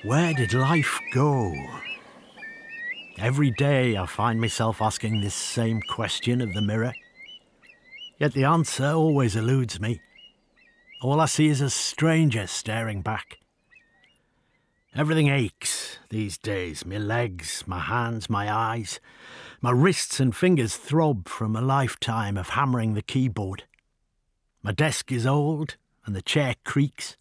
Where did life go? Every day I find myself asking this same question of the mirror. Yet the answer always eludes me. All I see is a stranger staring back. Everything aches these days. My legs, my hands, my eyes. My wrists and fingers throb from a lifetime of hammering the keyboard. My desk is old and the chair creaks.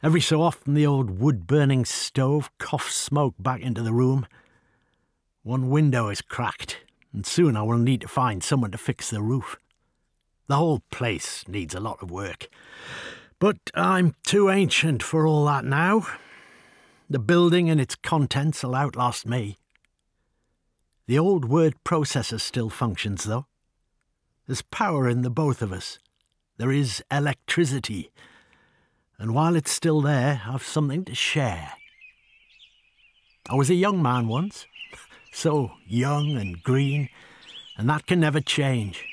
Every so often the old wood-burning stove coughs smoke back into the room. One window is cracked, and soon I will need to find someone to fix the roof. The whole place needs a lot of work. But I'm too ancient for all that now. The building and its contents will outlast me. The old word processor still functions, though. There's power in the both of us. There is electricity. And while it's still there, I've something to share. I was a young man once, so young and green, and that can never change.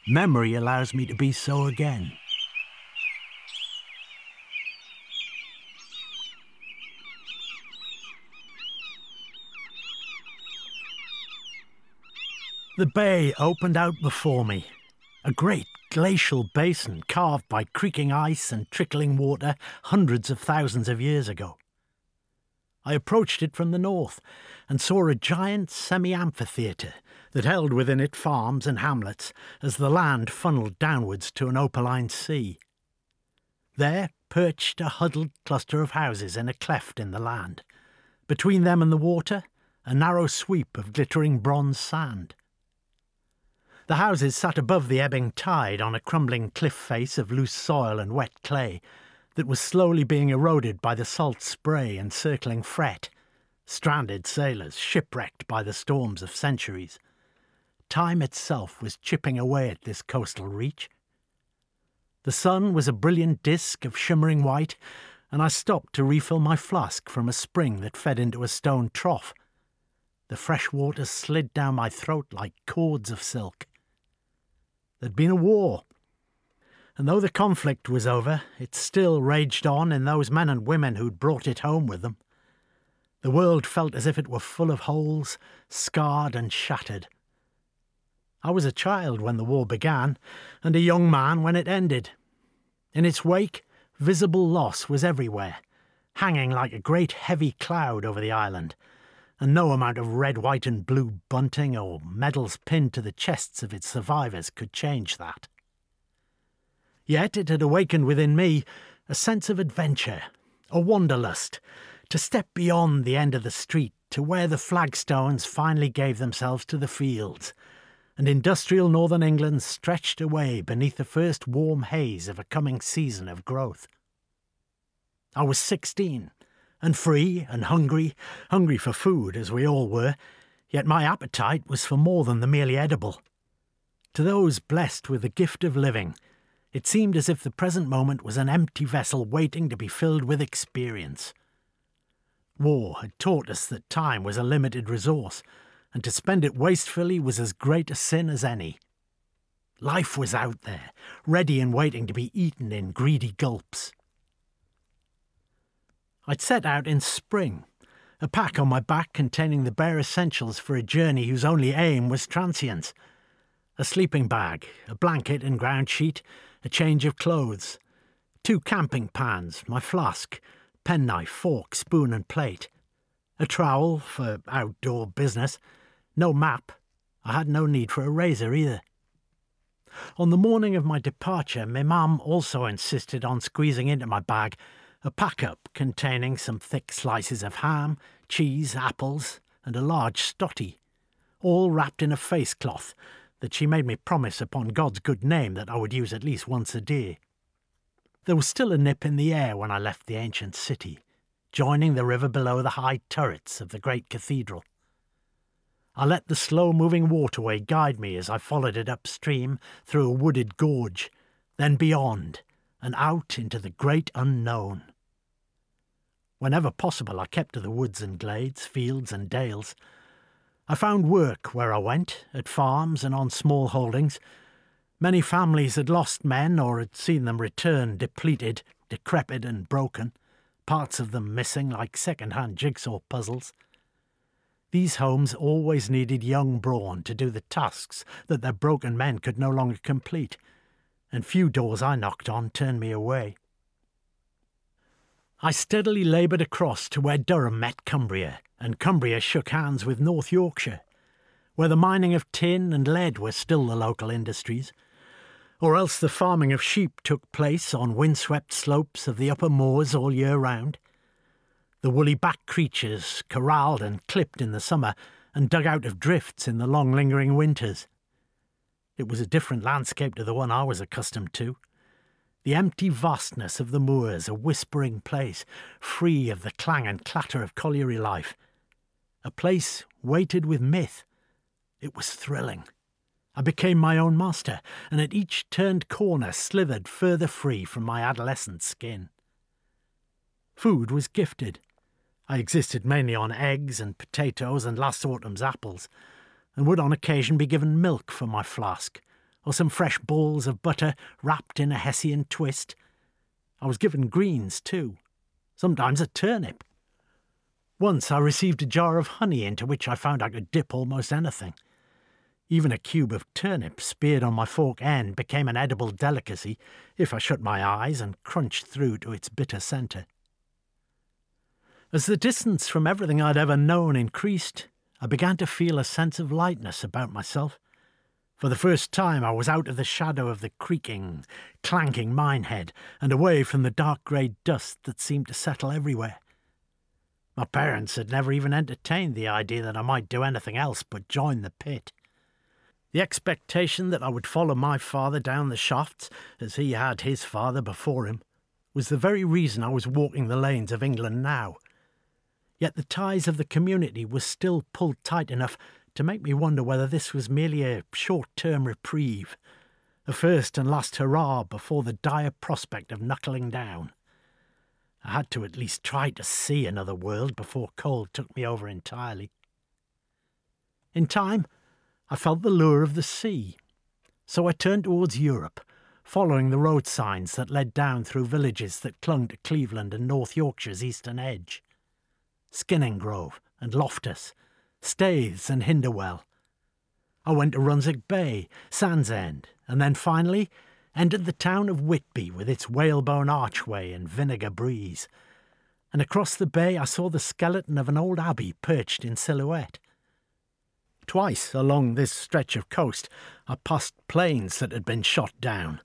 Memory allows me to be so again. The bay opened out before me, a great glacial basin carved by creaking ice and trickling water hundreds of thousands of years ago. I approached it from the north and saw a giant semi-amphitheatre that held within it farms and hamlets as the land funneled downwards to an opaline sea. There perched a huddled cluster of houses in a cleft in the land. Between them and the water, a narrow sweep of glittering bronze sand. The houses sat above the ebbing tide on a crumbling cliff face of loose soil and wet clay that was slowly being eroded by the salt spray and circling fret, stranded sailors shipwrecked by the storms of centuries. Time itself was chipping away at this coastal reach. The sun was a brilliant disk of shimmering white, and I stopped to refill my flask from a spring that fed into a stone trough. The fresh water slid down my throat like cords of silk. There'd been a war, and though the conflict was over, it still raged on in those men and women who'd brought it home with them. The world felt as if it were full of holes, scarred and shattered. I was a child when the war began, and a young man when it ended. In its wake, visible loss was everywhere, hanging like a great heavy cloud over the island, and no amount of red, white and blue bunting or medals pinned to the chests of its survivors could change that. Yet it had awakened within me a sense of adventure, a wanderlust, to step beyond the end of the street to where the flagstones finally gave themselves to the fields, and industrial northern England stretched away beneath the first warm haze of a coming season of growth. I was 16, and free and hungry for food, as we all were, yet my appetite was for more than the merely edible. To those blessed with the gift of living, it seemed as if the present moment was an empty vessel waiting to be filled with experience. War had taught us that time was a limited resource, and to spend it wastefully was as great a sin as any. Life was out there, ready and waiting to be eaten in greedy gulps. I'd set out in spring, a pack on my back containing the bare essentials for a journey whose only aim was transience. A sleeping bag, a blanket and ground sheet, a change of clothes, 2 camping pans, my flask, penknife, fork, spoon and plate, a trowel for outdoor business, no map. I had no need for a razor either. On the morning of my departure, my mum also insisted on squeezing into my bag a pack-up containing some thick slices of ham, cheese, apples, and a large stotty, all wrapped in a face cloth that she made me promise upon God's good name that I would use at least once a day. There was still a nip in the air when I left the ancient city, joining the river below the high turrets of the great cathedral. I let the slow-moving waterway guide me as I followed it upstream through a wooded gorge, then beyond, and out into the great unknown. Whenever possible, I kept to the woods and glades, fields and dales. I found work where I went, at farms and on small holdings. Many families had lost men or had seen them return depleted, decrepit and broken, parts of them missing like second-hand jigsaw puzzles. These homes always needed young brawn to do the tasks that their broken men could no longer complete, and few doors I knocked on turned me away. I steadily laboured across to where Durham met Cumbria, and Cumbria shook hands with North Yorkshire, where the mining of tin and lead were still the local industries, or else the farming of sheep took place on windswept slopes of the upper moors all year round. The woolly-backed creatures corralled and clipped in the summer and dug out of drifts in the long lingering winters. It was a different landscape to the one I was accustomed to. The empty vastness of the moors, a whispering place, free of the clang and clatter of colliery life. A place weighted with myth. It was thrilling. I became my own master, and at each turned corner slithered further free from my adolescent skin. Food was gifted. I existed mainly on eggs and potatoes and last autumn's apples, and would on occasion be given milk for my flask, or some fresh balls of butter wrapped in a Hessian twist. I was given greens too, sometimes a turnip. Once I received a jar of honey into which I found I could dip almost anything. Even a cube of turnip speared on my fork end became an edible delicacy if I shut my eyes and crunched through to its bitter centre. As the distance from everything I'd ever known increased, I began to feel a sense of lightness about myself. For the first time I was out of the shadow of the creaking, clanking minehead and away from the dark grey dust that seemed to settle everywhere. My parents had never even entertained the idea that I might do anything else but join the pit. The expectation that I would follow my father down the shafts, as he had his father before him, was the very reason I was walking the lanes of England now. Yet the ties of the community were still pulled tight enough to make me wonder whether this was merely a short-term reprieve, a first and last hurrah before the dire prospect of knuckling down. I had to at least try to see another world before cold took me over entirely. In time, I felt the lure of the sea, so I turned towards Europe, following the road signs that led down through villages that clung to Cleveland and North Yorkshire's eastern edge. Skinninggrove and Loftus, Staithes and Hinderwell. I went to Runswick Bay, Sandsend, and then finally entered the town of Whitby with its whalebone archway and vinegar breeze. And across the bay I saw the skeleton of an old abbey perched in silhouette. Twice along this stretch of coast I passed planes that had been shot down.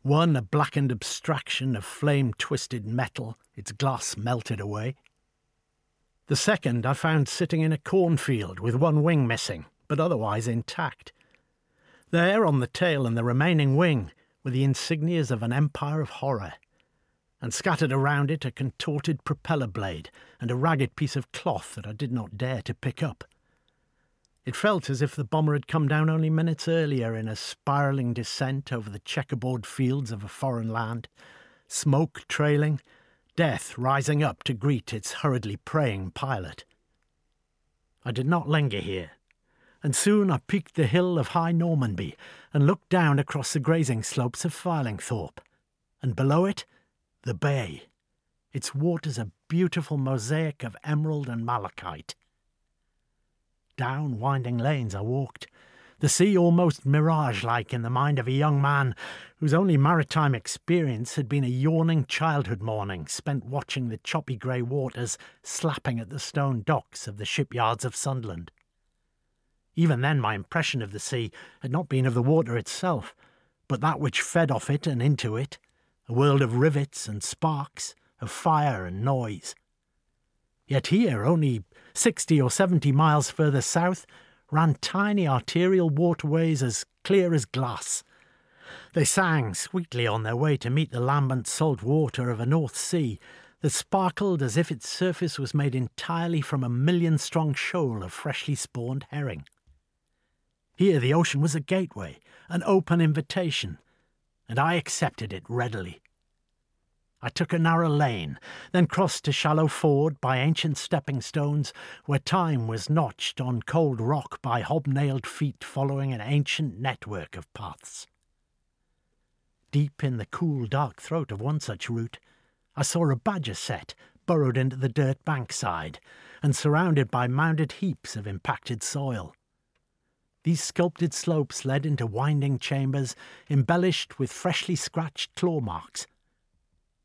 One a blackened abstraction of flame-twisted metal, its glass melted away. The second I found sitting in a cornfield with one wing missing, but otherwise intact. There, on the tail and the remaining wing, were the insignias of an empire of horror, and scattered around it a contorted propeller blade and a ragged piece of cloth that I did not dare to pick up. It felt as if the bomber had come down only minutes earlier in a spiralling descent over the checkerboard fields of a foreign land, smoke trailing, death rising up to greet its hurriedly praying pilot. I did not linger here, and soon I peaked the hill of High Normanby and looked down across the grazing slopes of Filingthorpe, and below it, the bay, its waters a beautiful mosaic of emerald and malachite. Down winding lanes I walked, the sea almost mirage-like in the mind of a young man whose only maritime experience had been a yawning childhood morning spent watching the choppy grey waters slapping at the stone docks of the shipyards of Sunderland. Even then my impression of the sea had not been of the water itself, but that which fed off it and into it, a world of rivets and sparks, of fire and noise. Yet here, only 60 or 70 miles further south, ran tiny arterial waterways as clear as glass. They sang sweetly on their way to meet the lambent salt water of a North Sea that sparkled as if its surface was made entirely from a million-strong shoal of freshly spawned herring. Here the ocean was a gateway, an open invitation, and I accepted it readily. I took a narrow lane, then crossed a shallow ford by ancient stepping stones where time was notched on cold rock by hobnailed feet following an ancient network of paths. Deep in the cool, dark throat of one such route, I saw a badger set burrowed into the dirt bankside and surrounded by mounded heaps of impacted soil. These sculpted slopes led into winding chambers embellished with freshly scratched claw marks.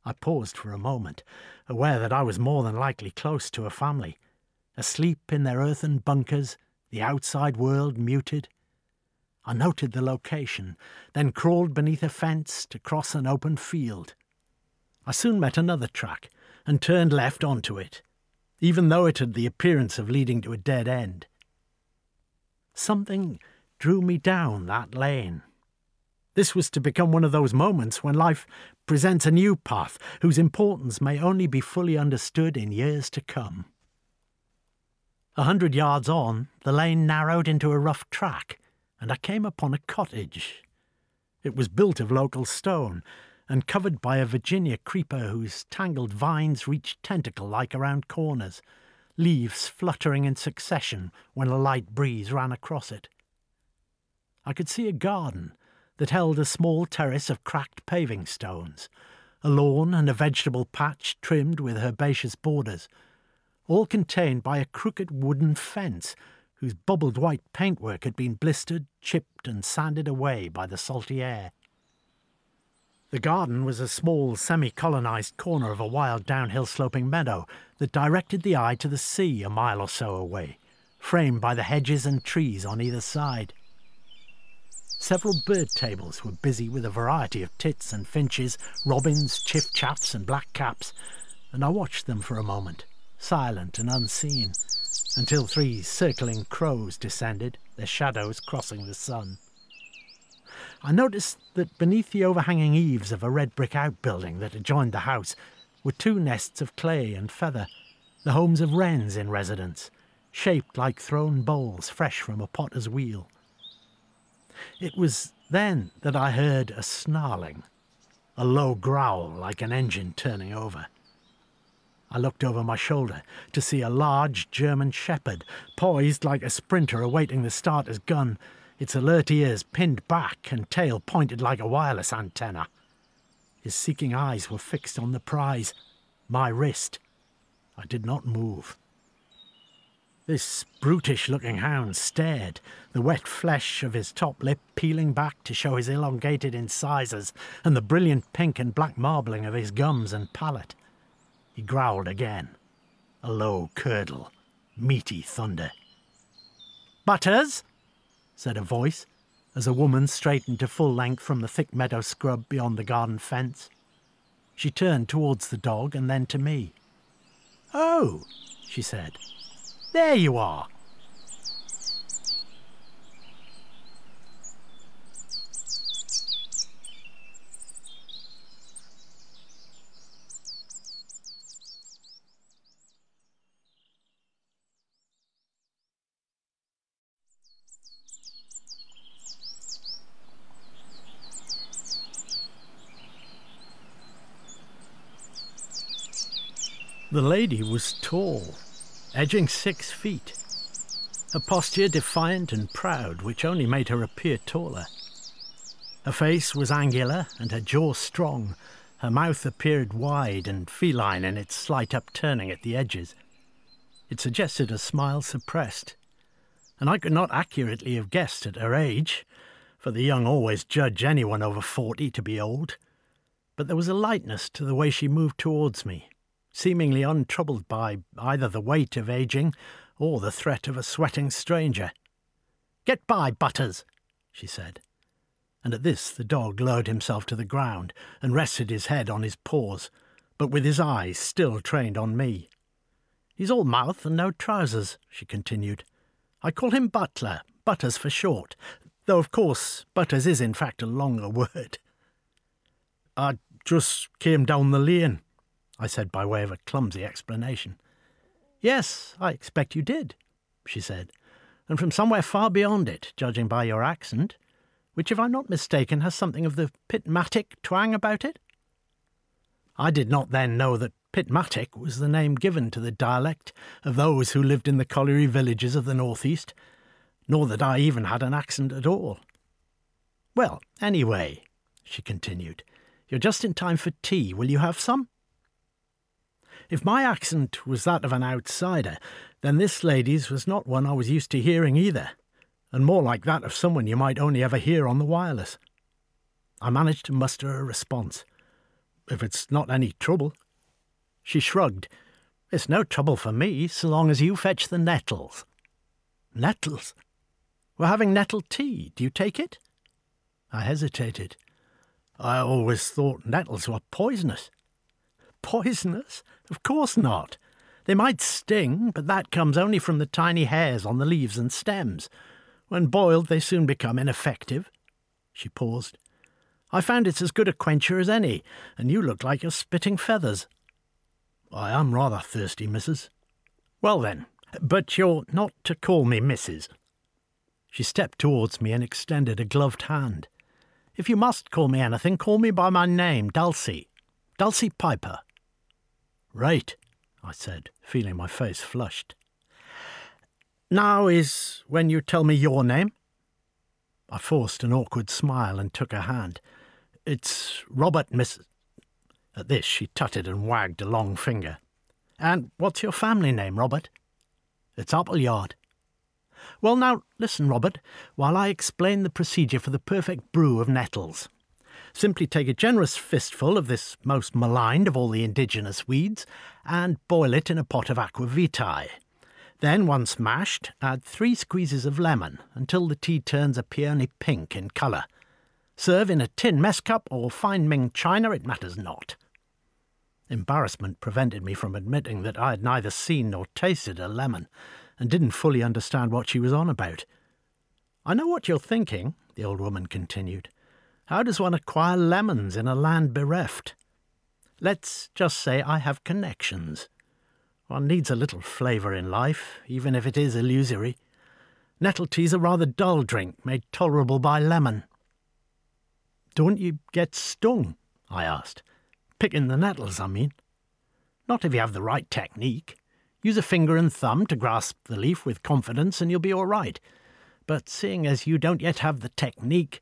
I paused for a moment, aware that I was more than likely close to a family, asleep in their earthen bunkers, the outside world muted. I noted the location, then crawled beneath a fence to cross an open field. I soon met another track and turned left onto it, even though it had the appearance of leading to a dead end. Something drew me down that lane. This was to become one of those moments when life presents a new path whose importance may only be fully understood in years to come. 100 yards on, the lane narrowed into a rough track, and I came upon a cottage. It was built of local stone and covered by a Virginia creeper whose tangled vines reached tentacle-like around corners, leaves fluttering in succession when a light breeze ran across it. I could see a garden that held a small terrace of cracked paving stones, a lawn and a vegetable patch trimmed with herbaceous borders, all contained by a crooked wooden fence whose bubbled white paintwork had been blistered, chipped and sanded away by the salty air. The garden was a small, semi-colonised corner of a wild downhill sloping meadow that directed the eye to the sea a mile or so away, framed by the hedges and trees on either side. Several bird tables were busy with a variety of tits and finches, robins, chiff-chaffs and blackcaps, and I watched them for a moment, silent and unseen, until 3 circling crows descended, their shadows crossing the sun. I noticed that beneath the overhanging eaves of a red brick outbuilding that adjoined the house were 2 nests of clay and feather, the homes of wrens in residence, shaped like thrown bowls fresh from a potter's wheel. It was then that I heard a snarling, a low growl like an engine turning over. I looked over my shoulder to see a large German shepherd, poised like a sprinter awaiting the starter's gun, its alert ears pinned back and tail pointed like a wireless antenna. His seeking eyes were fixed on the prize, my wrist. I did not move. This brutish-looking hound stared, the wet flesh of his top lip peeling back to show his elongated incisors and the brilliant pink and black marbling of his gums and palate. He growled again, a low curdle, meaty thunder. "Butters?" said a voice, as a woman straightened to full length from the thick meadow scrub beyond the garden fence. She turned towards the dog and then to me. "Oh," she said, "there you are." The lady was tall, edging 6 feet, a posture defiant and proud which only made her appear taller. Her face was angular and her jaw strong. Her mouth appeared wide and feline in its slight upturning at the edges. It suggested a smile suppressed, and I could not accurately have guessed at her age, for the young always judge anyone over 40 to be old. But there was a lightness to the way she moved towards me, seemingly untroubled by either the weight of ageing or the threat of a sweating stranger. "Get by, Butters," she said. And at this the dog lowered himself to the ground and rested his head on his paws, but with his eyes still trained on me. "He's all mouth and no trousers," she continued. "I call him Butler, Butters for short, though of course Butters is in fact a longer word." "I just came down the lane," I said by way of a clumsy explanation. "Yes, I expect you did," she said, "and from somewhere far beyond it, judging by your accent, which, if I'm not mistaken, has something of the Pitmatic twang about it." I did not then know that Pitmatic was the name given to the dialect of those who lived in the colliery villages of the northeast, nor that I even had an accent at all. "Well, anyway," she continued, "you're just in time for tea. Will you have some?" If my accent was that of an outsider, then this lady's was not one I was used to hearing either, and more like that of someone you might only ever hear on the wireless. I managed to muster a response. "If it's not any trouble." She shrugged. "It's no trouble for me, so long as you fetch the nettles." "Nettles? We're having nettle tea. Do you take it?" I hesitated. "I always thought nettles were poisonous." "Poisonous? Of course not. They might sting, but that comes only from the tiny hairs on the leaves and stems. When boiled, they soon become ineffective." She paused. "I found it's as good a quencher as any, and you look like you're spitting feathers." "I am rather thirsty, missus." "Well then, but you're not to call me missus." She stepped towards me and extended a gloved hand. "If you must call me anything, call me by my name, Dulcie. Dulcie Piper." "Right," I said, feeling my face flushed. "Now is when you tell me your name." I forced an awkward smile and took her hand. "It's Robert, Miss—" At this she tutted and wagged a long finger. "And what's your family name, Robert?" "It's Appleyard." "Well, now, listen, Robert, while I explain the procedure for the perfect brew of nettles. Simply take a generous fistful of this most maligned of all the indigenous weeds and boil it in a pot of aqua vitae. Then, once mashed, add 3 squeezes of lemon until the tea turns a peony pink in colour. Serve in a tin mess cup or fine Ming china, it matters not." Embarrassment prevented me from admitting that I had neither seen nor tasted a lemon, and didn't fully understand what she was on about. "I know what you're thinking," the old woman continued. "How does one acquire lemons in a land bereft? Let's just say I have connections. One needs a little flavour in life, even if it is illusory. Nettle tea's a rather dull drink, made tolerable by lemon." "Don't you get stung?" I asked. "Picking the nettles, I mean." "Not if you have the right technique. Use a finger and thumb to grasp the leaf with confidence and you'll be all right. But seeing as you don't yet have the technique—"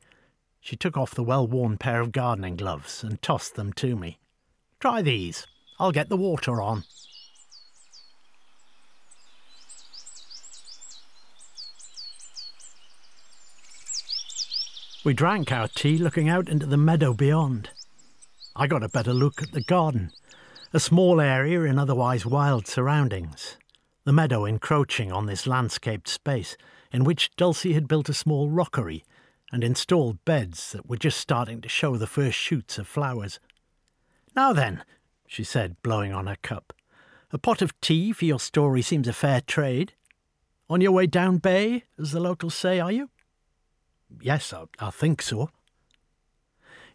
She took off the well-worn pair of gardening gloves and tossed them to me. "Try these. I'll get the water on." We drank our tea looking out into the meadow beyond. I got a better look at the garden, a small area in otherwise wild surroundings, the meadow encroaching on this landscaped space in which Dulcie had built a small rockery and installed beds that were just starting to show the first shoots of flowers. "Now then," she said, blowing on her cup, "a pot of tea for your story seems a fair trade. On your way down bay, as the locals say, are you?" "Yes, I think so."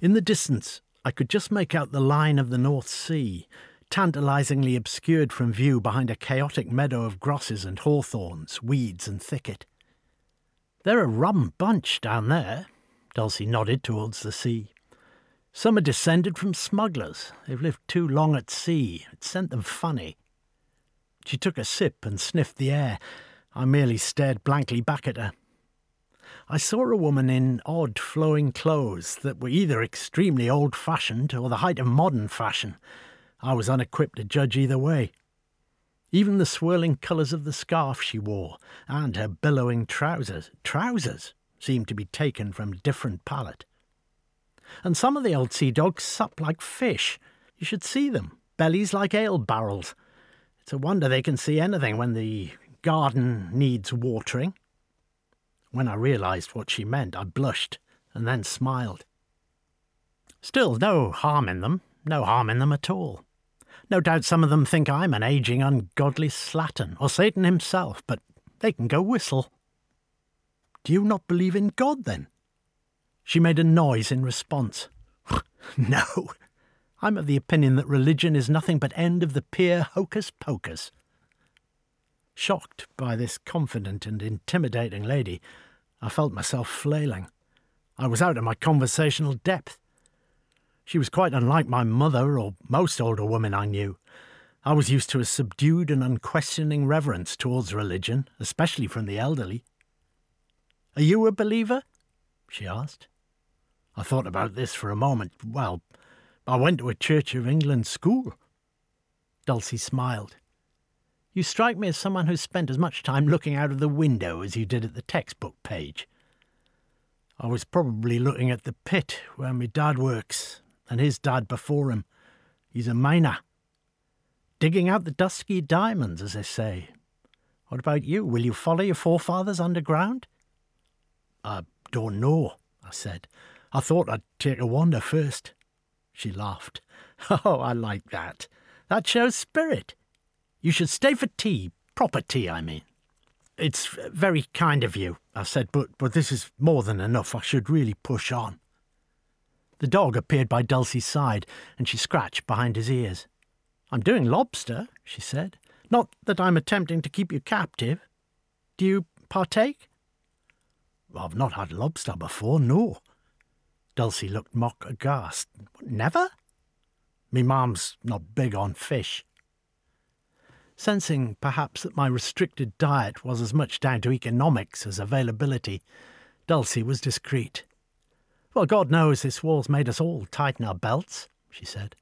In the distance, I could just make out the line of the North Sea, tantalisingly obscured from view behind a chaotic meadow of grosses and hawthorns, weeds and thicket. "They're a rum bunch down there," Dulcie nodded towards the sea. "Some are descended from smugglers. They've lived too long at sea. It sent them funny." She took a sip and sniffed the air. I merely stared blankly back at her. I saw a woman in odd flowing clothes that were either extremely old-fashioned or the height of modern fashion. I was unequipped to judge either way. Even the swirling colours of the scarf she wore and her billowing trousers seemed to be taken from a different palette. And some of the old sea dogs sup like fish. You should see them, bellies like ale barrels. It's a wonder they can see anything when the garden needs watering. When I realised what she meant, I blushed and then smiled. Still, no harm in them at all. No doubt some of them think I'm an ageing, ungodly slattern, or Satan himself, but they can go whistle. "Do you not believe in God, then?" She made a noise in response. "No. I'm of the opinion that religion is nothing but end of the pier hocus-pocus." Shocked by this confident and intimidating lady, I felt myself flailing. I was out of my conversational depth. She was quite unlike my mother or most older women I knew. I was used to a subdued and unquestioning reverence towards religion, especially from the elderly. "Are you a believer?" she asked. I thought about this for a moment. "Well, I went to a Church of England school." Dulcie smiled. You strike me as someone who's spent as much time looking out of the window as you did at the textbook page. I was probably looking at the pit where my dad works, and his dad before him. He's a miner. Digging out the dusky diamonds, as they say. What about you? Will you follow your forefathers underground? I don't know, I said. I thought I'd take a wander first. She laughed. Oh, I like that. That shows spirit. You should stay for tea. Proper tea, I mean. It's very kind of you, I said, but this is more than enough. I should really push on. The dog appeared by Dulcie's side, and she scratched behind his ears. I'm doing lobster, she said. Not that I'm attempting to keep you captive. Do you partake? I've not had lobster before, no. Dulcie looked mock aghast. Never? Me mum's not big on fish. Sensing, perhaps, that my restricted diet was as much down to economics as availability, Dulcie was discreet. Well, God knows this war's made us all tighten our belts, she said.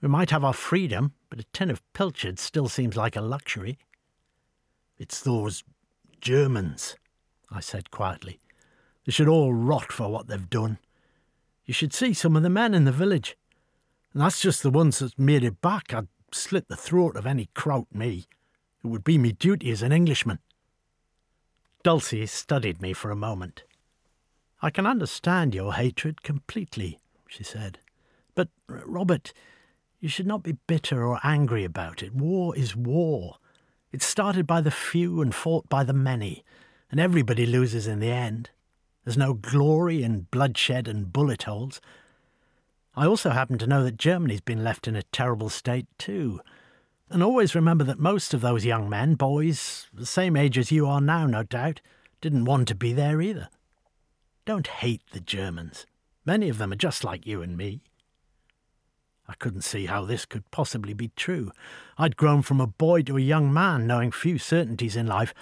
We might have our freedom, but a tin of pilchard still seems like a luxury. It's those Germans, I said quietly. They should all rot for what they've done. You should see some of the men in the village. And that's just the ones that made it back. I'd slit the throat of any kraut me. It would be me duty as an Englishman. Dulcie studied me for a moment. I can understand your hatred completely, she said. But, Robert, you should not be bitter or angry about it. War is war. It's started by the few and fought by the many, and everybody loses in the end. There's no glory in bloodshed and bullet holes. I also happen to know that Germany's been left in a terrible state too. And always remember that most of those young men, boys, the same age as you are now, no doubt, didn't want to be there either. Don't hate the Germans. Many of them are just like you and me. I couldn't see how this could possibly be true. I'd grown from a boy to a young man, knowing few certainties in life.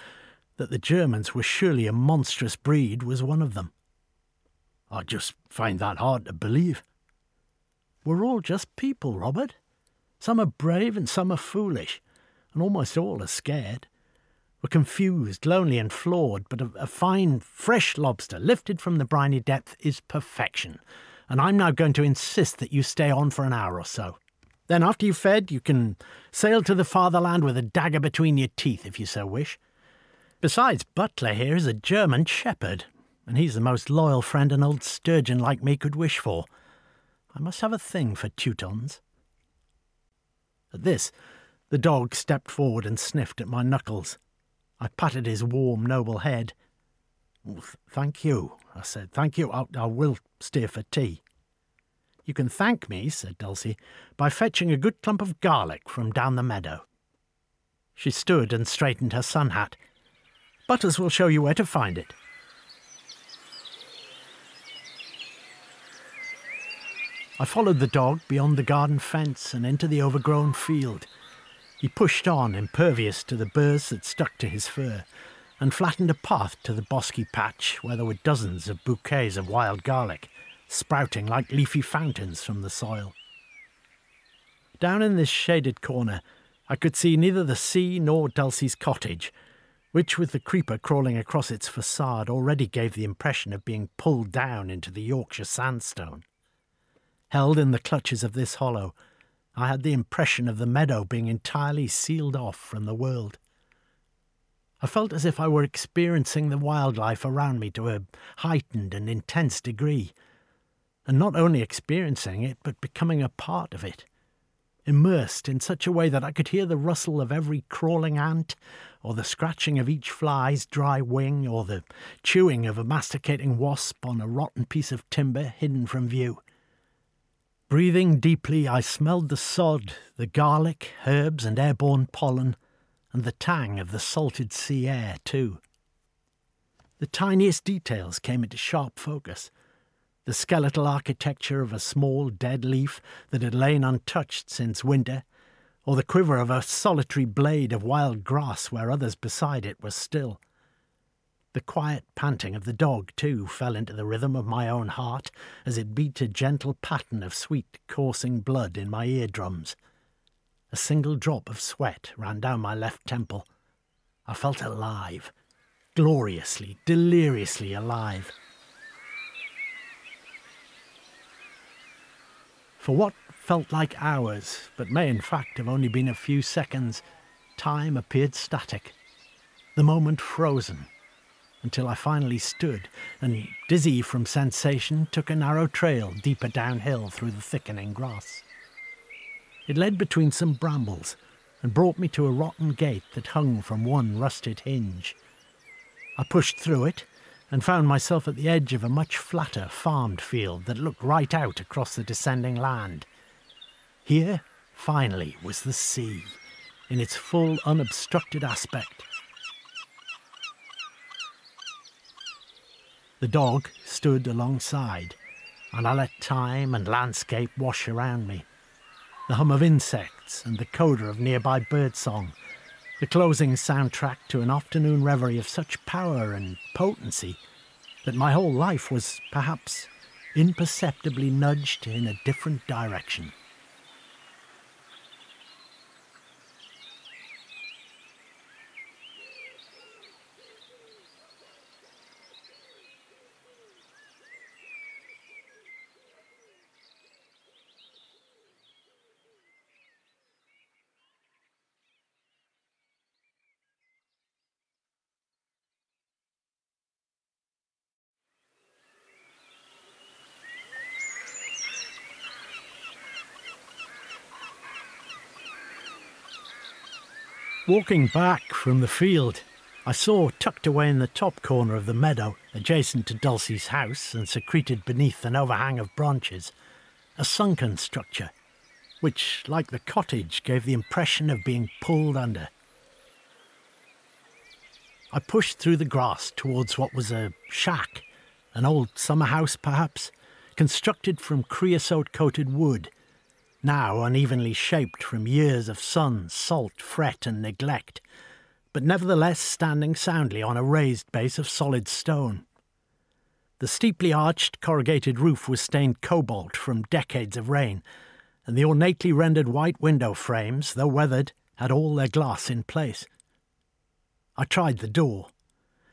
That the Germans were surely a monstrous breed was one of them. I just find that hard to believe. We're all just people, Robert. Some are brave and some are foolish, and almost all are scared. We're confused, lonely and flawed, but a fine, fresh lobster lifted from the briny depth is perfection, and I'm now going to insist that you stay on for an hour or so. Then after you've fed, you can sail to the fatherland with a dagger between your teeth if you so wish. Besides, Butler here is a German shepherd, and he's the most loyal friend an old sturgeon like me could wish for. I must have a thing for Teutons. At this, the dog stepped forward and sniffed at my knuckles. I patted his warm, noble head. Thank you, I said. Thank you. I will stay for tea. You can thank me, said Dulcie, by fetching a good clump of garlic from down the meadow. She stood and straightened her sun hat. Butters will show you where to find it. I followed the dog beyond the garden fence and into the overgrown field. He pushed on, impervious to the burrs that stuck to his fur, and flattened a path to the bosky patch where there were dozens of bouquets of wild garlic, sprouting like leafy fountains from the soil. Down in this shaded corner, I could see neither the sea nor Dulcie's cottage, which, with the creeper crawling across its facade, already gave the impression of being pulled down into the Yorkshire sandstone. Held in the clutches of this hollow, I had the impression of the meadow being entirely sealed off from the world. I felt as if I were experiencing the wildlife around me to a heightened and intense degree, and not only experiencing it, but becoming a part of it, immersed in such a way that I could hear the rustle of every crawling ant, or the scratching of each fly's dry wing, or the chewing of a masticating wasp on a rotten piece of timber hidden from view. Breathing deeply, I smelled the sod, the garlic, herbs and airborne pollen, and the tang of the salted sea air, too. The tiniest details came into sharp focus. The skeletal architecture of a small dead leaf that had lain untouched since winter, or the quiver of a solitary blade of wild grass where others beside it were still. The quiet panting of the dog, too, fell into the rhythm of my own heart as it beat a gentle pattern of sweet, coursing blood in my eardrums. A single drop of sweat ran down my left temple. I felt alive, gloriously, deliriously alive. For what felt like hours, but may in fact have only been a few seconds, time appeared static, the moment frozen, until I finally stood and, dizzy from sensation, took a narrow trail deeper downhill through the thickening grass. It led between some brambles and brought me to a rotten gate that hung from one rusted hinge. I pushed through it and found myself at the edge of a much flatter farmed field that looked right out across the descending land. Here, finally, was the sea, in its full, unobstructed aspect. The dog stood alongside, and I let time and landscape wash around me. The hum of insects and the coda of nearby birdsong, the closing soundtrack to an afternoon reverie of such power and potency that my whole life was, perhaps, imperceptibly nudged in a different direction. Walking back from the field, I saw, tucked away in the top corner of the meadow, adjacent to Dulcie's house and secreted beneath an overhang of branches, a sunken structure, which, like the cottage, gave the impression of being pulled under. I pushed through the grass towards what was a shack, an old summer house perhaps, constructed from creosote-coated wood, now unevenly shaped from years of sun, salt, fret and neglect, but nevertheless standing soundly on a raised base of solid stone. The steeply arched corrugated roof was stained cobalt from decades of rain, and the ornately rendered white window frames, though weathered, had all their glass in place. I tried the door.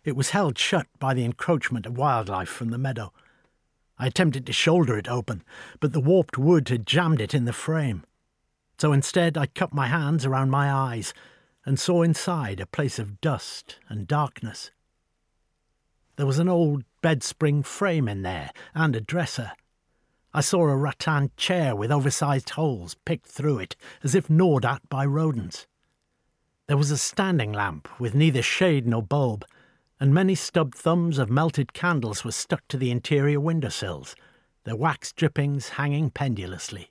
It was held shut by the encroachment of wildlife from the meadow. I attempted to shoulder it open, but the warped wood had jammed it in the frame. So instead I cupped my hands around my eyes and saw inside a place of dust and darkness. There was an old bed-spring frame in there and a dresser. I saw a rattan chair with oversized holes picked through it as if gnawed at by rodents. There was a standing lamp with neither shade nor bulb, and many stubbed thumbs of melted candles were stuck to the interior windowsills, their wax drippings hanging pendulously.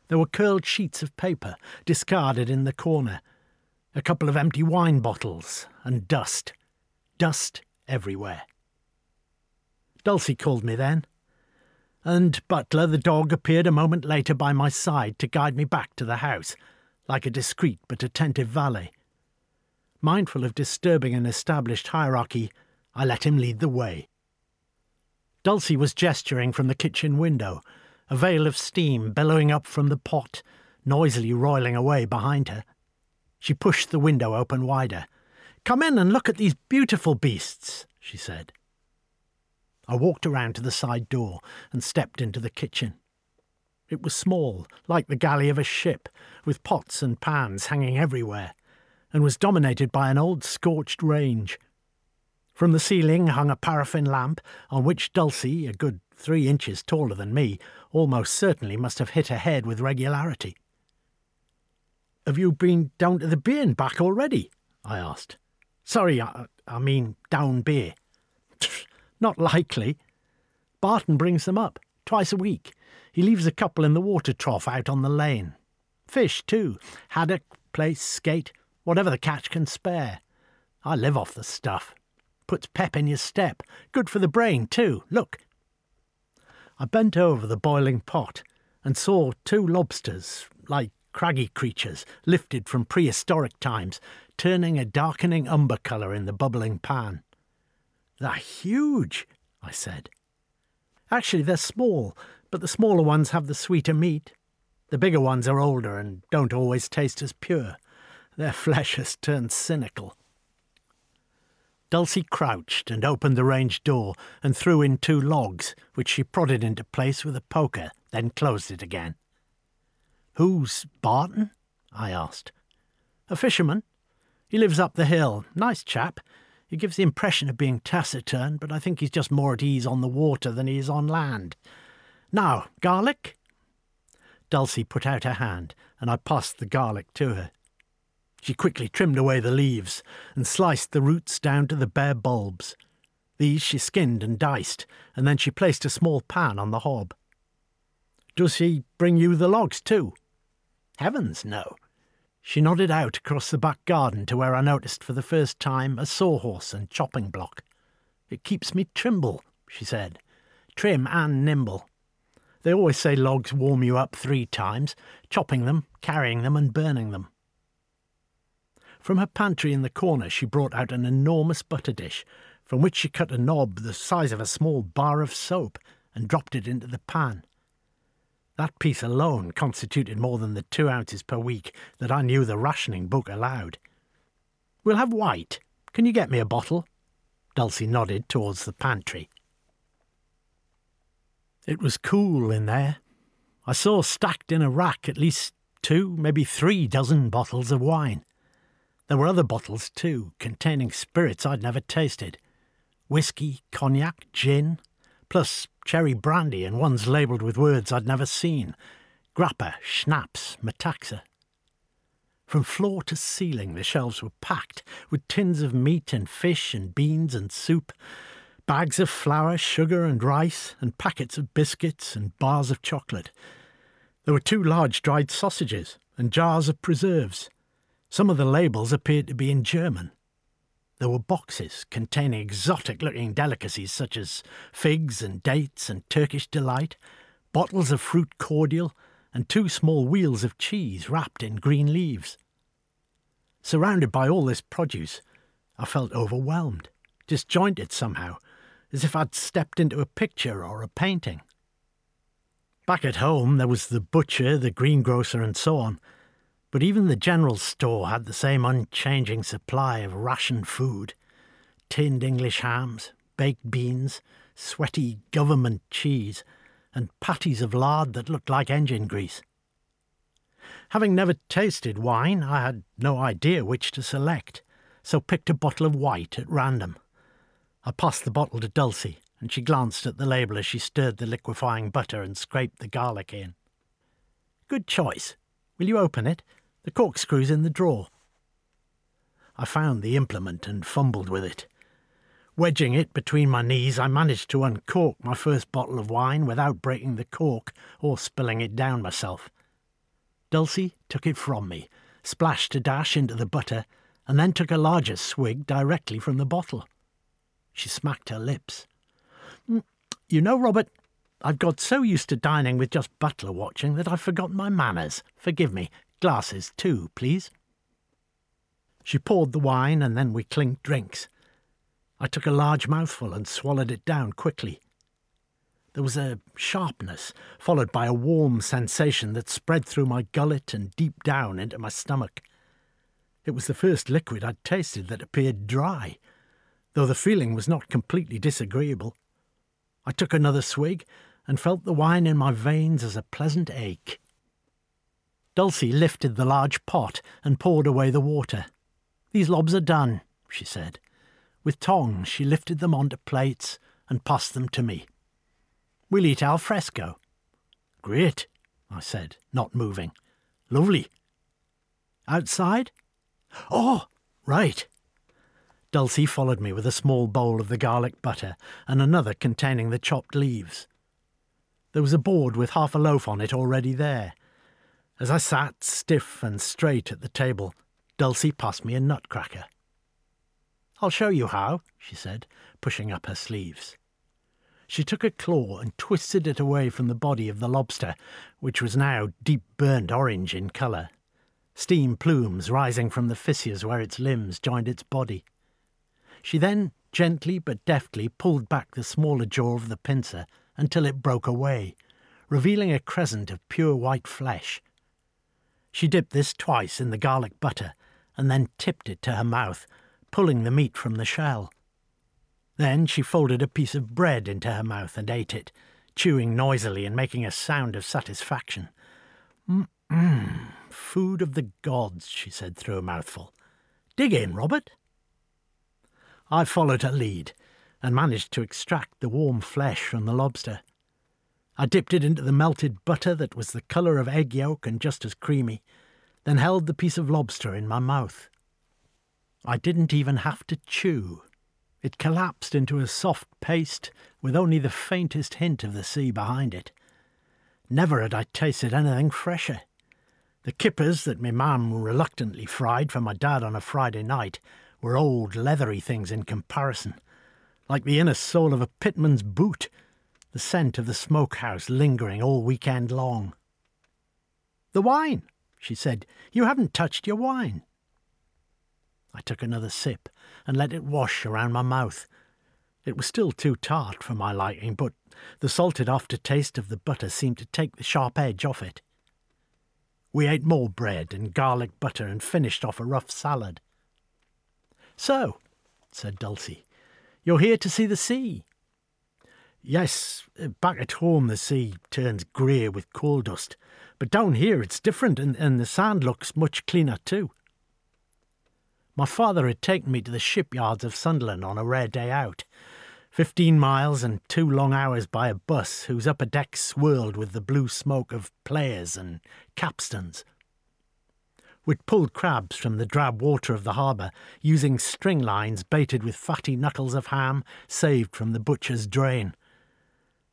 There were curled sheets of paper, discarded in the corner, a couple of empty wine bottles, and dust everywhere. Dulcie called me then, and Butler, the dog, appeared a moment later by my side to guide me back to the house, like a discreet but attentive valet. Mindful of disturbing an established hierarchy, I let him lead the way. Dulcie was gesturing from the kitchen window, a veil of steam billowing up from the pot, noisily roiling away behind her. She pushed the window open wider. "Come in and look at these beautiful beasts," she said. I walked around to the side door and stepped into the kitchen. It was small, like the galley of a ship, with pots and pans hanging everywhere, and was dominated by an old scorched range. From the ceiling hung a paraffin lamp on which Dulcie, a good 3 inches taller than me, almost certainly must have hit her head with regularity. "Have you been down to the beer and back already?" I asked. "Sorry, I mean down beer." "Not likely. Barton brings them up, twice a week. He leaves a couple in the water trough out on the lane. Fish, too. Haddock, plaice, skate, whatever the catch can spare. I live off the stuff. Puts pep in your step. Good for the brain, too. Look." I bent over the boiling pot and saw 2 lobsters, like craggy creatures lifted from prehistoric times, turning a darkening umber colour in the bubbling pan. "They're huge," I said. "Actually, they're small, but the smaller ones have the sweeter meat. The bigger ones are older and don't always taste as pure. Their flesh has turned cynical. Dulcie crouched and opened the range door and threw in 2 logs, which she prodded into place with a poker, then closed it again. "Who's Barton?" I asked. "A fisherman. He lives up the hill. Nice chap. He gives the impression of being taciturn, but I think he's just more at ease on the water than he is on land. Now, garlic?" Dulcie put out her hand, and I passed the garlic to her. She quickly trimmed away the leaves and sliced the roots down to the bare bulbs. These she skinned and diced, and then she placed a small pan on the hob. "Does he bring you the logs too?" "Heavens, no." She nodded out across the back garden to where I noticed for the first time a sawhorse and chopping block. "It keeps me trimble," she said. "Trim and nimble. They always say logs warm you up 3 times, chopping them, carrying them and burning them." From her pantry in the corner she brought out an enormous butter dish, from which she cut a knob the size of a small bar of soap and dropped it into the pan. That piece alone constituted more than the 2 ounces per week that I knew the rationing book allowed. "We'll have white. Can you get me a bottle?" Dulcie nodded towards the pantry. It was cool in there. I saw stacked in a rack at least 2, maybe 3 dozen bottles of wine. There were other bottles too, containing spirits I'd never tasted. Whiskey, cognac, gin, plus cherry brandy and ones labelled with words I'd never seen. Grappa, schnapps, metaxa. From floor to ceiling the shelves were packed with tins of meat and fish and beans and soup, bags of flour, sugar and rice, and packets of biscuits and bars of chocolate. There were 2 large dried sausages and jars of preserves. Some of the labels appeared to be in German. There were boxes containing exotic-looking delicacies such as figs and dates and Turkish delight, bottles of fruit cordial, and 2 small wheels of cheese wrapped in green leaves. Surrounded by all this produce, I felt overwhelmed, disjointed somehow, as if I'd stepped into a picture or a painting. Back at home there was the butcher, the greengrocer and so on, but even the general store had the same unchanging supply of rationed food: tinned English hams, baked beans, sweaty government cheese, and patties of lard that looked like engine grease. Having never tasted wine, I had no idea which to select, so picked a bottle of white at random. I passed the bottle to Dulcie, and she glanced at the label as she stirred the liquefying butter and scraped the garlic in. "Good choice. Will you open it? The corkscrew's in the drawer." I found the implement and fumbled with it. Wedging it between my knees, I managed to uncork my first bottle of wine without breaking the cork or spilling it down myself. Dulcie took it from me, splashed a dash into the butter, and then took a larger swig directly from the bottle. She smacked her lips. "You know, Robert, I've got so used to dining with just butler watching that I've forgotten my manners. Forgive me. Glasses too, please." She poured the wine, and then we clinked drinks. I took a large mouthful and swallowed it down quickly. There was a sharpness, followed by a warm sensation that spread through my gullet and deep down into my stomach. It was the first liquid I'd tasted that appeared dry, though the feeling was not completely disagreeable. I took another swig and felt the wine in my veins as a pleasant ache. Dulcie lifted the large pot and poured away the water. "These lobs are done," she said. With tongs she lifted them onto plates and passed them to me. "We'll eat al fresco." "Great," I said, not moving. "Lovely." "Outside?" "Oh, right." Dulcie followed me with a small bowl of the garlic butter and another containing the chopped leaves. There was a board with half a loaf on it already there. As I sat stiff and straight at the table, Dulcie passed me a nutcracker. "I'll show you how," she said, pushing up her sleeves. She took a claw and twisted it away from the body of the lobster, which was now deep burnt orange in colour, steam plumes rising from the fissures where its limbs joined its body. She then gently but deftly pulled back the smaller jaw of the pincer until it broke away, revealing a crescent of pure white flesh. She dipped this twice in the garlic butter and then tipped it to her mouth, pulling the meat from the shell. Then she folded a piece of bread into her mouth and ate it, chewing noisily and making a sound of satisfaction. Food of the gods, she said through a mouthful. Dig in, Robert. I followed her lead and managed to extract the warm flesh from the lobster. I dipped it into the melted butter that was the colour of egg yolk and just as creamy, then held the piece of lobster in my mouth. I didn't even have to chew. It collapsed into a soft paste with only the faintest hint of the sea behind it. Never had I tasted anything fresher. The kippers that my mam reluctantly fried for my dad on a Friday night were old, leathery things in comparison, like the inner sole of a pitman's boot, the scent of the smokehouse lingering all weekend long. "The wine," she said. "You haven't touched your wine." I took another sip and let it wash around my mouth. It was still too tart for my liking, but the salted aftertaste of the butter seemed to take the sharp edge off it. We ate more bread and garlic butter and finished off a rough salad. "So," said Dulcie, "you're here to see the sea?" "Yes, back at home the sea turns grey with coal dust, but down here it's different and the sand looks much cleaner too." My father had taken me to the shipyards of Sunderland on a rare day out, 15 miles and 2 long hours by a bus whose upper deck swirled with the blue smoke of players and capstans. We'd pulled crabs from the drab water of the harbour using string lines baited with fatty knuckles of ham saved from the butcher's drain.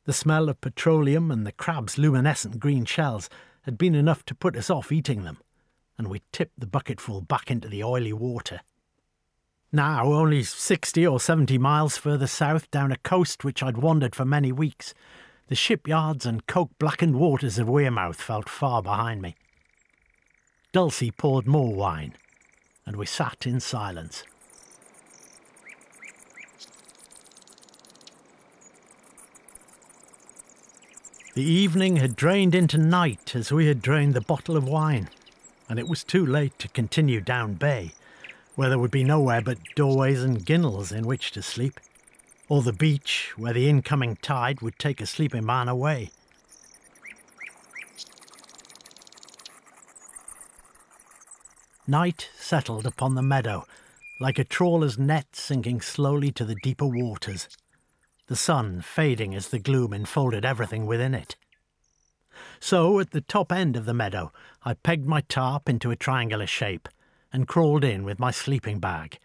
The smell of petroleum and the crab's luminescent green shells had been enough to put us off eating them, and we tipped the bucketful back into the oily water. Now, only 60 or 70 miles further south down a coast which I'd wandered for many weeks, the shipyards and coke-blackened waters of Wearmouth felt far behind me. Dulcie poured more wine, and we sat in silence. The evening had drained into night as we had drained the bottle of wine, and it was too late to continue down bay, where there would be nowhere but doorways and ginnels in which to sleep, or the beach where the incoming tide would take a sleeping man away. Night settled upon the meadow, like a trawler's net sinking slowly to the deeper waters, the sun fading as the gloom enfolded everything within it. So, at the top end of the meadow, I pegged my tarp into a triangular shape and crawled in with my sleeping bag,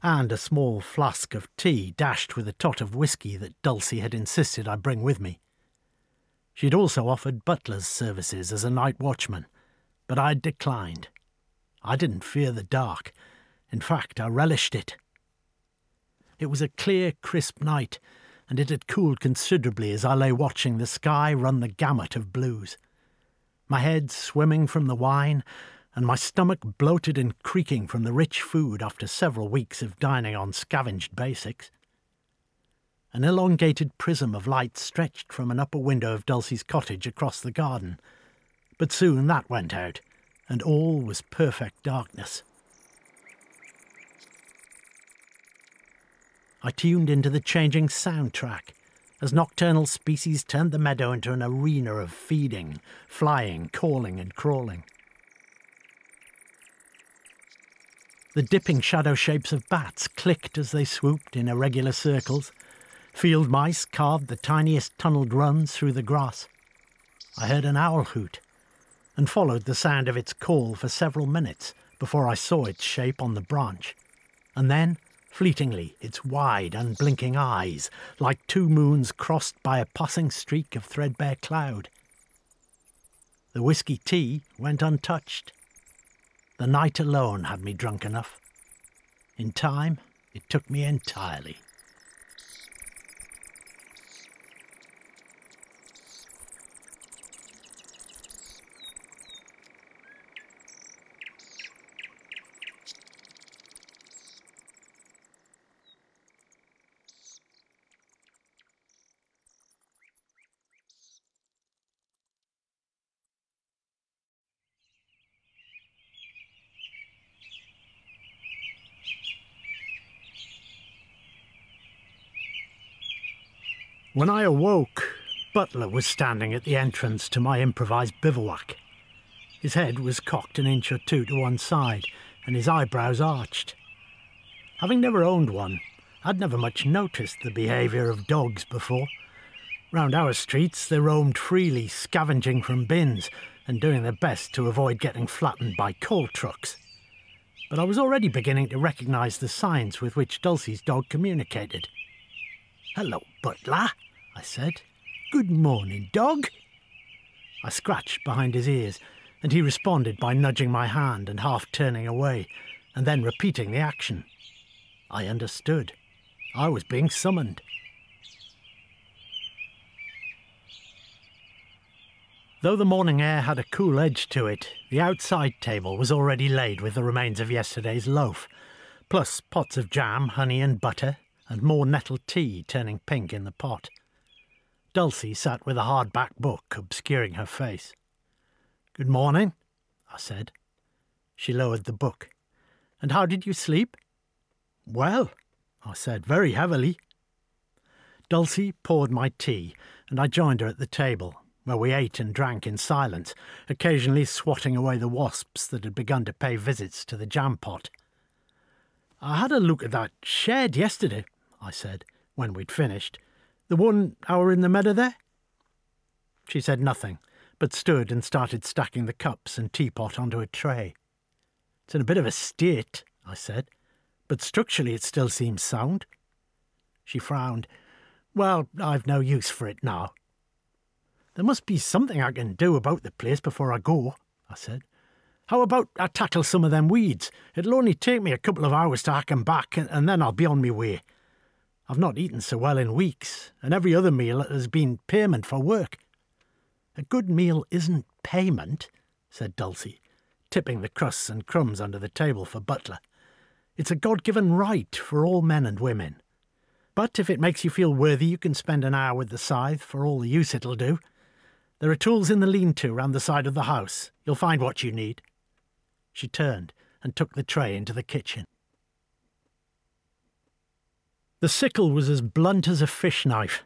and a small flask of tea dashed with a tot of whisky that Dulcie had insisted I bring with me. She'd also offered butler's services as a night watchman, but I'd declined. I didn't fear the dark. In fact, I relished it. It was a clear, crisp night, and it had cooled considerably as I lay watching the sky run the gamut of blues. My head swimming from the wine, and my stomach bloated and creaking from the rich food after several weeks of dining on scavenged basics. An elongated prism of light stretched from an upper window of Dulcie's cottage across the garden, but soon that went out, and all was perfect darkness. I tuned into the changing soundtrack as nocturnal species turned the meadow into an arena of feeding, flying, calling and crawling. The dipping shadow shapes of bats clicked as they swooped in irregular circles. Field mice carved the tiniest tunnelled runs through the grass. I heard an owl hoot, and followed the sound of its call for several minutes before I saw its shape on the branch, and then, fleetingly, its wide, unblinking eyes, like 2 moons crossed by a passing streak of threadbare cloud. The whisky tea went untouched. The night alone had me drunk enough. In time, it took me entirely. When I awoke, Butler was standing at the entrance to my improvised bivouac. His head was cocked an inch or two to one side, and his eyebrows arched. Having never owned one, I'd never much noticed the behaviour of dogs before. Round our streets they roamed freely, scavenging from bins and doing their best to avoid getting flattened by coal trucks. But I was already beginning to recognise the signs with which Dulcie's dog communicated. "Hello, Butler," I said. "Good morning, dog." I scratched behind his ears, and he responded by nudging my hand and half turning away, and then repeating the action. I understood. I was being summoned. Though the morning air had a cool edge to it, the outside table was already laid with the remains of yesterday's loaf, plus pots of jam, honey and butter, and more nettle tea turning pink in the pot. Dulcie sat with a hardback book obscuring her face. "Good morning," I said. She lowered the book. "And how did you sleep?" "Well," I said, "very heavily." Dulcie poured my tea, and I joined her at the table, where we ate and drank in silence, occasionally swatting away the wasps that had begun to pay visits to the jam pot. "I had a look at that shed yesterday," I said, when we'd finished. "The one out in the meadow there?" She said nothing, but stood and started stacking the cups and teapot onto a tray. "It's in a bit of a state," I said, "but structurally it still seems sound." She frowned. "Well, I've no use for it now." "There must be something I can do about the place before I go," I said. "How about I tackle some of them weeds? It'll only take me a couple of hours to hack 'em back, and then I'll be on my way. I've not eaten so well in weeks, and every other meal has been payment for work." "A good meal isn't payment," said Dulcie, tipping the crusts and crumbs under the table for Butler. "It's a God-given right for all men and women. But if it makes you feel worthy, you can spend an hour with the scythe for all the use it'll do. There are tools in the lean-to round the side of the house. You'll find what you need." She turned and took the tray into the kitchen. The sickle was as blunt as a fish knife,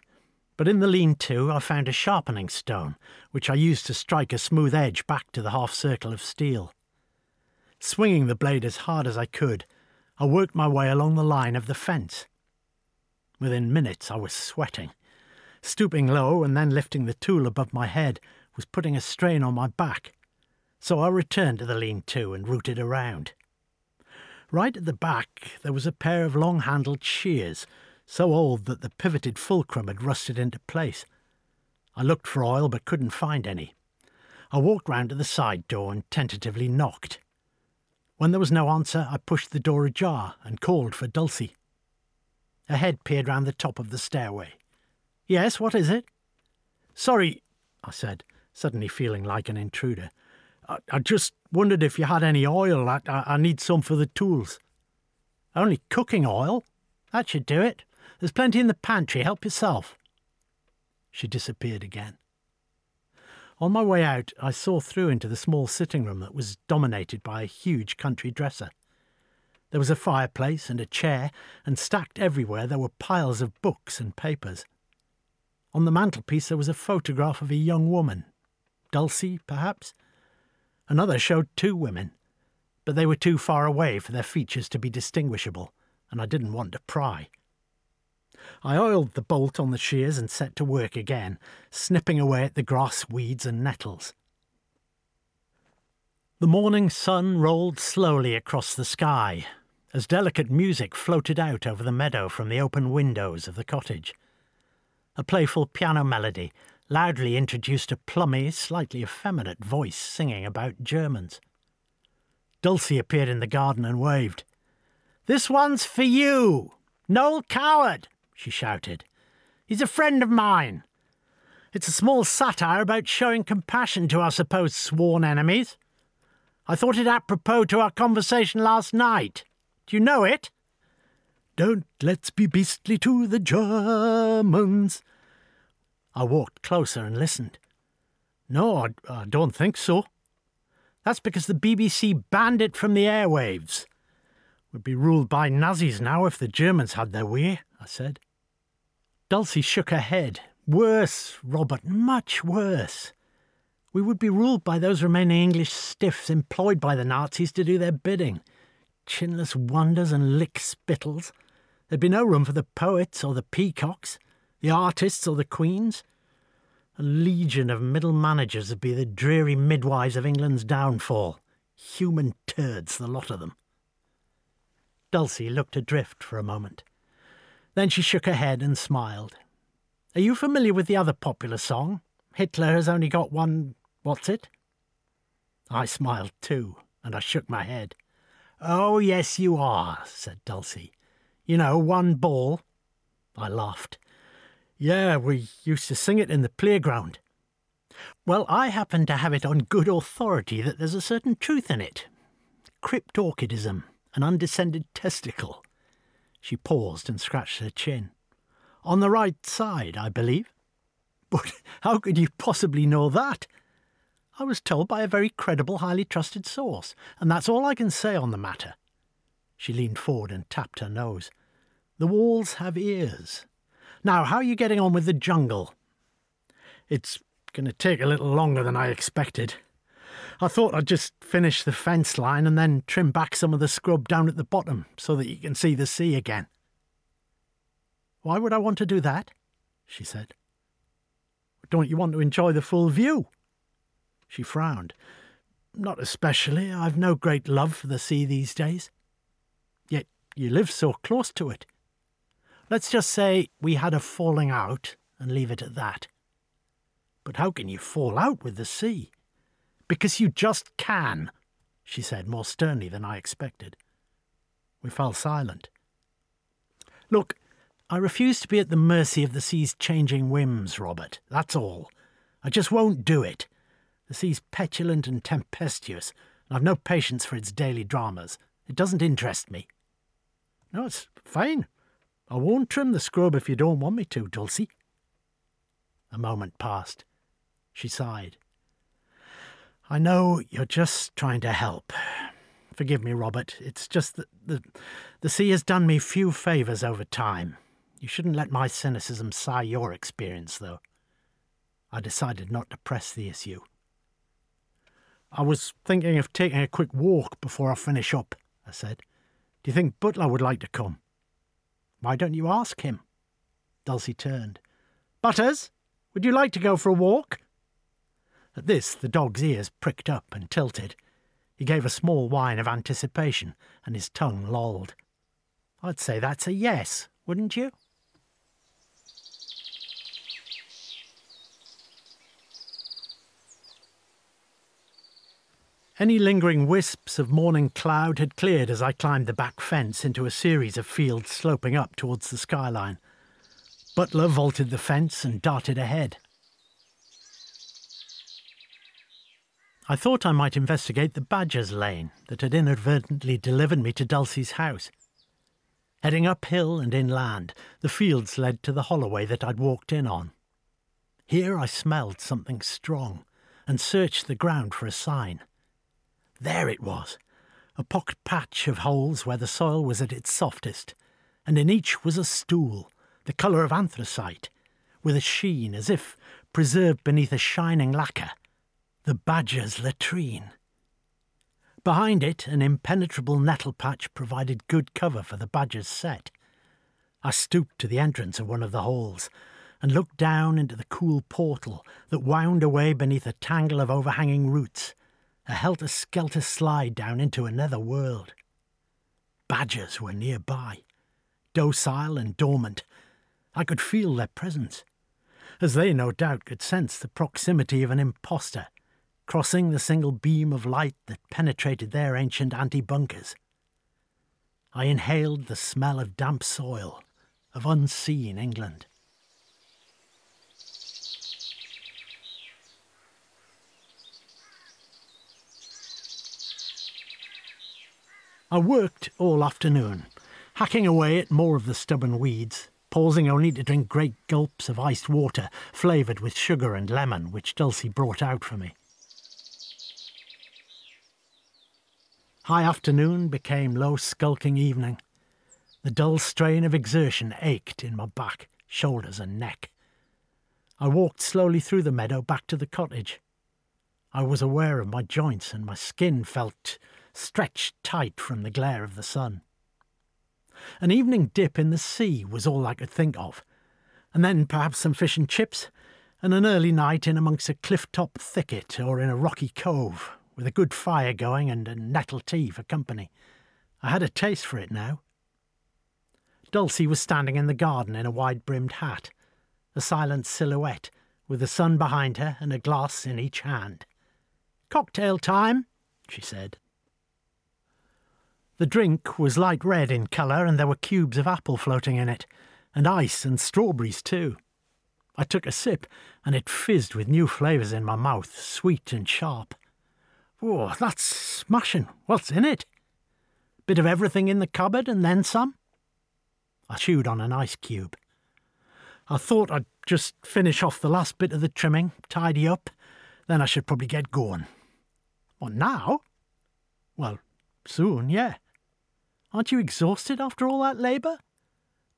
but in the lean-to I found a sharpening stone, which I used to strike a smooth edge back to the half-circle of steel. Swinging the blade as hard as I could, I worked my way along the line of the fence. Within minutes I was sweating. Stooping low and then lifting the tool above my head was putting a strain on my back, so I returned to the lean-to and rooted around. Right at the back there was a pair of long-handled shears, so old that the pivoted fulcrum had rusted into place. I looked for oil but couldn't find any. I walked round to the side door and tentatively knocked. When there was no answer, I pushed the door ajar and called for Dulcie. Her head peered round the top of the stairway. "Yes, what is it?" "Sorry," I said, suddenly feeling like an intruder. I just wondered if you had any oil. I need some for the tools." "Only cooking oil? That should do it. There's plenty in the pantry. Help yourself." She disappeared again. On my way out, I saw through into the small sitting room that was dominated by a huge country dresser. There was a fireplace and a chair, and stacked everywhere there were piles of books and papers. On the mantelpiece there was a photograph of a young woman. Dulcie, perhaps? Another showed two women, but they were too far away for their features to be distinguishable, and I didn't want to pry. I oiled the bolt on the shears and set to work again, snipping away at the grass, weeds and nettles. The morning sun rolled slowly across the sky, as delicate music floated out over the meadow from the open windows of the cottage. A playful piano melody loudly introduced a plummy, slightly effeminate voice singing about Germans. Dulcie appeared in the garden and waved. "This one's for you, Noel Coward," she shouted. "He's a friend of mine. It's a small satire about showing compassion to our supposed sworn enemies. I thought it apropos to our conversation last night. Do you know it?" "Don't let's be beastly to the Germans." I walked closer and listened. "No, I don't think so." "That's because the BBC banned it from the airwaves. We'd be ruled by Nazis now if the Germans had their way," I said. Dulcie shook her head. Worse, Robert, much worse. We would be ruled by those remaining English stiffs employed by the Nazis to do their bidding. Chinless wonders and lick-spittles. There'd be no room for the poets or the peacocks, the artists or the queens. A legion of middle managers would be the dreary midwives of England's downfall. Human turds, the lot of them. Dulcie looked adrift for a moment. Then she shook her head and smiled. Are you familiar with the other popular song? Hitler has only got one... what's it? I smiled too, and I shook my head. Oh, yes, you are, said Dulcie. You know, one ball. I laughed. Yeah, we used to sing it in the playground. Well, I happen to have it on good authority that there's a certain truth in it. Cryptorchidism, an undescended testicle. She paused and scratched her chin. On the right side, I believe. But how could you possibly know that? I was told by a very credible, highly trusted source, and that's all I can say on the matter. She leaned forward and tapped her nose. The walls have ears. Now, how are you getting on with the jungle? It's going to take a little longer than I expected. I thought I'd just finish the fence line and then trim back some of the scrub down at the bottom so that you can see the sea again. Why would I want to do that? She said. Don't you want to enjoy the full view? She frowned. Not especially. I've no great love for the sea these days. Yet you live so close to it. Let's just say we had a falling out and leave it at that. But how can you fall out with the sea? Because you just can, she said more sternly than I expected. We fell silent. Look, I refuse to be at the mercy of the sea's changing whims, Robert. That's all. I just won't do it. The sea's petulant and tempestuous, and I've no patience for its daily dramas. It doesn't interest me. No, it's fine. I won't trim the scrub if you don't want me to, Dulcie. A moment passed. She sighed. I know you're just trying to help. Forgive me, Robert. It's just that the sea has done me few favours over time. You shouldn't let my cynicism sour your experience, though. I decided not to press the issue. I was thinking of taking a quick walk before I finish up, I said. Do you think Butler would like to come? Why don't you ask him? Dulcie turned. Butters, would you like to go for a walk? At this, the dog's ears pricked up and tilted. He gave a small whine of anticipation, and his tongue lolled. I'd say that's a yes, wouldn't you? Any lingering wisps of morning cloud had cleared as I climbed the back fence into a series of fields sloping up towards the skyline. Butler vaulted the fence and darted ahead. I thought I might investigate the badger's lane that had inadvertently delivered me to Dulcie's house. Heading uphill and inland, the fields led to the holloway that I'd walked in on. Here I smelled something strong and searched the ground for a sign. There it was, a pocked patch of holes where the soil was at its softest, and in each was a stool, the colour of anthracite, with a sheen as if preserved beneath a shining lacquer. The badger's latrine. Behind it, an impenetrable nettle patch provided good cover for the badger's set. I stooped to the entrance of one of the holes and looked down into the cool portal that wound away beneath a tangle of overhanging roots, a helter-skelter slide down into another world. Badgers were nearby, docile and dormant. I could feel their presence, as they no doubt could sense the proximity of an impostor, crossing the single beam of light that penetrated their ancient anti-bunkers. I inhaled the smell of damp soil, of unseen England. I worked all afternoon, hacking away at more of the stubborn weeds, pausing only to drink great gulps of iced water flavoured with sugar and lemon, which Dulcie brought out for me. High afternoon became low skulking evening. The dull strain of exertion ached in my back, shoulders and neck. I walked slowly through the meadow back to the cottage. I was aware of my joints, and my skin felt stretched tight from the glare of the sun. An evening dip in the sea was all I could think of, and then perhaps some fish and chips, and an early night in amongst a cliff-top thicket or in a rocky cove, with a good fire going and a nettle tea for company. I had a taste for it now. Dulcie was standing in the garden in a wide-brimmed hat, a silent silhouette, with the sun behind her and a glass in each hand. "Cocktail time," she said. The drink was light red in colour, and there were cubes of apple floating in it, and ice and strawberries too. I took a sip, and it fizzed with new flavours in my mouth, sweet and sharp. "Oh, that's smashing. What's in it? Bit of everything in the cupboard and then some?" I chewed on an ice cube. "I thought I'd just finish off the last bit of the trimming, tidy up, then I should probably get going." "What, now?" "Well, soon, yeah. Aren't you exhausted after all that labour?"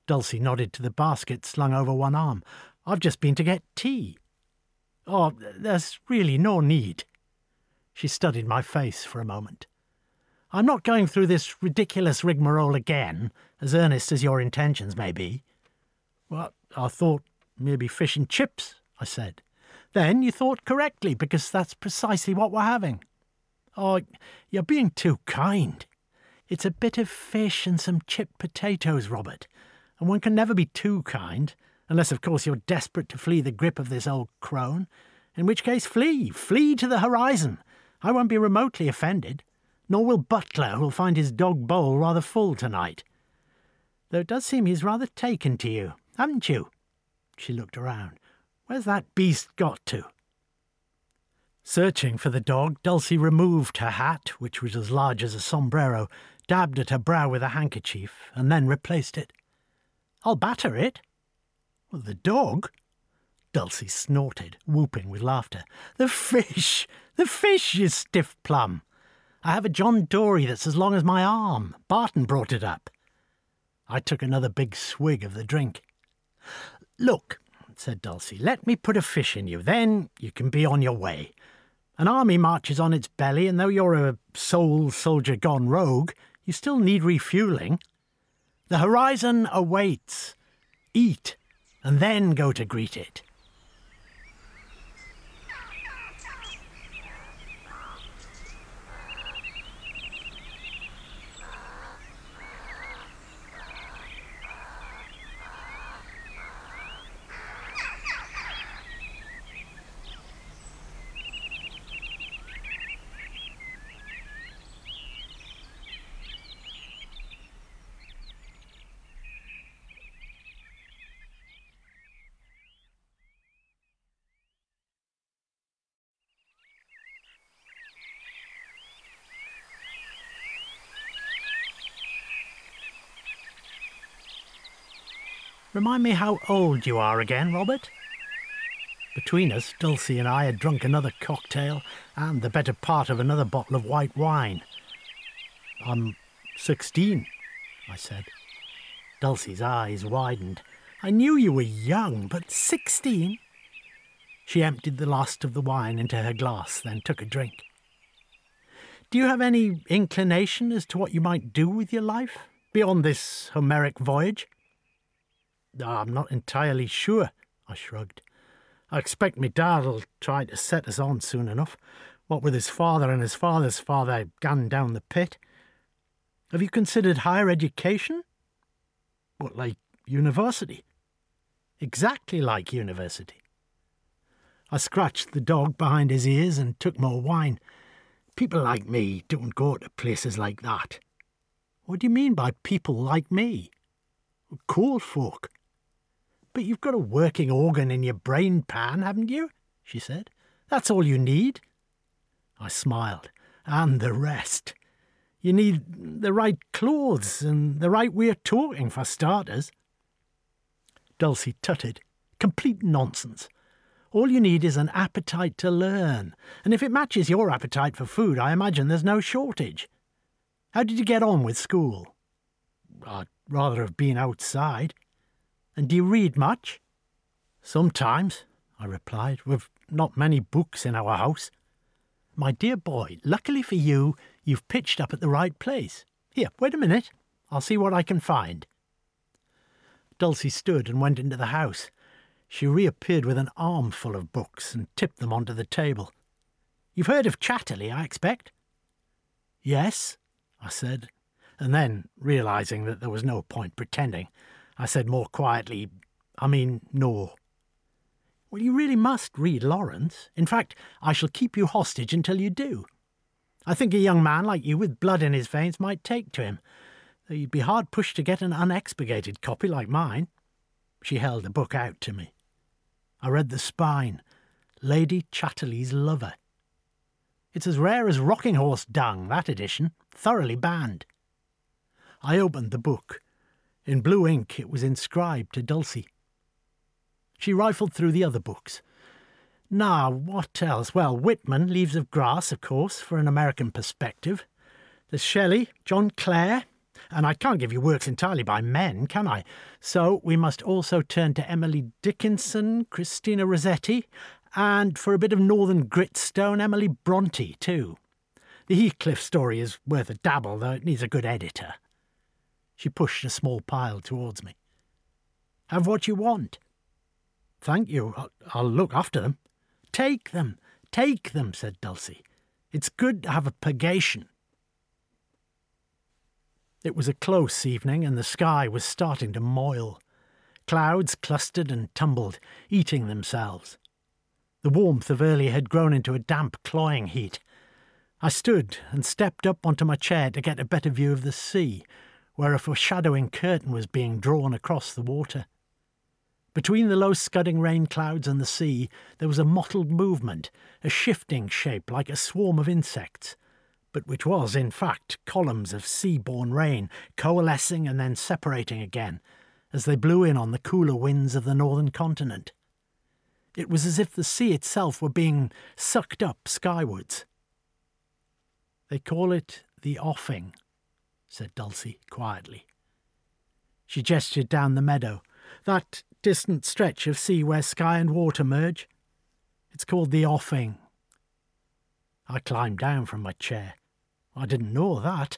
Dulcie nodded to the basket slung over one arm. "I've just been to get tea." "Oh, there's really no need." She studied my face for a moment. "I'm not going through this ridiculous rigmarole again, as earnest as your intentions may be." "Well, I thought maybe fish and chips," I said. "Then you thought correctly, because that's precisely what we're having." "Oh, you're being too kind. It's a bit of fish and some chipped potatoes, Robert, and one can never be too kind, unless, of course, you're desperate to flee the grip of this old crone, in which case flee to the horizon. I won't be remotely offended, nor will Butler, who'll find his dog bowl rather full tonight. Though it does seem he's rather taken to you, haven't you?" She looked around. "Where's that beast got to?" Searching for the dog, Dulcie removed her hat, which was as large as a sombrero, dabbed at her brow with a handkerchief, and then replaced it. "I'll batter it." "Well, the dog?" Dulcie snorted, whooping with laughter. The fish, you stiff plum. I have a John Dory that's as long as my arm. Barton brought it up." I took another big swig of the drink. "Look," said Dulcie, "let me put a fish in you, then you can be on your way. An army marches on its belly, and though you're a sole soldier gone rogue, you still need refuelling. The horizon awaits. Eat, and then go to greet it." "Remind me how old you are again, Robert?" Between us, Dulcie and I had drunk another cocktail and the better part of another bottle of white wine. "I'm 16, I said. Dulcie's eyes widened. "I knew you were young, but 16? She emptied the last of the wine into her glass, then took a drink. "Do you have any inclination as to what you might do with your life, beyond this Homeric voyage?" "I'm not entirely sure," I shrugged. "I expect me dad'll try to set us on soon enough, what with his father and his father's father gone down the pit. Have you considered higher education?" "What, like university?" "Exactly like university." I scratched the dog behind his ears and took more wine. "People like me don't go to places like that." "What do you mean by people like me?" "Cool folk." "But you've got a working organ in your brain pan, haven't you?" she said. "That's all you need." I smiled. "And the rest. You need the right clothes and the right way of talking, for starters." Dulcie tutted. "Complete nonsense. All you need is an appetite to learn, and if it matches your appetite for food, I imagine there's no shortage. How did you get on with school?" "I'd rather have been outside." And do you read much? Sometimes, I replied. We've not many books in our house. My dear boy, luckily for you, you've pitched up at the right place. Here, wait a minute. I'll see what I can find. Dulcie stood and went into the house. She reappeared with an armful of books and tipped them onto the table. You've heard of Chatterley, I expect? Yes, I said, and then, realising that there was no point pretending, I said more quietly, no. Well, you really must read Lawrence. In fact, I shall keep you hostage until you do. I think a young man like you with blood in his veins might take to him, though you'd be hard pushed to get an unexpurgated copy like mine. She held a book out to me. I read the spine, Lady Chatterley's Lover. It's as rare as rocking horse dung, that edition, thoroughly banned. I opened the book. In blue ink it was inscribed to Dulcie. She rifled through the other books. Now, what else? Well, Whitman, Leaves of Grass, of course, for an American perspective. There's Shelley, John Clare, and I can't give you works entirely by men, can I? So we must also turn to Emily Dickinson, Christina Rossetti, and for a bit of northern gritstone, Emily Bronte, too. The Heathcliff story is worth a dabble, though it needs a good editor. She pushed a small pile towards me. Have what you want. Thank you. I'll look after them. Take them, said Dulcie. It's good to have a purgation. It was a close evening, and the sky was starting to moil. Clouds clustered and tumbled, eating themselves. The warmth of earlier had grown into a damp, cloying heat. I stood and stepped up onto my chair to get a better view of the sea, where a foreshadowing curtain was being drawn across the water. Between the low scudding rain clouds and the sea, there was a mottled movement, a shifting shape like a swarm of insects, but which was, in fact, columns of sea-borne rain, coalescing and then separating again, as they blew in on the cooler winds of the northern continent. It was as if the sea itself were being sucked up skywards. They call it the offing, said Dulcie quietly. She gestured down the meadow, that distant stretch of sea where sky and water merge. It's called the offing. I climbed down from my chair. I didn't know that.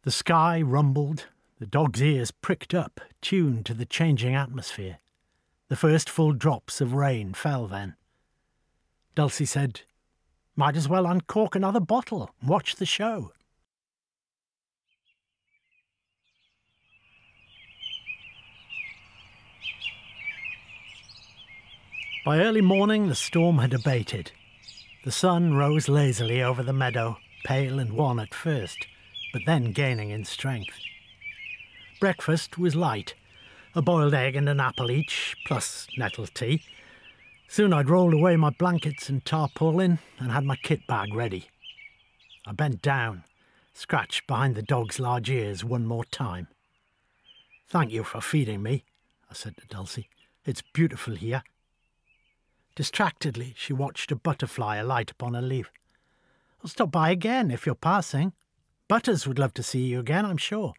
The sky rumbled, the dog's ears pricked up, tuned to the changing atmosphere. The first full drops of rain fell then. Dulcie said, Might as well uncork another bottle and watch the show. By early morning the storm had abated. The sun rose lazily over the meadow, pale and wan at first, but then gaining in strength. Breakfast was light, a boiled egg and an apple each, plus nettle tea. Soon I'd rolled away my blankets and tarpaulin and had my kit bag ready. I bent down, scratched behind the dog's large ears one more time. Thank you for feeding me, I said to Dulcie. It's beautiful here. Distractedly, she watched a butterfly alight upon a leaf. I'll stop by again if you're passing. Butters would love to see you again, I'm sure.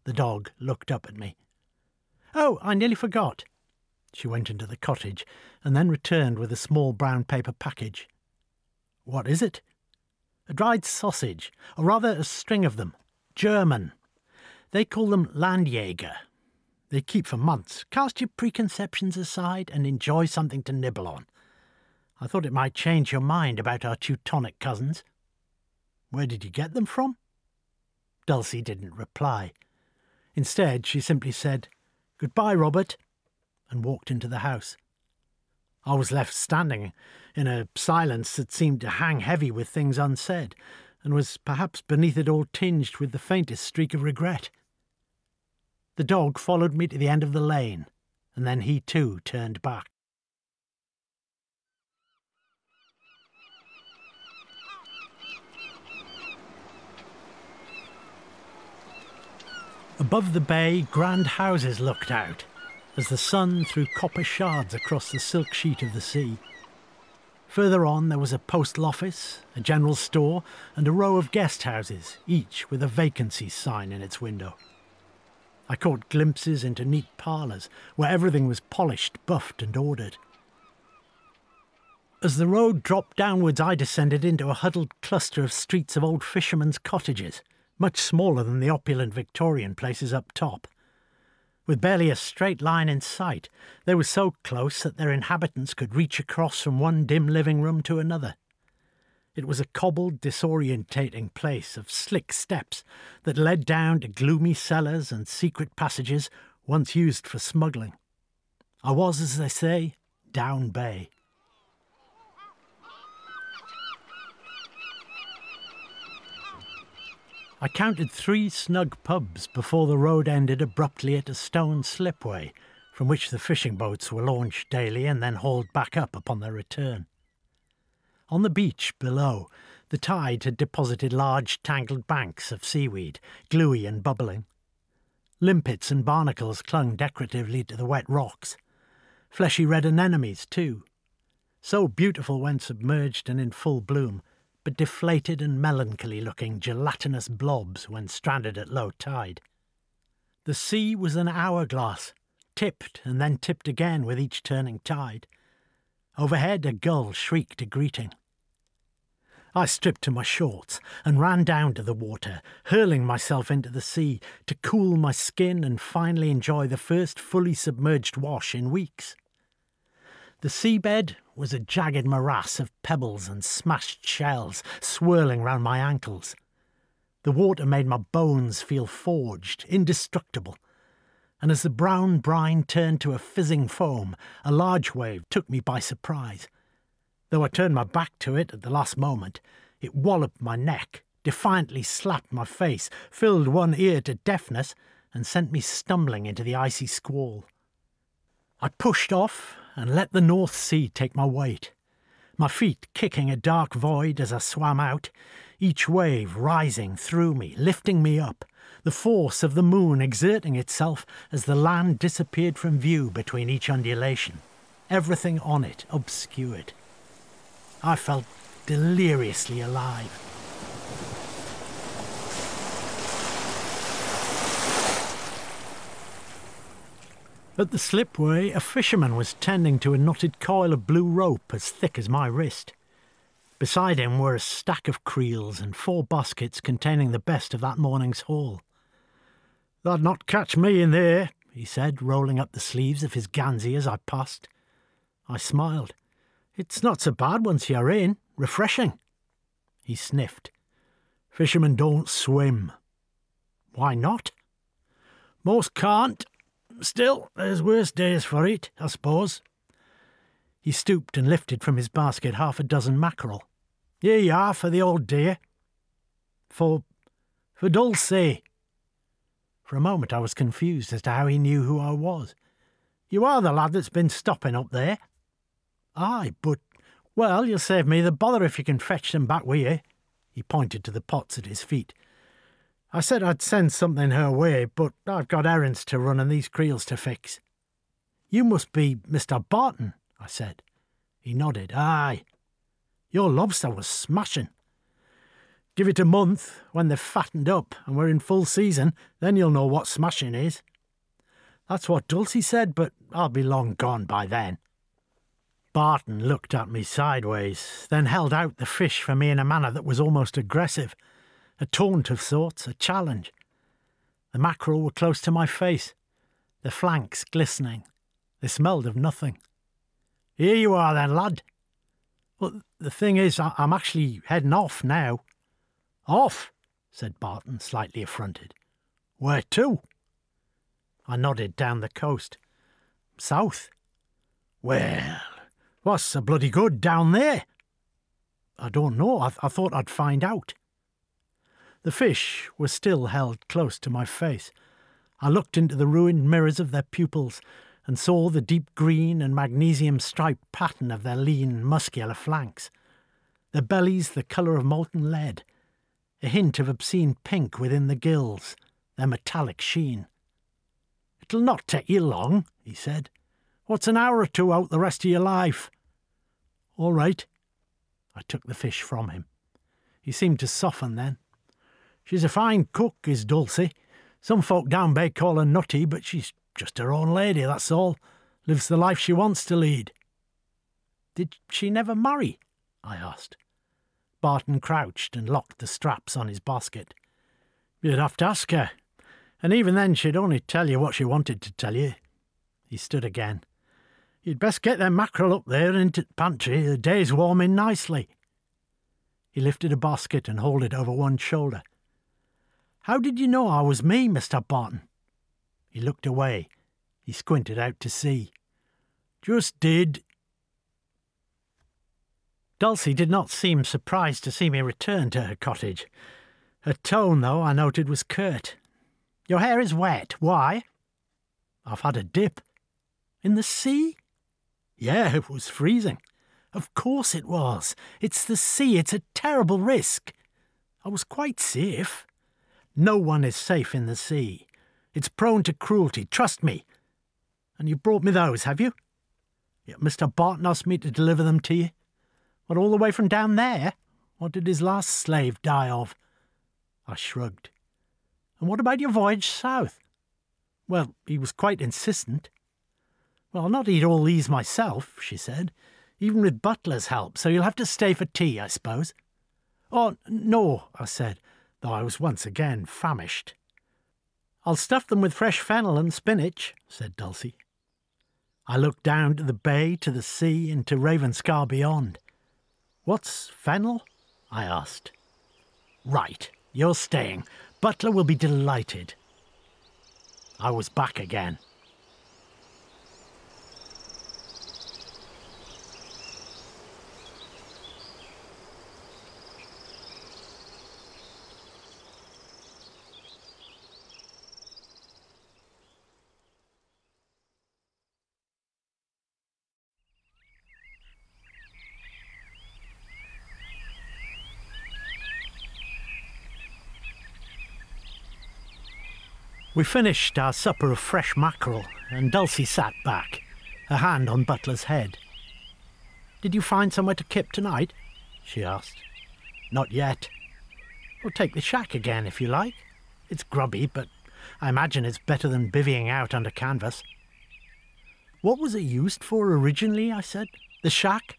The dog looked up at me. Oh, I nearly forgot. She went into the cottage and then returned with a small brown paper package. What is it? A dried sausage, or rather a string of them. German. They call them Landjäger. They keep for months. Cast your preconceptions aside and enjoy something to nibble on. I thought it might change your mind about our Teutonic cousins. Where did you get them from? Dulcie didn't reply. Instead, she simply said, Goodbye, Robert, and walked into the house. I was left standing in a silence that seemed to hang heavy with things unsaid, and was perhaps beneath it all tinged with the faintest streak of regret. The dog followed me to the end of the lane, and then he too turned back. Above the bay, grand houses looked out, as the sun threw copper shards across the silk sheet of the sea. Further on there was a postal office, a general store, and a row of guest houses, each with a vacancy sign in its window. I caught glimpses into neat parlours where everything was polished, buffed and ordered. As the road dropped downwards, I descended into a huddled cluster of streets of old fishermen's cottages, much smaller than the opulent Victorian places up top. With barely a straight line in sight, they were so close that their inhabitants could reach across from one dim living room to another. It was a cobbled, disorientating place of slick steps that led down to gloomy cellars and secret passages once used for smuggling. I was, as they say, down bay. I counted 3 snug pubs before the road ended abruptly at a stone slipway from which the fishing boats were launched daily and then hauled back up upon their return. On the beach below, the tide had deposited large tangled banks of seaweed, gluey and bubbling. Limpets and barnacles clung decoratively to the wet rocks. Fleshy red anemones, too. So beautiful when submerged and in full bloom, but deflated and melancholy-looking gelatinous blobs when stranded at low tide. The sea was an hourglass, tipped and then tipped again with each turning tide. Overhead a gull shrieked a greeting. I stripped to my shorts and ran down to the water, hurling myself into the sea to cool my skin and finally enjoy the first fully submerged wash in weeks. The seabed was a jagged morass of pebbles and smashed shells swirling round my ankles. The water made my bones feel forged, indestructible, and as the brown brine turned to a fizzing foam, a large wave took me by surprise. Though I turned my back to it at the last moment, it walloped my neck, defiantly slapped my face, filled one ear to deafness, and sent me stumbling into the icy squall. I pushed off and let the North Sea take my weight, my feet kicking a dark void as I swam out, each wave rising through me, lifting me up, the force of the moon exerting itself as the land disappeared from view between each undulation, everything on it obscured. I felt deliriously alive. At the slipway, a fisherman was tending to a knotted coil of blue rope as thick as my wrist. Beside him were a stack of creels and 4 baskets containing the best of that morning's haul. "Thou'd not catch me in there," he said, rolling up the sleeves of his gansey as I passed. I smiled. "It's not so bad once you're in. Refreshing." He sniffed. "Fishermen don't swim." "Why not?" "Most can't. Still, there's worse days for it, I suppose." He stooped and lifted from his basket 6 mackerel. "Here you are for the old dear." For Dulcie." For a moment I was confused as to how he knew who I was. "You are the lad that's been stopping up there?" "Aye, but, well, you'll save me the bother if you can fetch them back with you." He pointed to the pots at his feet. "I said I'd send something her way, but I've got errands to run and these creels to fix." "You must be Mr. Barton," I said. He nodded. "Aye. Your lobster was smashing." "Give it a month, when they've fattened up and we're in full season, then you'll know what smashing is." "That's what Dulcie said, but I'll be long gone by then." Barton looked at me sideways, then held out the fish for me in a manner that was almost aggressive, a taunt of sorts, a challenge. The mackerel were close to my face, their flanks glistening. They smelled of nothing. "Here you are then, lad." "Well, the thing is, I'm actually heading off now." "Off?" said Barton, slightly affronted. "Where to?" I nodded down the coast. "South." "Well, what's so bloody good down there?" "I don't know. I thought I'd find out." The fish were still held close to my face. I looked into the ruined mirrors of their pupils and saw the deep green and magnesium-striped pattern of their lean, muscular flanks, their bellies the colour of molten lead, a hint of obscene pink within the gills, their metallic sheen. "It'll not take you long," he said. "What's an hour or 2 out the rest of your life?" "All right." I took the fish from him. He seemed to soften then. "She's a fine cook, is Dulcie. Some folk down Bay call her nutty, but she's just her own lady, that's all. Lives the life she wants to lead." "Did she never marry?" I asked. Barton crouched and locked the straps on his basket. "You'd have to ask her, and even then she'd only tell you what she wanted to tell you." He stood again. "You'd best get them mackerel up there into the pantry. The day's warming nicely." He lifted a basket and hauled it over one shoulder. "How did you know I was me, Mr. Barton?" He looked away. He squinted out to sea. "Just did." Dulcie did not seem surprised to see me return to her cottage. Her tone, though, I noted was curt. "Your hair is wet. Why?" "I've had a dip." "In the sea?" "Yeah, it was freezing." "Of course it was. It's the sea. It's a terrible risk." "I was quite safe." "No one is safe in the sea. It's prone to cruelty, trust me." "And you brought me those, have you?" "Yeah, Mr. Barton asked me to deliver them to you." "What, all the way from down there? What did his last slave die of?" I shrugged. "And what about your voyage south?" "Well, he was quite insistent." "Well, I'll not eat all these myself," she said, "even with Butler's help, so you'll have to stay for tea, I suppose." "Oh, no," I said, though I was once again famished. "I'll stuff them with fresh fennel and spinach," said Dulcie. I looked down to the bay, to the sea, and to Ravenscar beyond. "What's fennel?" I asked. "Right, you're staying. Butler will be delighted." I was back again. We finished our supper of fresh mackerel, and Dulcie sat back, her hand on Butler's head. "Did you find somewhere to kip tonight?" she asked. "Not yet." "We'll take the shack again, if you like. It's grubby, but I imagine it's better than bivvying out under canvas." "What was it used for originally?" I said. "The shack?"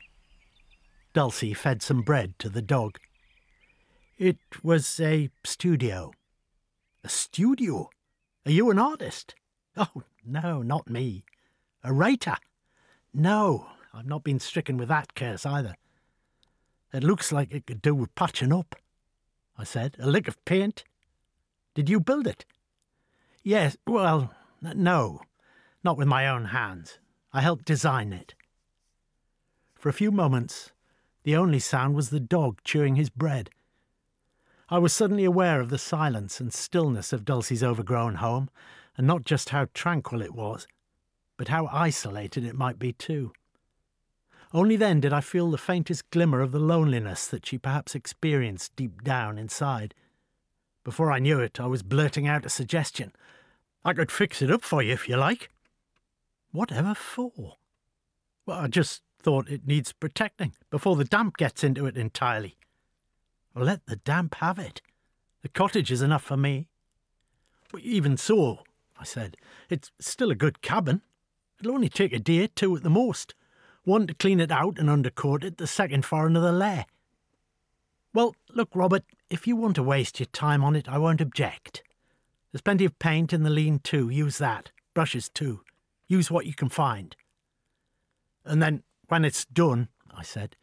Dulcie fed some bread to the dog. "It was a studio." "A studio? Are you an artist?" "Oh, no, not me." "A writer?" "No, I've not been stricken with that curse either." "It looks like it could do with patching up," I said. "A lick of paint?" "Did you build it?" "Yes, well, no, not with my own hands. I helped design it." For a few moments, the only sound was the dog chewing his bread. I was suddenly aware of the silence and stillness of Dulcie's overgrown home, and not just how tranquil it was, but how isolated it might be too. Only then did I feel the faintest glimmer of the loneliness that she perhaps experienced deep down inside. Before I knew it, I was blurting out a suggestion. "I could fix it up for you if you like." "Whatever for?" "Well, I just thought it needs protecting before the damp gets into it entirely." "Well, let the damp have it. The cottage is enough for me." "Even so," I said, "it's still a good cabin. It'll only take a day, 2 at the most. One to clean it out and undercoat it, the second for another layer." "Well, look, Robert, if you want to waste your time on it, I won't object. There's plenty of paint in the lean-to. Use that. Brushes too. Use what you can find." "And then, when it's done," I said,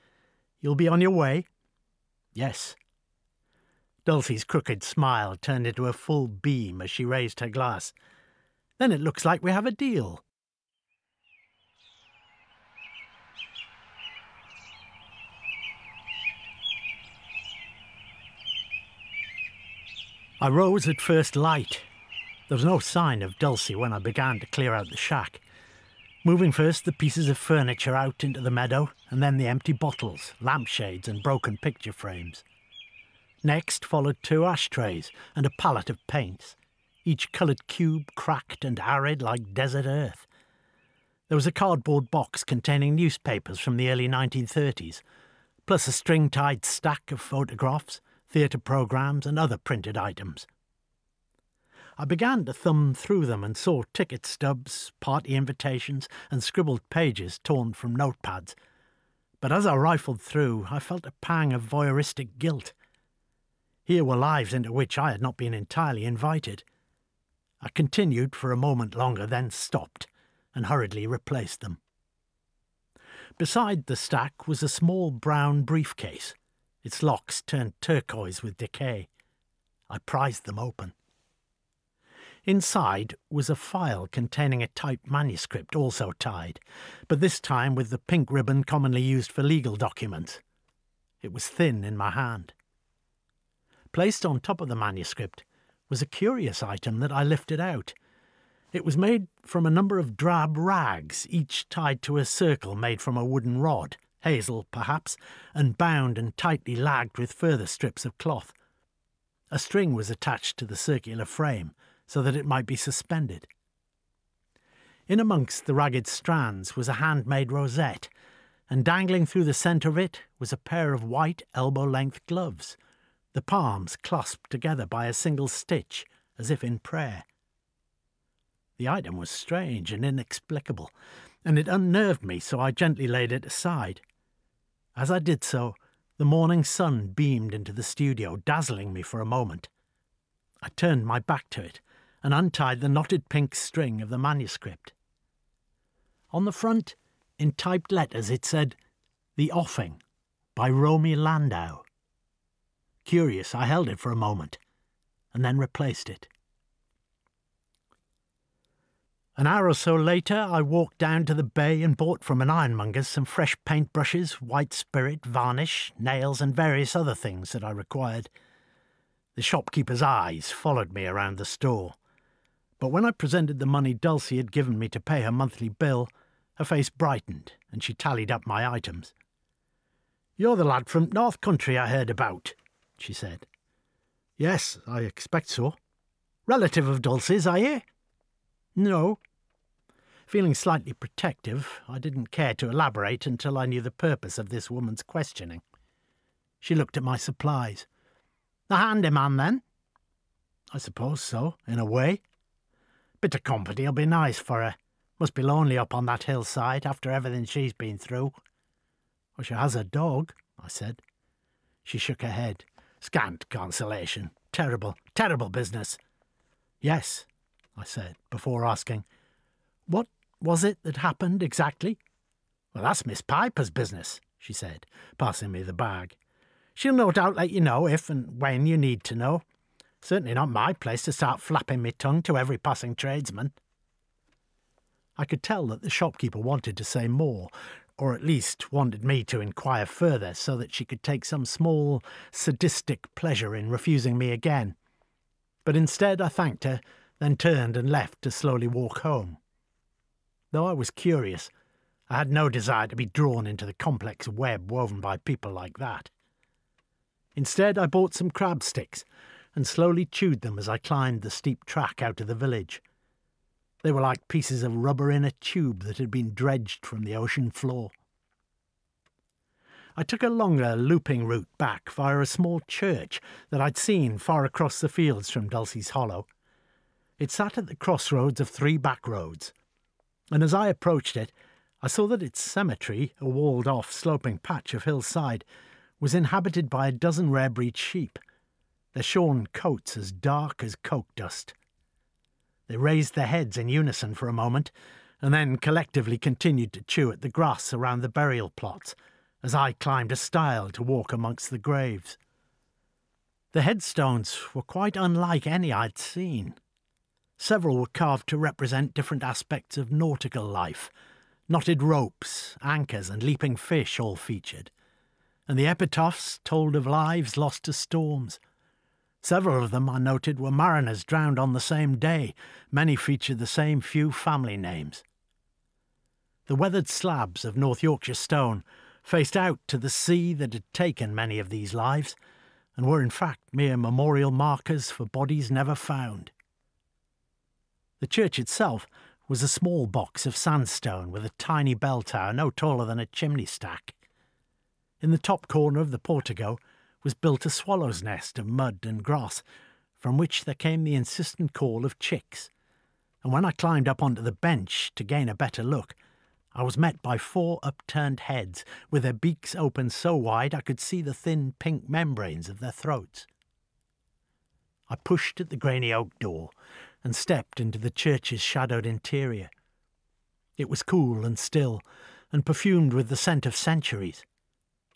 "you'll be on your way?" "Yes." Dulcie's crooked smile turned into a full beam as she raised her glass. "Then it looks like we have a deal." I rose at first light. There was no sign of Dulcie when I began to clear out the shack, moving first the pieces of furniture out into the meadow, and then the empty bottles, lampshades and broken picture frames. Next followed 2 ashtrays and a pallet of paints, each coloured cube cracked and arid like desert earth. There was a cardboard box containing newspapers from the early 1930s, plus a string-tied stack of photographs, theatre programmes and other printed items. I began to thumb through them and saw ticket stubs, party invitations, and scribbled pages torn from notepads. But as I rifled through, I felt a pang of voyeuristic guilt. Here were lives into which I had not been entirely invited. I continued for a moment longer, then stopped and hurriedly replaced them. Beside the stack was a small brown briefcase, its locks turned turquoise with decay. I prized them open. Inside was a file containing a typed manuscript, also tied, but this time with the pink ribbon commonly used for legal documents. It was thin in my hand. Placed on top of the manuscript was a curious item that I lifted out. It was made from a number of drab rags, each tied to a circle made from a wooden rod, hazel perhaps, and bound and tightly lagged with further strips of cloth. A string was attached to the circular frame so that it might be suspended. In amongst the ragged strands was a handmade rosette, and dangling through the centre of it was a pair of white elbow-length gloves, the palms clasped together by a single stitch, as if in prayer. The item was strange and inexplicable, and it unnerved me, so I gently laid it aside. As I did so, the morning sun beamed into the studio, dazzling me for a moment. I turned my back to it and untied the knotted pink string of the manuscript. On the front, in typed letters, it said, "The Offing, by Romy Landau." Curious, I held it for a moment, and then replaced it. An hour or so later, I walked down to the bay and bought from an ironmonger's some fresh paintbrushes, white spirit, varnish, nails, and various other things that I required. The shopkeeper's eyes followed me around the store, but when I presented the money Dulcie had given me to pay her monthly bill, her face brightened, and she tallied up my items. "You're the lad from North Country I heard about," she said. "Yes, I expect so." "Relative of Dulcie's, are you?" "No." Feeling slightly protective, I didn't care to elaborate until I knew the purpose of this woman's questioning. She looked at my supplies. "A handyman, then?" "I suppose so, in a way. Bit of company'll be nice for her. Must be lonely up on that hillside after everything she's been through." "Well, she has a dog," I said. She shook her head. "Scant consolation. Terrible, terrible business." "Yes," I said, before asking, "What was it that happened exactly?" "Well, that's Miss Piper's business," she said, passing me the bag. "She'll no doubt let you know if and when you need to know. Certainly not my place to start flapping me tongue to every passing tradesman." I could tell that the shopkeeper wanted to say more, or at least wanted me to inquire further so that she could take some small, sadistic pleasure in refusing me again. But instead I thanked her, then turned and left to slowly walk home. Though I was curious, I had no desire to be drawn into the complex web woven by people like that. Instead, I bought some crab sticks and slowly chewed them as I climbed the steep track out of the village. They were like pieces of rubber in a tube that had been dredged from the ocean floor. I took a longer, looping route back via a small church that I'd seen far across the fields from Dulcie's Hollow. It sat at the crossroads of 3 back roads, and as I approached it, I saw that its cemetery, a walled-off, sloping patch of hillside, was inhabited by a dozen rare-breed sheep, their shorn coats as dark as coke dust. They raised their heads in unison for a moment, and then collectively continued to chew at the grass around the burial plots, as I climbed a stile to walk amongst the graves. The headstones were quite unlike any I'd seen. Several were carved to represent different aspects of nautical life. Knotted ropes, anchors, and leaping fish all featured, and the epitaphs told of lives lost to storms. Several of them, I noted, were mariners drowned on the same day. Many featured the same few family names. The weathered slabs of North Yorkshire stone faced out to the sea that had taken many of these lives, and were in fact mere memorial markers for bodies never found. The church itself was a small box of sandstone with a tiny bell tower no taller than a chimney stack. In the top corner of the portico was built a swallow's nest of mud and grass, from which there came the insistent call of chicks, and when I climbed up onto the bench to gain a better look, I was met by 4 upturned heads with their beaks open so wide I could see the thin pink membranes of their throats. I pushed at the grainy oak door and stepped into the church's shadowed interior. It was cool and still, and perfumed with the scent of centuries.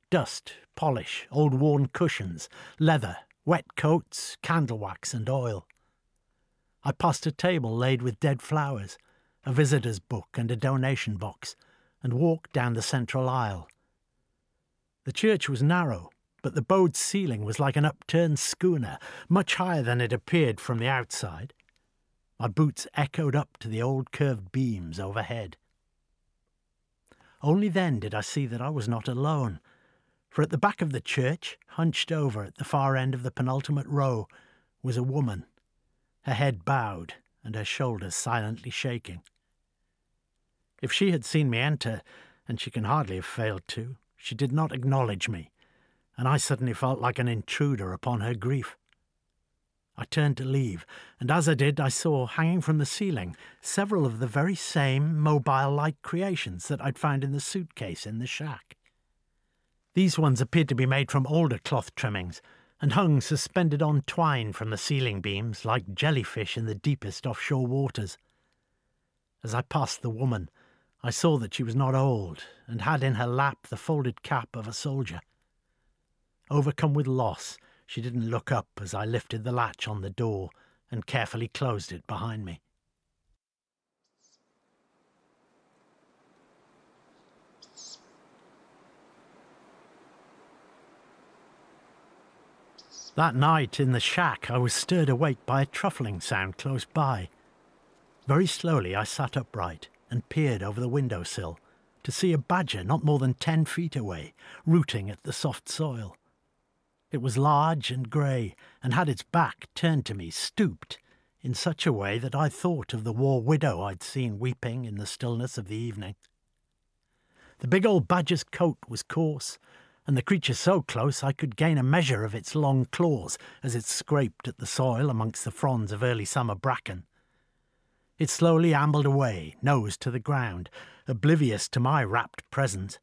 Dust, polish, old worn cushions, leather, wet coats, candle wax and oil. I passed a table laid with dead flowers, a visitor's book and a donation box, and walked down the central aisle. The church was narrow, but the bowed ceiling was like an upturned schooner, much higher than it appeared from the outside. My boots echoed up to the old curved beams overhead. Only then did I see that I was not alone, for at the back of the church, hunched over at the far end of the penultimate row, was a woman, her head bowed and her shoulders silently shaking. If she had seen me enter, and she can hardly have failed to, she did not acknowledge me, and I suddenly felt like an intruder upon her grief. I turned to leave, and as I did I saw, hanging from the ceiling, several of the very same mobile-like creations that I'd found in the suitcase in the shack. These ones appeared to be made from older cloth trimmings, and hung suspended on twine from the ceiling beams like jellyfish in the deepest offshore waters. As I passed the woman, I saw that she was not old, and had in her lap the folded cap of a soldier. Overcome with loss, she didn't look up as I lifted the latch on the door and carefully closed it behind me. That night in the shack I was stirred awake by a truffling sound close by. Very slowly I sat upright and peered over the windowsill to see a badger not more than 10 feet away, rooting at the soft soil. It was large and grey, and had its back turned to me, stooped, in such a way that I thought of the war widow I'd seen weeping in the stillness of the evening. The big old badger's coat was coarse, and the creature so close I could gain a measure of its long claws as it scraped at the soil amongst the fronds of early summer bracken. It slowly ambled away, nose to the ground, oblivious to my rapt presence.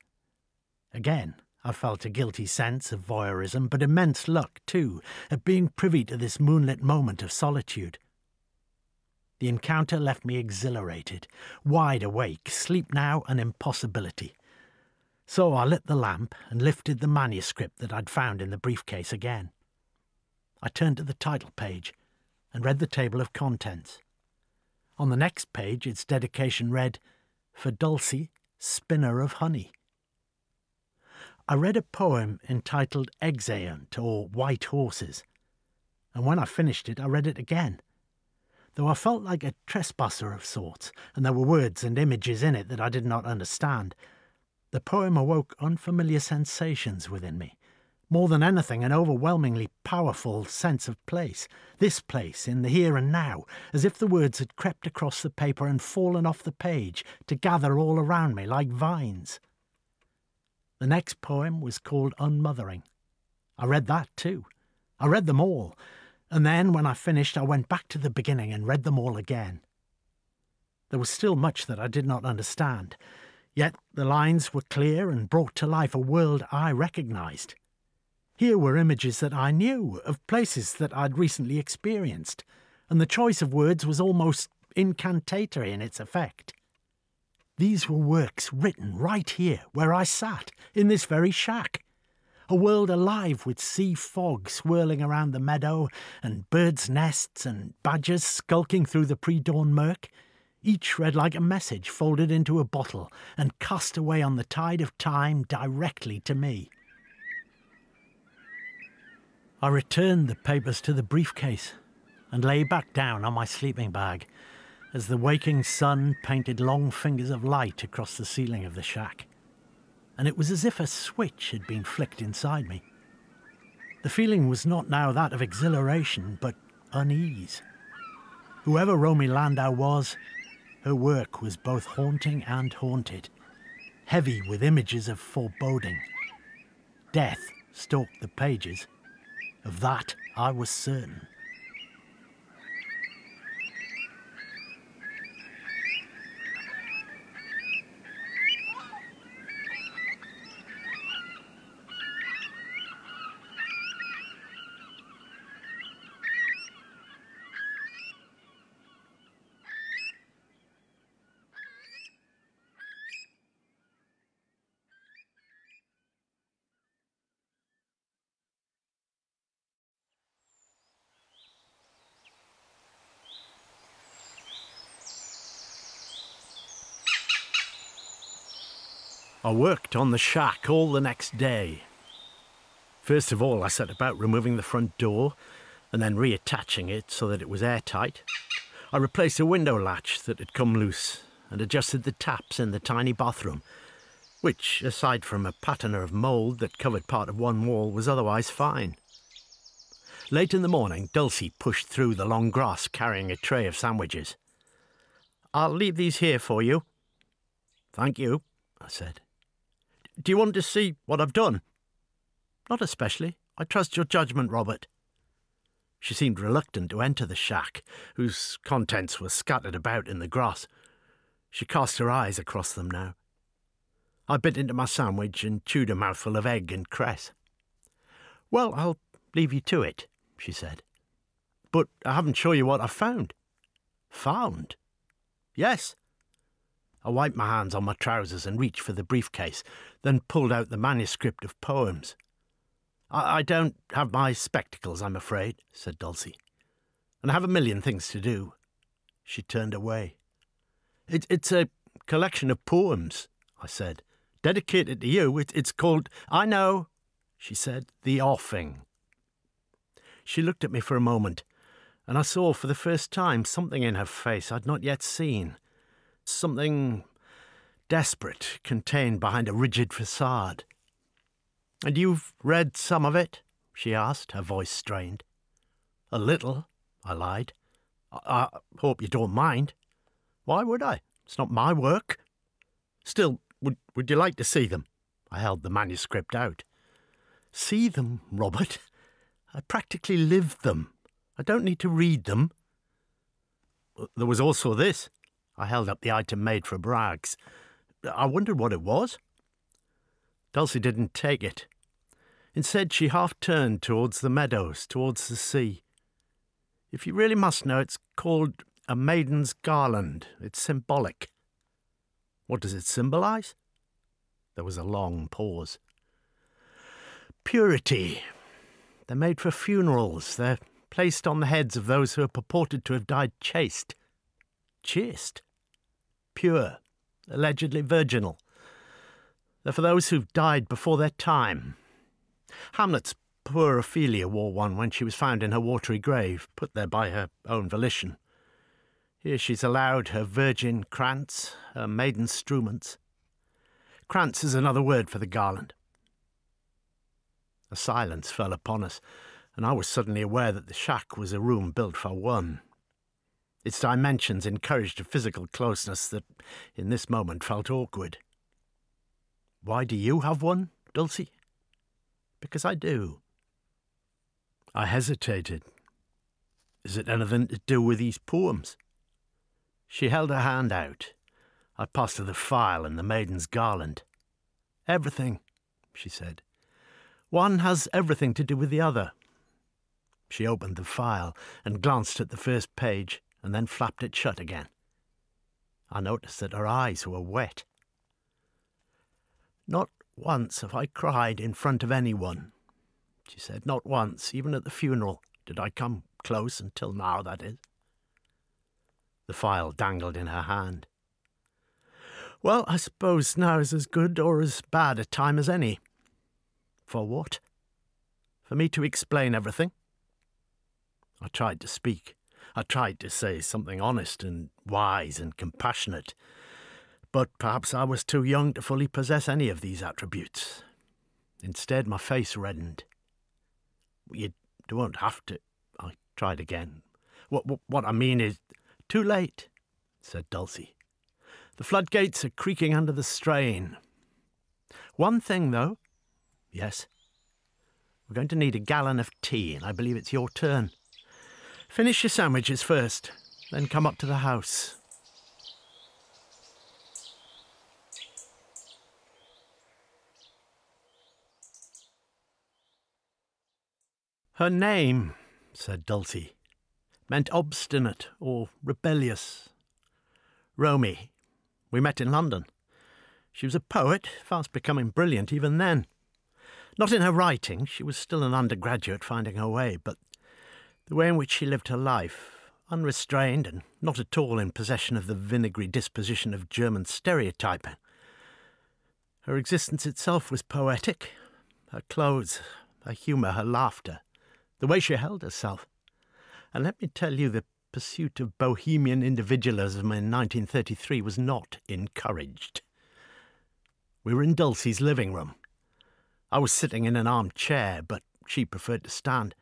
Again, I felt a guilty sense of voyeurism, but immense luck, too, at being privy to this moonlit moment of solitude. The encounter left me exhilarated, wide awake, sleep now an impossibility. So I lit the lamp and lifted the manuscript that I'd found in the briefcase again. I turned to the title page and read the table of contents. On the next page its dedication read, "For Dulcie, Spinner of Honey." I read a poem entitled Exeunt, or White Horses, and when I finished it I read it again. Though I felt like a trespasser of sorts, and there were words and images in it that I did not understand, the poem awoke unfamiliar sensations within me. More than anything, an overwhelmingly powerful sense of place. This place, in the here and now, as if the words had crept across the paper and fallen off the page to gather all around me like vines. The next poem was called Unmothering. I read that too. I read them all, and then, when I finished, I went back to the beginning and read them all again. There was still much that I did not understand, yet the lines were clear and brought to life a world I recognised. Here were images that I knew, of places that I'd recently experienced, and the choice of words was almost incantatory in its effect. These were works written right here, where I sat, in this very shack. A world alive with sea fog swirling around the meadow, and birds' nests and badgers skulking through the pre-dawn murk, each read like a message folded into a bottle and cast away on the tide of time directly to me. I returned the papers to the briefcase and lay back down on my sleeping bag as the waking sun painted long fingers of light across the ceiling of the shack, and it was as if a switch had been flicked inside me. The feeling was not now that of exhilaration, but unease. Whoever Romy Landau was, her work was both haunting and haunted, heavy with images of foreboding. Death stalked the pages. Of that I was certain. I worked on the shack all the next day. First of all, I set about removing the front door and then reattaching it so that it was airtight. I replaced a window latch that had come loose and adjusted the taps in the tiny bathroom, which, aside from a pattern of mould that covered part of one wall, was otherwise fine. Late in the morning, Dulcie pushed through the long grass carrying a tray of sandwiches. "I'll leave these here for you." "Thank you," I said. "Do you want to see what I've done?" "Not especially. I trust your judgment, Robert." She seemed reluctant to enter the shack, whose contents were scattered about in the grass. She cast her eyes across them now. I bit into my sandwich and chewed a mouthful of egg and cress. "Well, I'll leave you to it," she said. "But I haven't shown you what I've found." "Found?" "Yes." I wiped my hands on my trousers and reached for the briefcase, then pulled out the manuscript of poems. I don't have my spectacles, I'm afraid," said Dulcie. "And I have a million things to do." She turned away. It's a collection of poems," I said. "Dedicated to you. It's called—" "I know," she said. "The Offing." She looked at me for a moment, and I saw for the first time something in her face I'd not yet seen. Something desperate contained behind a rigid facade. "And you've read some of it?" she asked, her voice strained. "A little," I lied. I hope you don't mind." "Why would I? It's not my work." "Still, would you like to see them?" I held the manuscript out. "See them, Robert? I practically lived them. I don't need to read them." "There was also this." I held up the item made for Bragg's. I wondered what it was. Dulcie didn't take it. Instead, she half-turned towards the meadows, towards the sea. "If you really must know, it's called A Maiden's Garland. It's symbolic." "What does it symbolise?" There was a long pause. "Purity. They're made for funerals. They're placed on the heads of those who are purported to have died chaste." "Chaste?" "Pure. Allegedly virginal. They're for those who've died before their time. Hamlet's poor Ophelia wore one when she was found in her watery grave, put there by her own volition. Here she's allowed her virgin krantz, her maiden struments. Krantz is another word for the garland." A silence fell upon us, and I was suddenly aware that the shack was a room built for one. Its dimensions encouraged a physical closeness that, in this moment, felt awkward. "Why do you have one, Dulcie?" "Because I do." I hesitated. "Is it anything to do with these poems?" She held her hand out. I passed her the file and the Maiden's Garland. "Everything," she said. "One has everything to do with the other." She opened the file and glanced at the first page and then flapped it shut again. I noticed that her eyes were wet. "Not once have I cried in front of anyone," she said. "Not once, even at the funeral, did I come close until now, that is." The file dangled in her hand. "Well, I suppose now is as good or as bad a time as any." "For what?" "For me to explain everything." I tried to speak. I tried to say something honest and wise and compassionate, but perhaps I was too young to fully possess any of these attributes. Instead, my face reddened. "You don't have to," I tried again. What I mean is—" "Too late," said Dulcie. "The floodgates are creaking under the strain. One thing, though." "Yes?" "We're going to need a gallon of tea, and I believe it's your turn. Finish your sandwiches first, then come up to the house." "Her name," said Dulcie, "meant obstinate or rebellious. Romy. We met in London. She was a poet, fast becoming brilliant even then. Not in her writing, she was still an undergraduate finding her way, but the way in which she lived her life, unrestrained and not at all in possession of the vinegary disposition of German stereotyping. Her existence itself was poetic. Her clothes, her humour, her laughter, the way she held herself. And let me tell you, the pursuit of bohemian individualism in 1933 was not encouraged. We were in Dulcie's living room. I was sitting in an armchair, but she preferred to stand.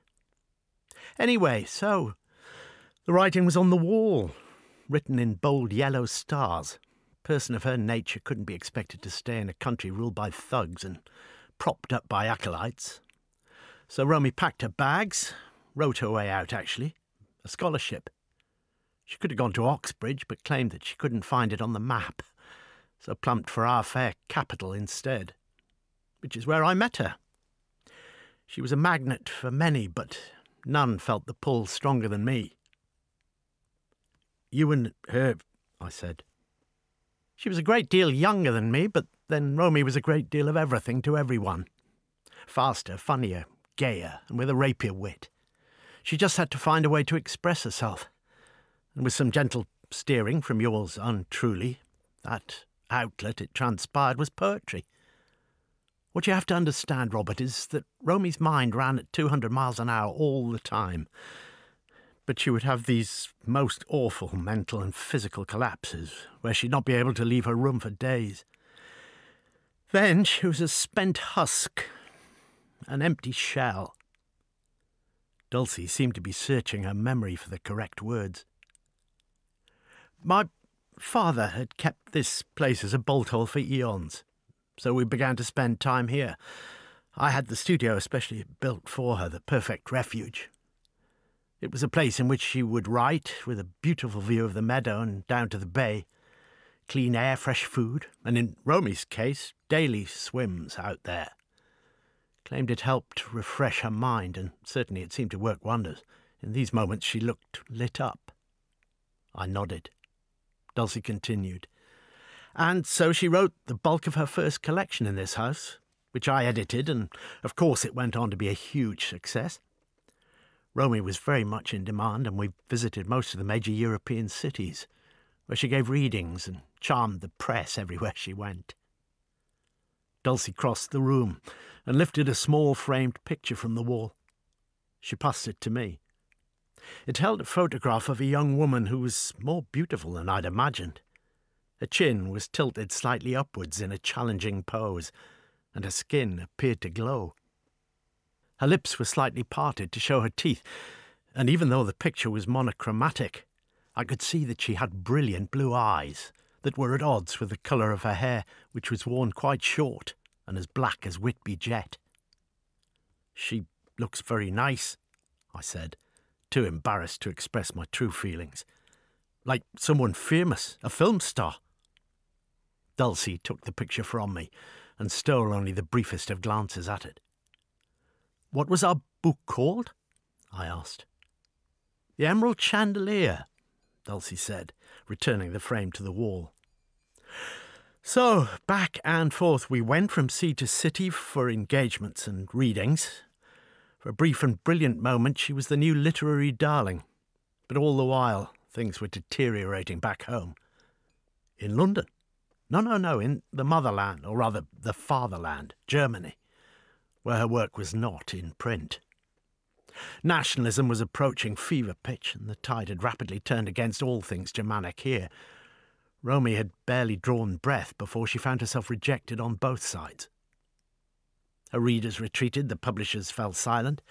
Anyway, so the writing was on the wall, written in bold yellow stars. A person of her nature couldn't be expected to stay in a country ruled by thugs and propped up by acolytes. So Romy packed her bags, wrote her way out, actually, a scholarship. She could have gone to Oxbridge, but claimed that she couldn't find it on the map, so plumped for our fair capital instead, which is where I met her. She was a magnet for many, but none felt the pull stronger than me. You and her, I said. She was a great deal younger than me, but then Romy was a great deal of everything to everyone. Faster, funnier, gayer, and with a rapier wit. She just had to find a way to express herself. And with some gentle steering from yours untruly, that outlet, it transpired, was poetry. What you have to understand, Robert, is that Romy's mind ran at 200 miles an hour all the time. But she would have these most awful mental and physical collapses, where she'd not be able to leave her room for days. Then she was a spent husk, an empty shell. Dulcie seemed to be searching her memory for the correct words. My father had kept this place as a bolt hole for eons, so we began to spend time here. I had the studio especially built for her, the perfect refuge. It was a place in which she would write, with a beautiful view of the meadow and down to the bay, clean air, fresh food, and in Romy's case, daily swims out there. Claimed it helped refresh her mind, and certainly it seemed to work wonders. In these moments she looked lit up. I nodded. Dulcie continued. And so she wrote the bulk of her first collection in this house, which I edited, and of course it went on to be a huge success. Romy was very much in demand, and we visited most of the major European cities, where she gave readings and charmed the press everywhere she went. Dulcie crossed the room and lifted a small framed picture from the wall. She passed it to me. It held a photograph of a young woman who was more beautiful than I'd imagined. Her chin was tilted slightly upwards in a challenging pose, and her skin appeared to glow. Her lips were slightly parted to show her teeth, and even though the picture was monochromatic, I could see that she had brilliant blue eyes that were at odds with the colour of her hair, which was worn quite short and as black as Whitby jet. She looks very nice, I said, too embarrassed to express my true feelings. Like someone famous, a film star. Dulcie took the picture from me and stole only the briefest of glances at it. What was our book called? I asked. The Emerald Chandelier, Dulcie said, returning the frame to the wall. So, back and forth we went from sea to city for engagements and readings. For a brief and brilliant moment she was the new literary darling, but all the while things were deteriorating back home. In London? No, in the motherland, or rather the fatherland, Germany, where her work was not in print. Nationalism was approaching fever pitch, and the tide had rapidly turned against all things Germanic here. Romy had barely drawn breath before she found herself rejected on both sides. Her readers retreated, the publishers fell silent.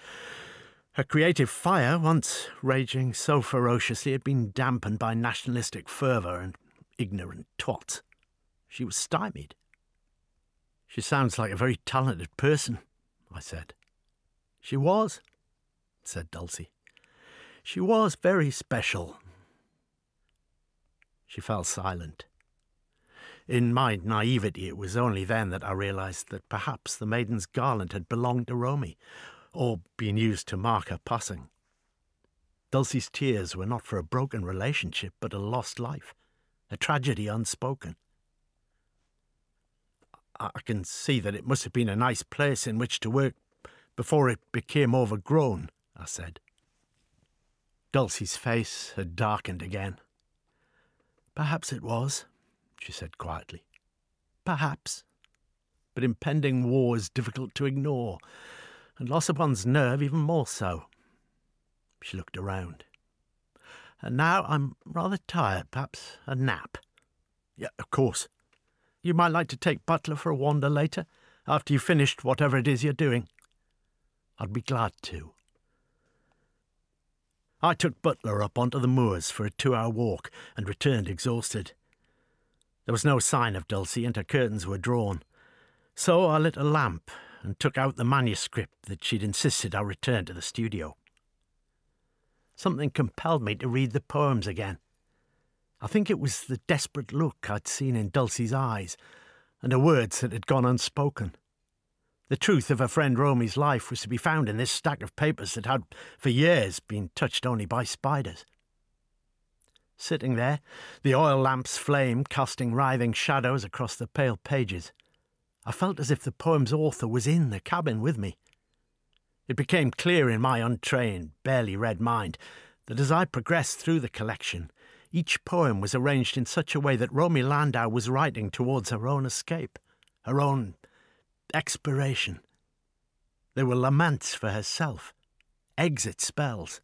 Her creative fire, once raging so ferociously, had been dampened by nationalistic fervour and ignorant twats. She was stymied. She sounds like a very talented person, I said. She was, said Dulcie. She was very special. She fell silent. In my naivety, it was only then that I realised that perhaps the maiden's garland had belonged to Romy, or been used to mark her passing. Dulcie's tears were not for a broken relationship, but a lost life, a tragedy unspoken. I can see that it must have been a nice place in which to work before it became overgrown, I said. Dulcie's face had darkened again. Perhaps it was, she said quietly. Perhaps. but impending war is difficult to ignore, and loss of one's nerve even more so. She looked around. And now I'm rather tired, perhaps a nap. Yeah, of course. You might like to take Butler for a wander later, after you've finished whatever it is you're doing. I'd be glad to. I took Butler up onto the moors for a 2-hour walk and returned exhausted. There was no sign of Dulcie and her curtains were drawn, so I lit a lamp and took out the manuscript that she'd insisted I return to the studio. Something compelled me to read the poems again. I think it was the desperate look I'd seen in Dulcie's eyes and the words that had gone unspoken. The truth of her friend Romy's life was to be found in this stack of papers that had, for years, been touched only by spiders. Sitting there, the oil lamp's flame casting writhing shadows across the pale pages, I felt as if the poem's author was in the cabin with me. It became clear in my untrained, barely read mind that as I progressed through the collection, each poem was arranged in such a way that Romy Landau was writing towards her own escape, her own expiration. They were laments for herself, exit spells.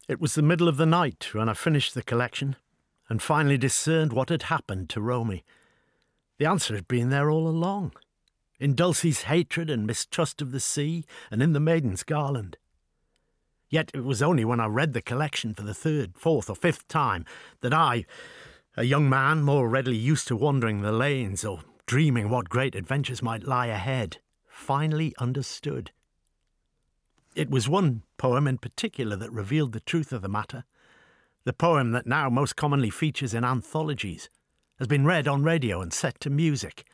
It was the middle of the night when I finished the collection and finally discerned what had happened to Romy. The answer had been there all along, in Dulcie's hatred and mistrust of the sea and in the Maiden's Garland. Yet it was only when I read the collection for the 3rd, 4th or 5th time that I, a young man more readily used to wandering the lanes or dreaming what great adventures might lie ahead, finally understood. It was one poem in particular that revealed the truth of the matter. The poem that now most commonly features in anthologies, has been read on radio and set to music,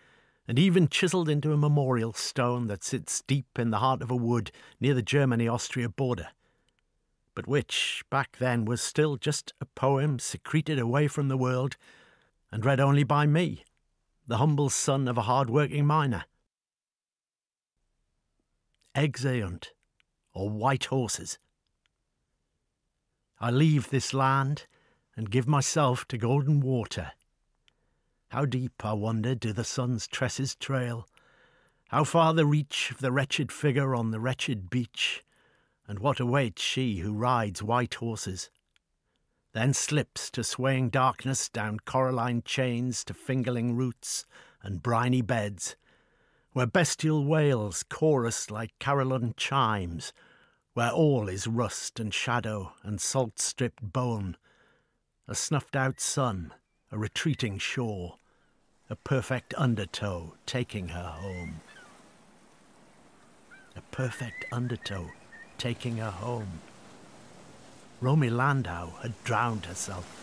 and even chiselled into a memorial stone that sits deep in the heart of a wood near the Germany-Austria border, but which, back then, was still just a poem secreted away from the world and read only by me, the humble son of a hard-working miner. Exeunt, or white horses. I leave this land and give myself to golden water. How deep, I wonder, do the sun's tresses trail? How far the reach of the wretched figure on the wretched beach? And what awaits she who rides white horses? Then slips to swaying darkness down coralline chains to fingerling roots and briny beds, where bestial wails chorus like carillon chimes, where all is rust and shadow and salt-stripped bone, a snuffed-out sun, a retreating shore, a perfect undertow taking her home. A perfect undertow taking her home. Romy Landau had drowned herself.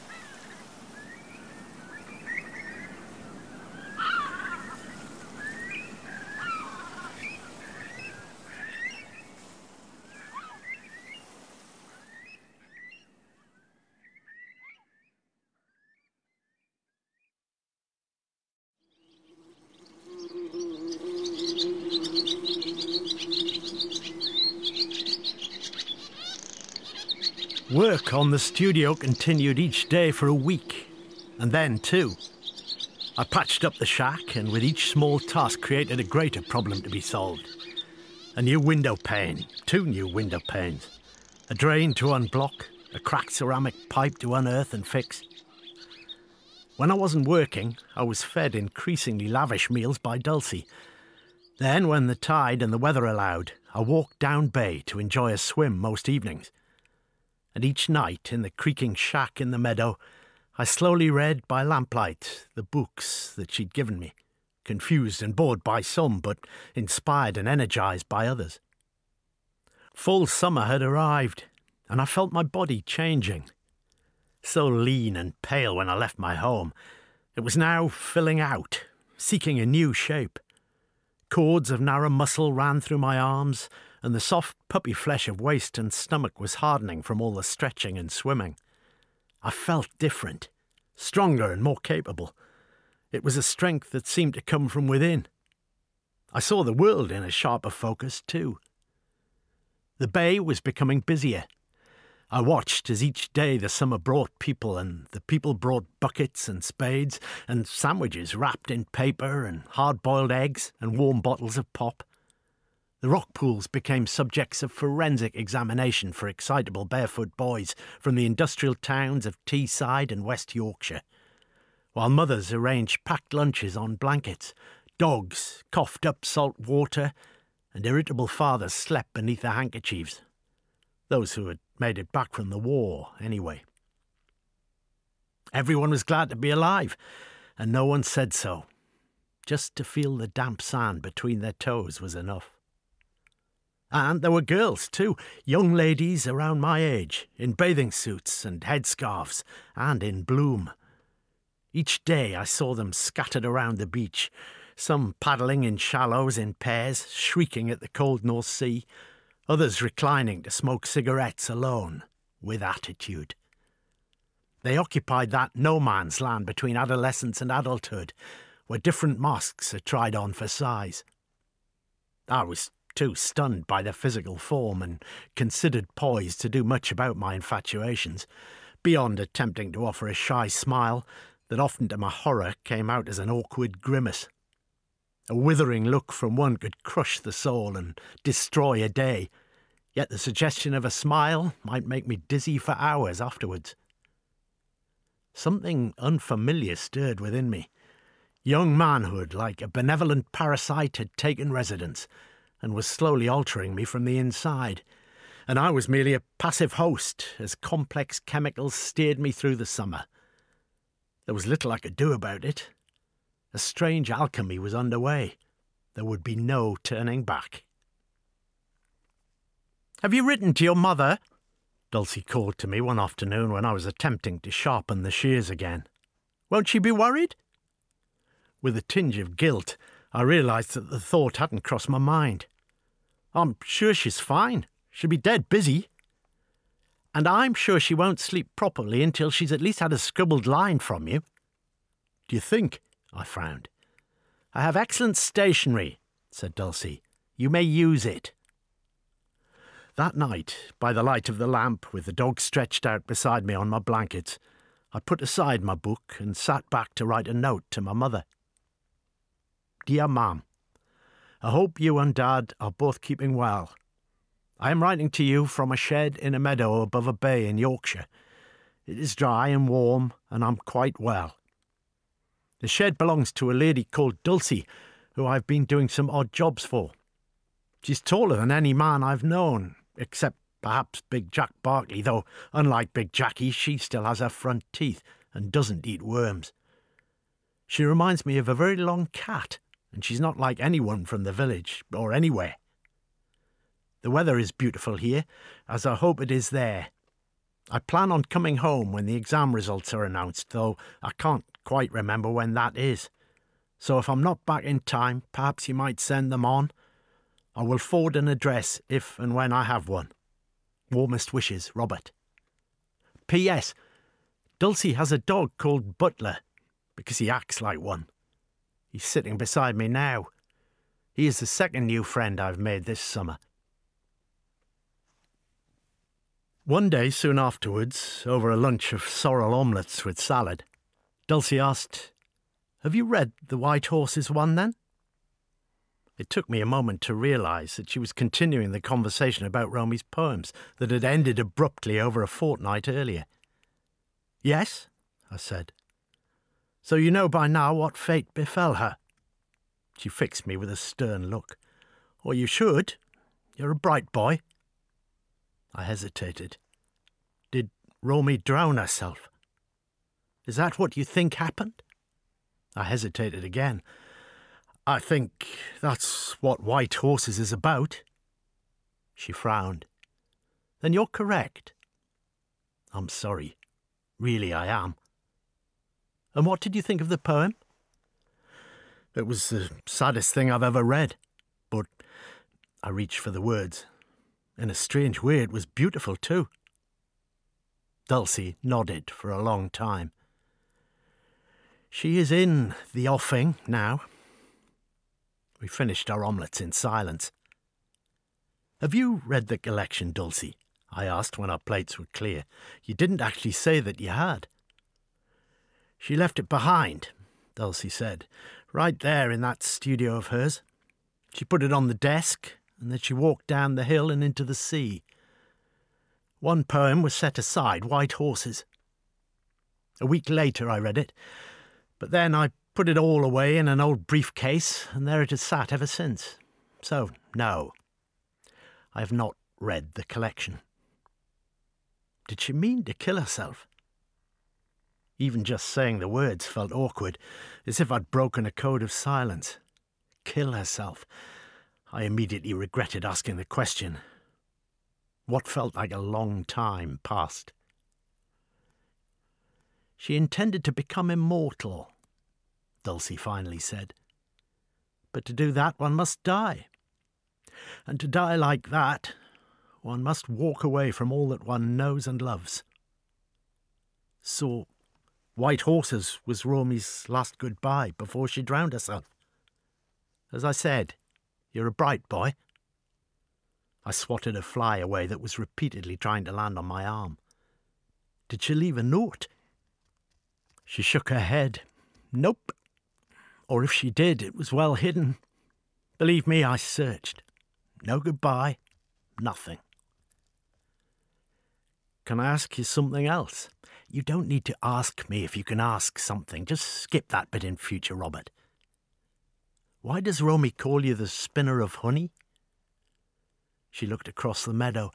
Work on the studio continued each day for a week, and then 2. I patched up the shack and with each small task created a greater problem to be solved. A new window pane, 2 new window panes, a drain to unblock, a cracked ceramic pipe to unearth and fix. When I wasn't working, I was fed increasingly lavish meals by Dulcie. Then, when the tide and the weather allowed, I walked down bay to enjoy a swim most evenings. And each night, in the creaking shack in the meadow, I slowly read by lamplight the books that she'd given me, confused and bored by some, but inspired and energised by others. Full summer had arrived, and I felt my body changing. So lean and pale when I left my home, it was now filling out, seeking a new shape. Cords of narrow muscle ran through my arms, and the soft puppy flesh of waist and stomach was hardening from all the stretching and swimming. I felt different, stronger and more capable. It was a strength that seemed to come from within. I saw the world in a sharper focus too. The bay was becoming busier. I watched as each day the summer brought people, and the people brought buckets and spades and sandwiches wrapped in paper and hard-boiled eggs and warm bottles of pop. The rock pools became subjects of forensic examination for excitable barefoot boys from the industrial towns of Teesside and West Yorkshire, while mothers arranged packed lunches on blankets, dogs coughed up salt water, and irritable fathers slept beneath their handkerchiefs. Those who had made it back from the war, anyway. Everyone was glad to be alive, and no one said so. Just to feel the damp sand between their toes was enough. And there were girls, too, young ladies around my age, in bathing suits and headscarves, and in bloom. Each day I saw them scattered around the beach, some paddling in shallows in pairs, shrieking at the cold North Sea, others reclining to smoke cigarettes alone, with attitude. They occupied that no-man's land between adolescence and adulthood, where different masks are tried on for size. I was too stunned by their physical form and considered poised to do much about my infatuations, beyond attempting to offer a shy smile that often to my horror came out as an awkward grimace. A withering look from one could crush the soul and destroy a day, yet the suggestion of a smile might make me dizzy for hours afterwards. Something unfamiliar stirred within me. Young manhood, like a benevolent parasite, had taken residence and was slowly altering me from the inside, and I was merely a passive host as complex chemicals steered me through the summer. There was little I could do about it. A strange alchemy was underway. There would be no turning back. "Have you written to your mother?" Dulcie called to me one afternoon when I was attempting to sharpen the shears again. "Won't she be worried?" With a tinge of guilt, I realised that the thought hadn't crossed my mind. "I'm sure she's fine. She'll be dead busy. And I'm sure she won't sleep properly until she's at least had a scribbled line from you." "Do you think?" I frowned. "I have excellent stationery," said Dulcie. "You may use it." That night, by the light of the lamp, with the dog stretched out beside me on my blankets, I put aside my book and sat back to write a note to my mother. "Dear Mum, I hope you and Dad are both keeping well. I am writing to you from a shed in a meadow above a bay in Yorkshire. It is dry and warm, and I'm quite well. The shed belongs to a lady called Dulcie, who I've been doing some odd jobs for. She's taller than any man I've known, except perhaps Big Jack Barkley, though, unlike Big Jackie, she still has her front teeth and doesn't eat worms. She reminds me of a very long cat, and she's not like anyone from the village, or anywhere. The weather is beautiful here, as I hope it is there. I plan on coming home when the exam results are announced, though I can't quite remember when that is. So if I'm not back in time, perhaps you might send them on. I will forward an address if and when I have one. Warmest wishes, Robert. P.S. Dulcie has a dog called Butler, because he acts like one. He's sitting beside me now. He is the second new friend I've made this summer." One day soon afterwards, over a lunch of sorrel omelettes with salad, Dulcie asked, "Have you read The White Horses one, then?" It took me a moment to realise that she was continuing the conversation about Romy's poems that had ended abruptly over a fortnight earlier. "Yes," I said. "So you know by now what fate befell her?" She fixed me with a stern look. "Or you should. You're a bright boy." I hesitated. "Did Romy drown herself?" "Is that what you think happened?" I hesitated again. "I think that's what White Horses is about." She frowned. "Then you're correct." "I'm sorry. Really, I am." "And what did you think of the poem?" "It was the saddest thing I've ever read. But," I reached for the words, "in a strange way it was beautiful too." Dulcie nodded for a long time. "She is in the offing now." We finished our omelettes in silence. "Have you read the collection, Dulcie?" I asked when our plates were clear. You didn't actually say that you had. She left it behind, Dulcie said, right there in that studio of hers. She put it on the desk, and then she walked down the hill and into the sea. One poem was set aside, White Horses. A week later I read it, but then I put it all away in an old briefcase, and there it has sat ever since. So, no, I have not read the collection. Did she mean to kill herself? Even just saying the words felt awkward, as if I'd broken a code of silence. Kill herself. I immediately regretted asking the question. What felt like a long time passed. She intended to become immortal, Dulcie finally said. But to do that, one must die. And to die like that, one must walk away from all that one knows and loves. So, White Horses was Romy's last goodbye before she drowned herself. As I said, you're a bright boy. I swatted a fly away that was repeatedly trying to land on my arm. Did she leave a note? She shook her head. Nope. Or if she did, it was well hidden. Believe me, I searched. No goodbye. Nothing. Can I ask you something else? You don't need to ask me if you can ask something. Just skip that bit in future, Robert. Why does Romy call you the spinner of honey? She looked across the meadow.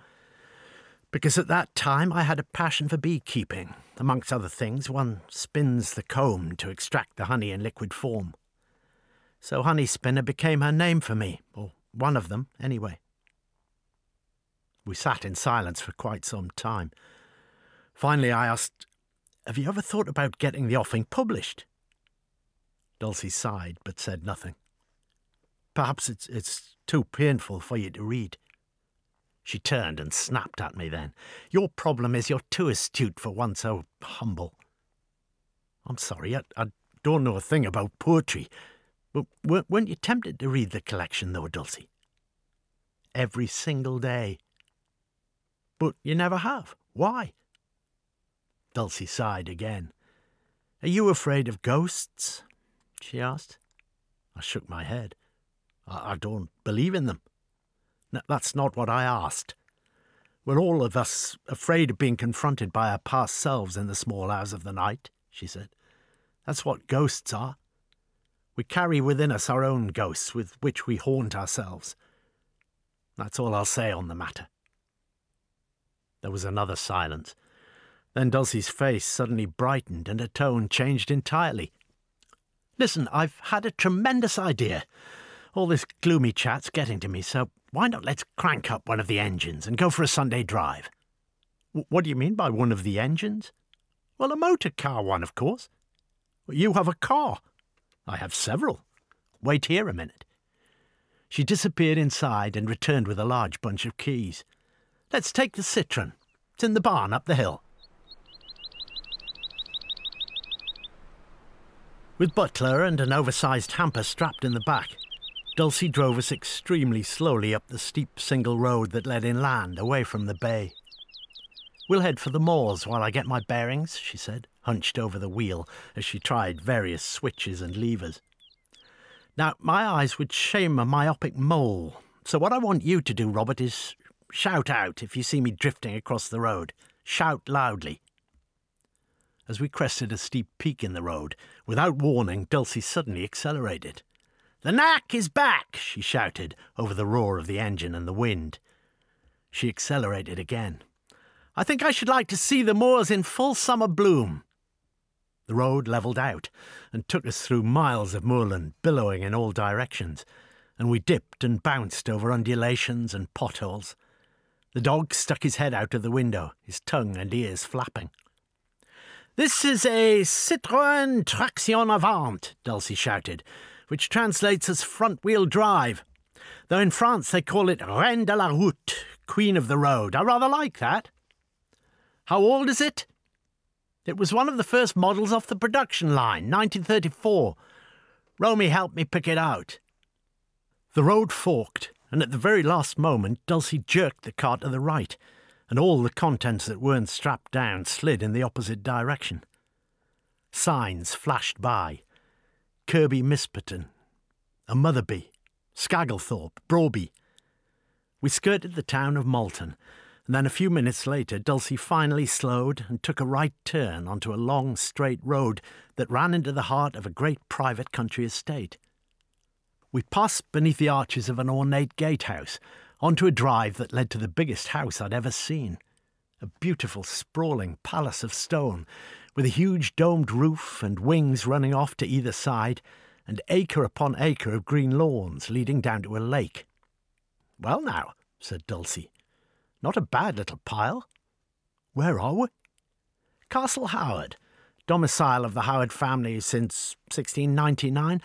Because at that time I had a passion for beekeeping. Amongst other things, one spins the comb to extract the honey in liquid form. So Honey Spinner became her name for me, or one of them, anyway. We sat in silence for quite some time. Finally I asked, have you ever thought about getting the offing published? Dulcie sighed, but said nothing. Perhaps it's too painful for you to read. She turned and snapped at me then. Your problem is you're too astute for one so humble. I'm sorry, I don't know a thing about poetry. But weren't you tempted to read the collection, though, Dulcie? Every single day. But you never have. Why? Dulcie sighed again. Are you afraid of ghosts? She asked. I shook my head. I don't believe in them. No, that's not what I asked. We're all of us afraid of being confronted by our past selves in the small hours of the night, she said. That's what ghosts are. We carry within us our own ghosts with which we haunt ourselves. That's all I'll say on the matter. There was another silence. Then Dulcie's face suddenly brightened and her tone changed entirely. Listen, I've had a tremendous idea. All this gloomy chat's getting to me, so why not let's crank up one of the engines and go for a Sunday drive? What do you mean by one of the engines? Well, a motor car one, of course. You have a car. I have several. Wait here a minute. She disappeared inside and returned with a large bunch of keys. Let's take the Citroen. It's in the barn up the hill. With Butler and an oversized hamper strapped in the back, Dulcie drove us extremely slowly up the steep single road that led inland, away from the bay. We'll head for the moors while I get my bearings, she said, hunched over the wheel as she tried various switches and levers. Now, my eyes would shame a myopic mole, so what I want you to do, Robert, is shout out if you see me drifting across the road. Shout loudly. As we crested a steep peak in the road, without warning, Dulcie suddenly accelerated. The knack is back, she shouted over the roar of the engine and the wind. She accelerated again. I think I should like to see the moors in full summer bloom. The road levelled out and took us through miles of moorland billowing in all directions, and we dipped and bounced over undulations and potholes. The dog stuck his head out of the window, his tongue and ears flapping. This is a Citroën traction avant, Dulcie shouted, which translates as front-wheel drive, though in France they call it Reine de la Route, Queen of the Road. I rather like that. How old is it? It was one of the first models off the production line, 1934. Romy helped me pick it out. The road forked, and at the very last moment Dulcie jerked the car to the right, and all the contents that weren't strapped down slid in the opposite direction. Signs flashed by: Kirby Misperton, a Motherby, Scagglethorpe, Broby. We skirted the town of Malton, and then a few minutes later Dulcie finally slowed and took a right turn onto a long, straight road that ran into the heart of a great private country estate. We passed beneath the arches of an ornate gatehouse, onto a drive that led to the biggest house I'd ever seen, a beautiful, sprawling palace of stone, with a huge domed roof and wings running off to either side, and acre upon acre of green lawns leading down to a lake. "Well now," said Dulcie, "not a bad little pile. Where are we?" "Castle Howard, domicile of the Howard family since 1699,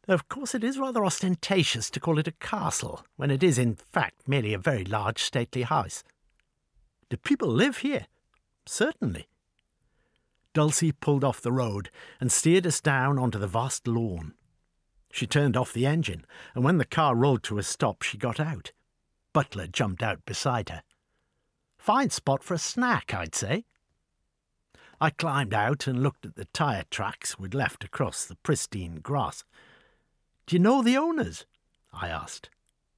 though of course it is rather ostentatious to call it a castle, when it is in fact merely a very large stately house." "Do people live here?" "Certainly." Dulcie pulled off the road and steered us down onto the vast lawn. She turned off the engine, and when the car rolled to a stop, she got out. Butler jumped out beside her. "Fine spot for a snack, I'd say." I climbed out and looked at the tyre tracks we'd left across the pristine grass. "Do you know the owners?" I asked.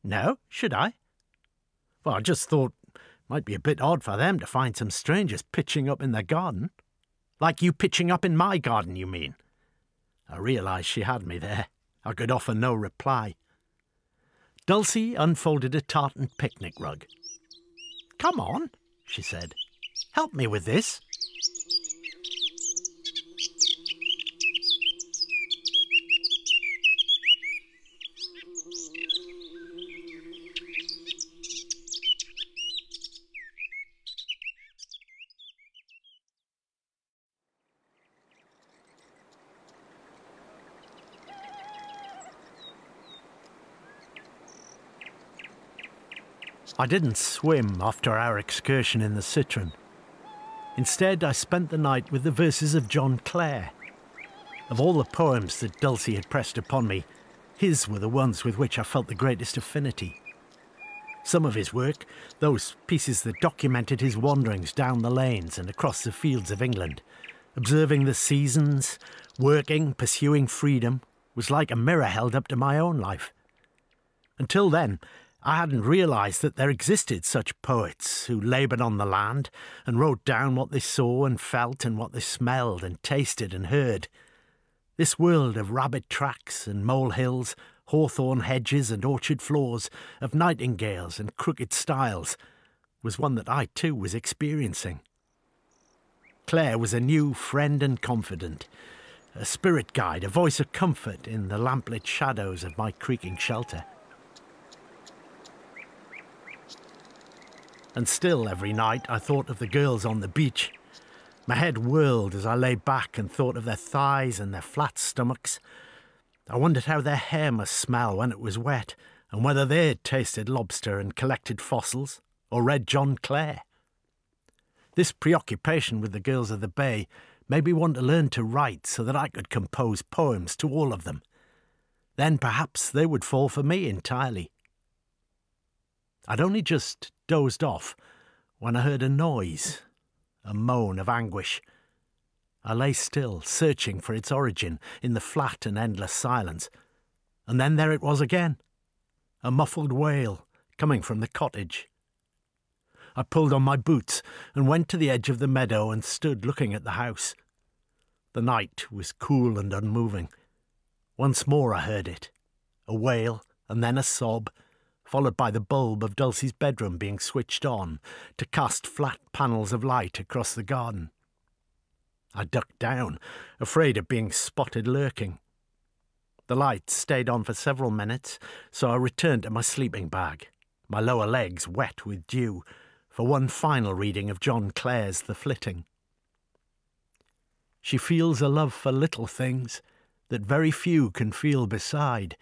"No, should I?" "Well, I just thought it might be a bit odd for them to find some strangers pitching up in their garden." "Like you pitching up in my garden, you mean?" I realised she had me there. I could offer no reply. Dulcie unfolded a tartan picnic rug. "Come on," she said. "Help me with this." I didn't swim after our excursion in the citron. Instead, I spent the night with the verses of John Clare. Of all the poems that Dulcie had pressed upon me, his were the ones with which I felt the greatest affinity. Some of his work, those pieces that documented his wanderings down the lanes and across the fields of England, observing the seasons, working, pursuing freedom, was like a mirror held up to my own life. Until then, I hadn't realised that there existed such poets who laboured on the land and wrote down what they saw and felt and what they smelled and tasted and heard. This world of rabbit tracks and molehills, hawthorn hedges and orchard floors, of nightingales and crooked stiles, was one that I too was experiencing. Clare was a new friend and confidant, a spirit guide, a voice of comfort in the lamplit shadows of my creaking shelter. And still every night I thought of the girls on the beach. My head whirled as I lay back and thought of their thighs and their flat stomachs. I wondered how their hair must smell when it was wet, and whether they'd tasted lobster and collected fossils, or read John Clare. This preoccupation with the girls of the bay made me want to learn to write so that I could compose poems to all of them. Then perhaps they would fall for me entirely. I'd only just dozed off when I heard a noise, a moan of anguish. I lay still, searching for its origin in the flat and endless silence, and then there it was again, a muffled wail coming from the cottage. I pulled on my boots and went to the edge of the meadow and stood looking at the house. The night was cool and unmoving. Once more I heard it, a wail and then a sob, followed by the bulb of Dulcie's bedroom being switched on to cast flat panels of light across the garden. I ducked down, afraid of being spotted lurking. The light stayed on for several minutes, so I returned to my sleeping bag, my lower legs wet with dew, for one final reading of John Clare's The Flitting. She feels a love for little things that very few can feel beside,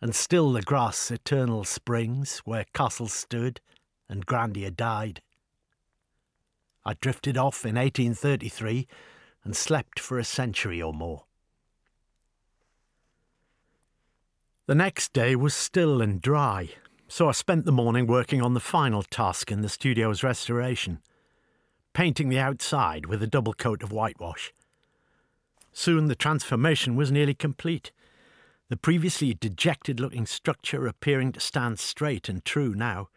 and still the grass eternal springs where castles stood and grandeur died. I drifted off in 1833 and slept for a century or more. The next day was still and dry, So I spent the morning working on the final task in the studio's restoration, painting the outside with a double coat of whitewash. Soon the transformation was nearly complete, the previously dejected-looking structure appearing to stand straight and true now,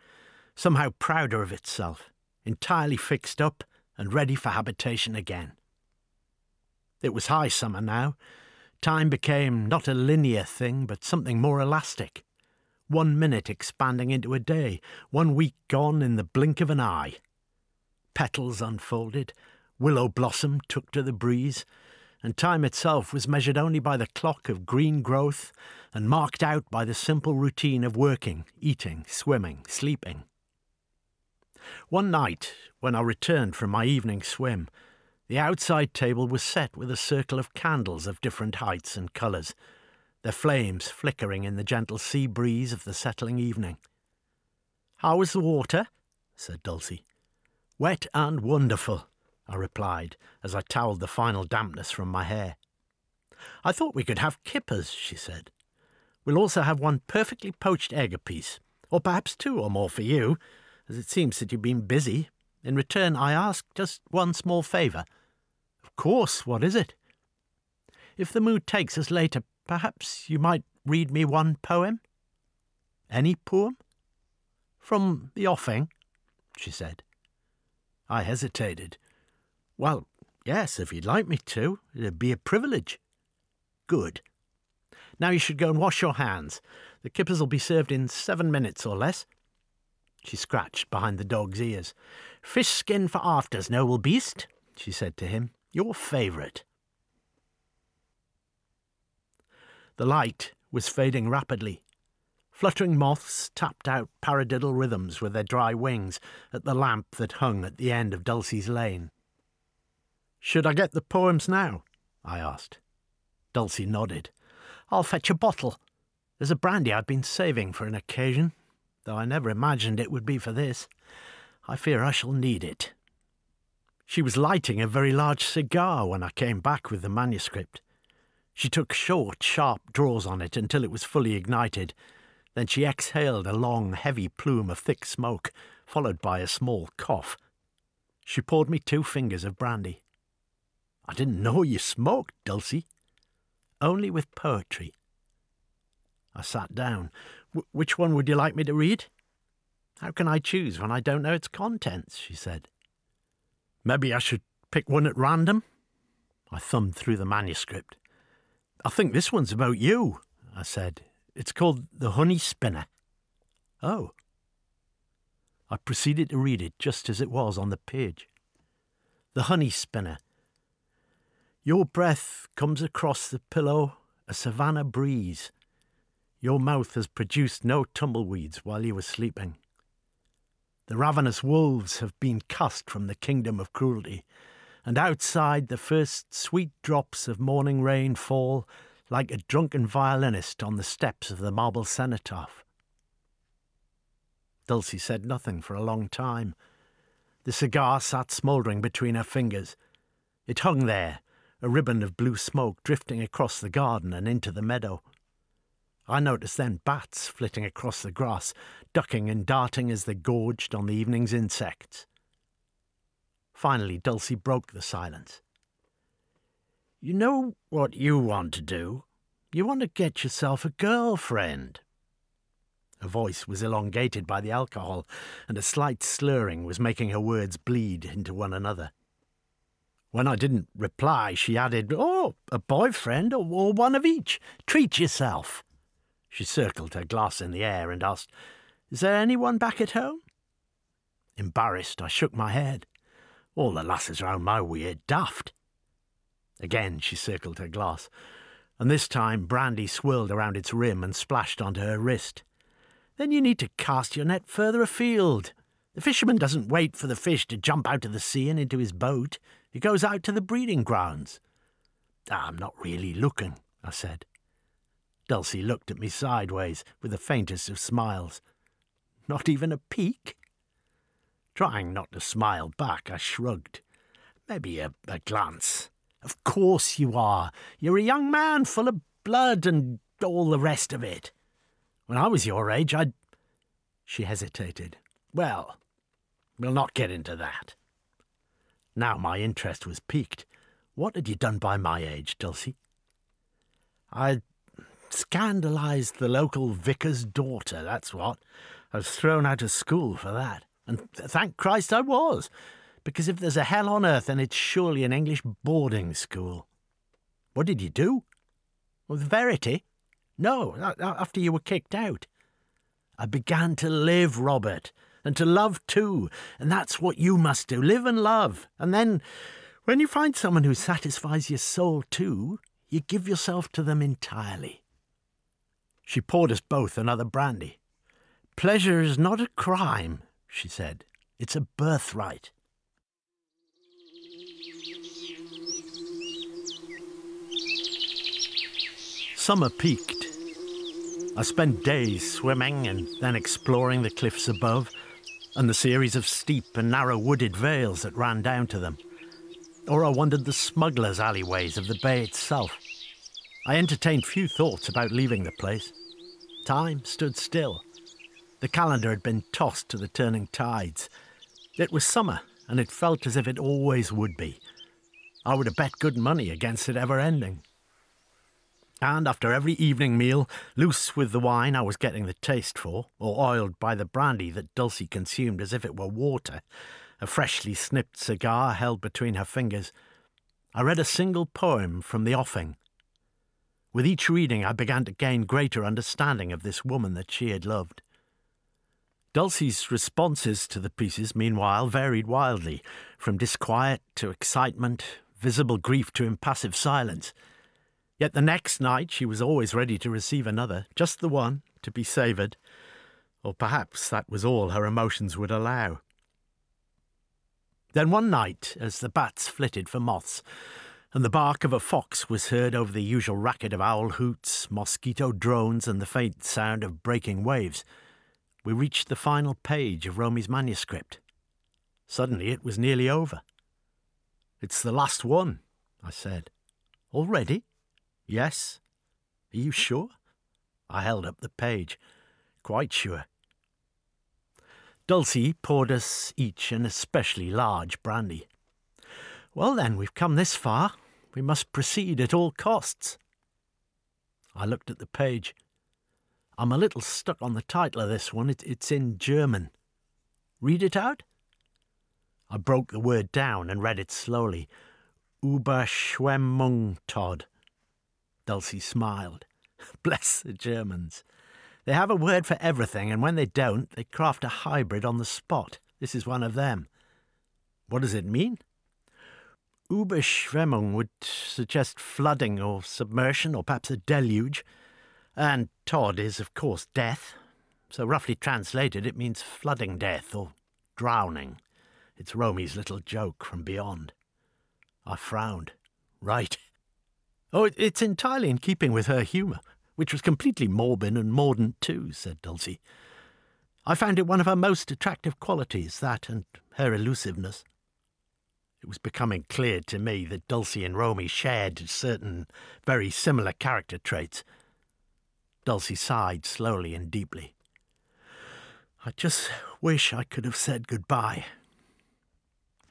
somehow prouder of itself, entirely fixed up and ready for habitation again. It was high summer now. Time became not a linear thing, but something more elastic. 1 minute expanding into a day, 1 week gone in the blink of an eye. Petals unfolded, willow blossom took to the breeze, and time itself was measured only by the clock of green growth and marked out by the simple routine of working, eating, swimming, sleeping. One night, when I returned from my evening swim, the outside table was set with a circle of candles of different heights and colours, their flames flickering in the gentle sea breeze of the settling evening. "How was the water?" said Dulcie. "Wet and wonderful," I replied, as I towelled the final dampness from my hair. "I thought we could have kippers," she said. "We'll also have 1 perfectly poached egg apiece, or perhaps 2 or more for you, as it seems that you've been busy. In return, I ask just 1 small favour." "Of course, what is it?" "If the mood takes us later, perhaps you might read me 1 poem?" "Any poem?" "From the offing," she said. I hesitated. "Well, yes, if you'd like me to. It'd be a privilege." "Good. Now you should go and wash your hands. The kippers will be served in 7 minutes or less." She scratched behind the dog's ears. "Fish skin for afters, noble beast," she said to him. "Your favourite." The light was fading rapidly. Fluttering moths tapped out paradiddle rhythms with their dry wings at the lamp that hung at the end of Dulcie's lane. "Should I get the poems now?" I asked. Dulcie nodded. "I'll fetch a bottle. There's a brandy I'd been saving for an occasion, though I never imagined it would be for this. I fear I shall need it." She was lighting a very large cigar when I came back with the manuscript. She took short, sharp draws on it until it was fully ignited. Then she exhaled a long, heavy plume of thick smoke, followed by a small cough. She poured me 2 fingers of brandy. "I didn't know you smoked, Dulcie." "Only with poetry." I sat down. "Which one would you like me to read?" "How can I choose when I don't know its contents?" she said. "Maybe I should pick one at random?" I thumbed through the manuscript. "I think this one's about you," I said. "It's called The Honey Spinner." "Oh." I proceeded to read it just as it was on the page. The Honey Spinner. "Your breath comes across the pillow, a savannah breeze. Your mouth has produced no tumbleweeds while you were sleeping. The ravenous wolves have been cast from the kingdom of cruelty, and outside the first sweet drops of morning rain fall like a drunken violinist on the steps of the marble cenotaph." Dulcie said nothing for a long time. The cigar sat smouldering between her fingers. It hung there, a ribbon of blue smoke drifting across the garden and into the meadow. I noticed then bats flitting across the grass, ducking and darting as they gorged on the evening's insects. Finally, Dulcie broke the silence. "You know what you want to do? You want to get yourself a girlfriend." Her voice was elongated by the alcohol, and a slight slurring was making her words bleed into one another. When I didn't reply, she added, "Oh, a boyfriend, or one of each. Treat yourself." She circled her glass in the air and asked, "Is there anyone back at home?" Embarrassed, I shook my head. "All the lasses round my way are daft." Again she circled her glass, and this time brandy swirled around its rim and splashed onto her wrist. "Then you need to cast your net further afield. The fisherman doesn't wait for the fish to jump out of the sea and into his boat. He goes out to the breeding grounds." "I'm not really looking," I said. Dulcie looked at me sideways with the faintest of smiles. "Not even a peek?" Trying not to smile back, I shrugged. "Maybe a glance." "Of course you are. You're a young man full of blood and all the rest of it. When I was your age, She hesitated. Well, we'll not get into that. Now my interest was piqued. What had you done by my age, Dulcie? I'd scandalised the local vicar's daughter, that's what. I was thrown out of school for that. And thank Christ I was, because if there's a hell on earth, then it's surely an English boarding school. What did you do? With Verity? No, after you were kicked out. I began to live, Robert, and to love too, and that's what you must do, live and love. And then, when you find someone who satisfies your soul too, you give yourself to them entirely. She poured us both another brandy. Pleasure is not a crime, she said. It's a birthright. Summer peaked. I spent days swimming and then exploring the cliffs above and the series of steep and narrow wooded vales that ran down to them. Or I wandered the smugglers' alleyways of the bay itself. I entertained few thoughts about leaving the place. Time stood still. The calendar had been tossed to the turning tides. It was summer, and it felt as if it always would be. I would have bet good money against it ever ending. And after every evening meal, loose with the wine I was getting the taste for, or oiled by the brandy that Dulcie consumed as if it were water, a freshly snipped cigar held between her fingers, I read a single poem from the offing. With each reading I began to gain greater understanding of this woman that she had loved. Dulcie's responses to the pieces, meanwhile, varied wildly, from disquiet to excitement, visible grief to impassive silence. Yet the next night she was always ready to receive another, just the one, to be savoured, or perhaps that was all her emotions would allow. Then one night, as the bats flitted for moths, and the bark of a fox was heard over the usual racket of owl hoots, mosquito drones, and the faint sound of breaking waves, we reached the final page of Romy's manuscript. Suddenly it was nearly over. "It's the last one," I said. "Already?" "Yes." "Are you sure?" I held up the page. "Quite sure." Dulcie poured us each an especially large brandy. "Well then, we've come this far. We must proceed at all costs." I looked at the page. I'm a little stuck on the title of this one. It's in German. Read it out? I broke the word down and read it slowly. Überschwemmung, Todd. Dulcie smiled. Bless the Germans. They have a word for everything, and when they don't, they craft a hybrid on the spot. This is one of them. What does it mean? Überschwemmung would suggest flooding or submersion or perhaps a deluge. And Todd is, of course, death. So roughly translated, it means flooding death or drowning. It's Romy's little joke from beyond. I frowned. Right. Oh, it's entirely in keeping with her humour, which was completely morbid and mordant too, said Dulcie. I found it one of her most attractive qualities, that and her elusiveness. It was becoming clear to me that Dulcie and Romy shared certain very similar character traits. Dulcie sighed slowly and deeply. I just wish I could have said goodbye.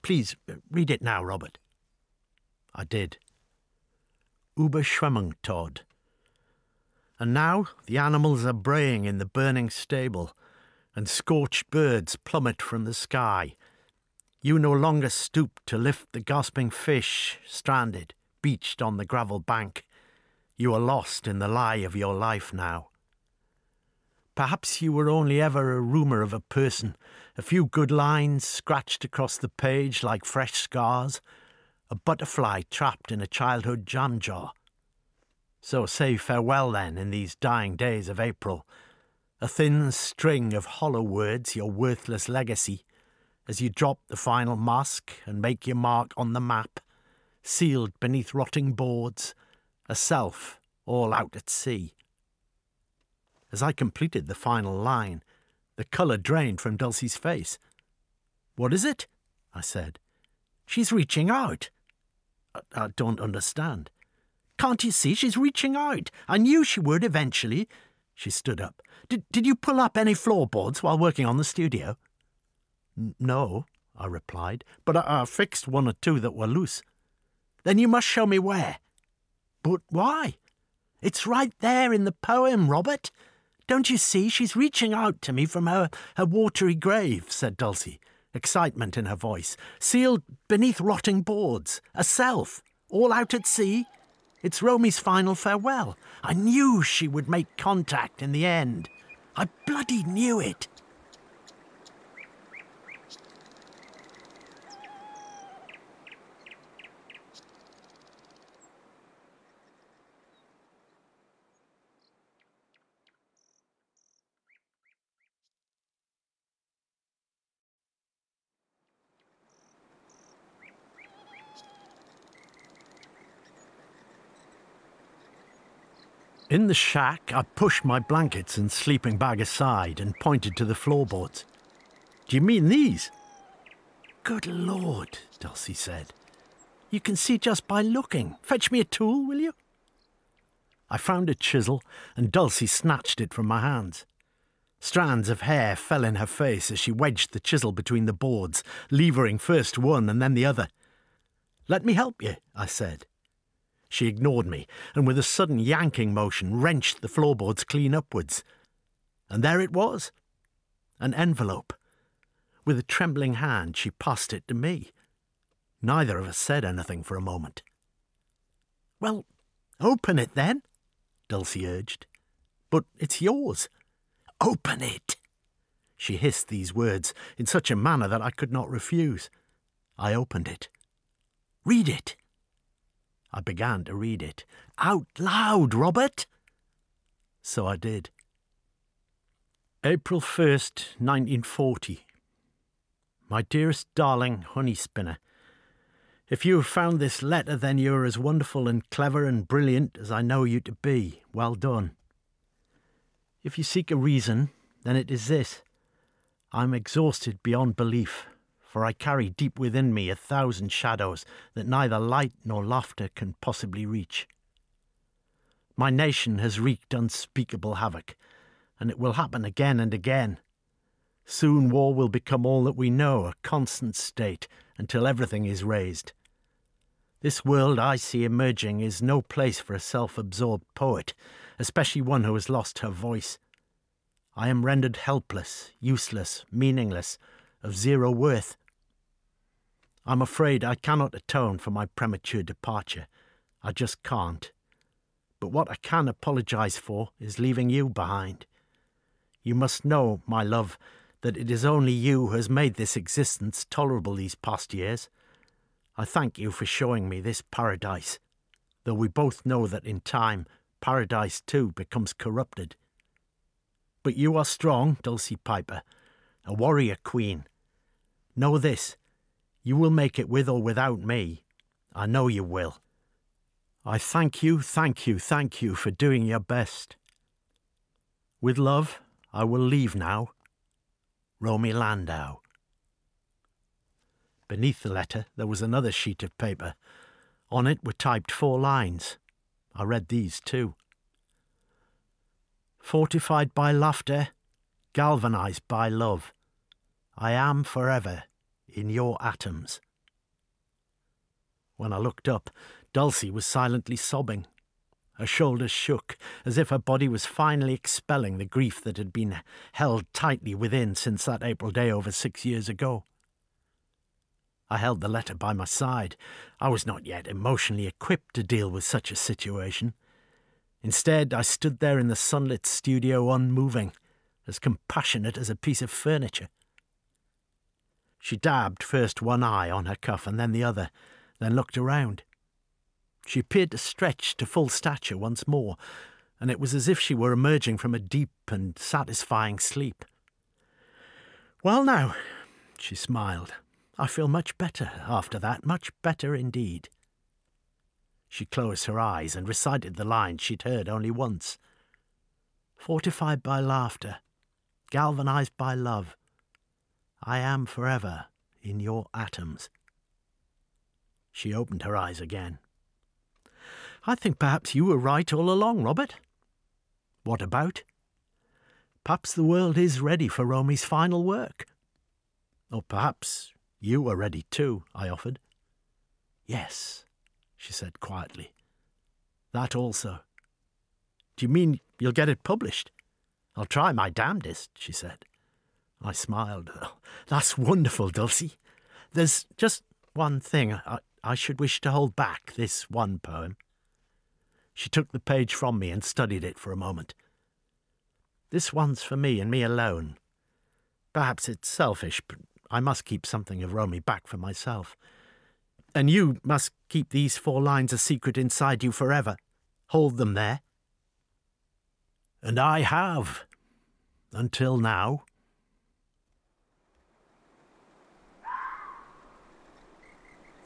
Please, read it now, Robert. I did. Überschwemmung, Todd. And now the animals are braying in the burning stable, and scorched birds plummet from the sky. You no longer stoop to lift the gasping fish, stranded, beached on the gravel bank. You are lost in the lie of your life now. Perhaps you were only ever a rumour of a person, a few good lines scratched across the page like fresh scars, a butterfly trapped in a childhood jam jar. So say farewell then in these dying days of April, a thin string of hollow words, your worthless legacy, as you drop the final mask and make your mark on the map, sealed beneath rotting boards, a self all out at sea. As I completed the final line, the colour drained from Dulcie's face. What is it? I said. She's reaching out. I don't understand. Can't you see she's reaching out? I knew she would eventually. She stood up. Did you pull up any floorboards while working on the studio? No, I replied, but I fixed one or two that were loose. Then you must show me where. But why? It's right there in the poem, Robert. Don't you see she's reaching out to me from her watery grave, said Dulcie, excitement in her voice. Sealed beneath rotting boards. A self, all out at sea. It's Romy's final farewell. I knew she would make contact in the end. I bloody knew it. In the shack, I pushed my blankets and sleeping bag aside and pointed to the floorboards. Do you mean these? Good Lord, Dulcie said. You can see just by looking. Fetch me a tool, will you? I found a chisel and Dulcie snatched it from my hands. Strands of hair fell in her face as she wedged the chisel between the boards, levering first one and then the other. Let me help you, I said. She ignored me, and with a sudden yanking motion wrenched the floorboards clean upwards. And there it was, an envelope. With a trembling hand, she passed it to me. Neither of us said anything for a moment. Well, open it then, Dulcie urged. But it's yours. Open it! She hissed these words in such a manner that I could not refuse. I opened it. Read it. I began to read it. Out loud, Robert! So I did. April 1st, 1940. My dearest darling honey spinner, if you have found this letter, then you are as wonderful and clever and brilliant as I know you to be. Well done. If you seek a reason, then it is this. I am exhausted beyond belief, for I carry deep within me 1,000 shadows that neither light nor laughter can possibly reach. My nation has wreaked unspeakable havoc, and it will happen again and again. Soon war will become all that we know, a constant state, until everything is razed. This world I see emerging is no place for a self-absorbed poet, especially one who has lost her voice. I am rendered helpless, useless, meaningless, of zero worth. I'm afraid I cannot atone for my premature departure. I just can't. But what I can apologize for is leaving you behind. You must know, my love, that it is only you who has made this existence tolerable these past years. I thank you for showing me this paradise, though we both know that in time, paradise too becomes corrupted. But you are strong, Dulcie Piper, a warrior queen. Know this, you will make it with or without me. I know you will. I thank you for doing your best. With love, I will leave now. Romy Landau. Beneath the letter there was another sheet of paper. On it were typed 4 lines. I read these too. Fortified by laughter, galvanized by love, I am forever in your atoms. When I looked up, Dulcie was silently sobbing. Her shoulders shook, as if her body was finally expelling the grief that had been held tightly within since that April day over 6 years ago. I held the letter by my side. I was not yet emotionally equipped to deal with such a situation. Instead, I stood there in the sunlit studio unmoving, as compassionate as a piece of furniture. She dabbed first one eye on her cuff and then the other, then looked around. She appeared to stretch to full stature once more, and it was as if she were emerging from a deep and satisfying sleep. Well now, she smiled, I feel much better after that, much better indeed. She closed her eyes and recited the lines she'd heard only once. Fortified by laughter, galvanized by love, I am forever in your atoms. She opened her eyes again. I think perhaps you were right all along, Robert. What about? Perhaps the world is ready for Romy's final work. Or perhaps you are ready too, I offered. Yes, she said quietly. That also. Do you mean you'll get it published? I'll try my damnedest, she said. I smiled. Oh, that's wonderful, Dulcie. There's just one thing I should wish to hold back, this one poem. She took the page from me and studied it for a moment. This one's for me and me alone. Perhaps it's selfish, but I must keep something of Romy back for myself. And you must keep these 4 lines a secret inside you forever. Hold them there. And I have, until now.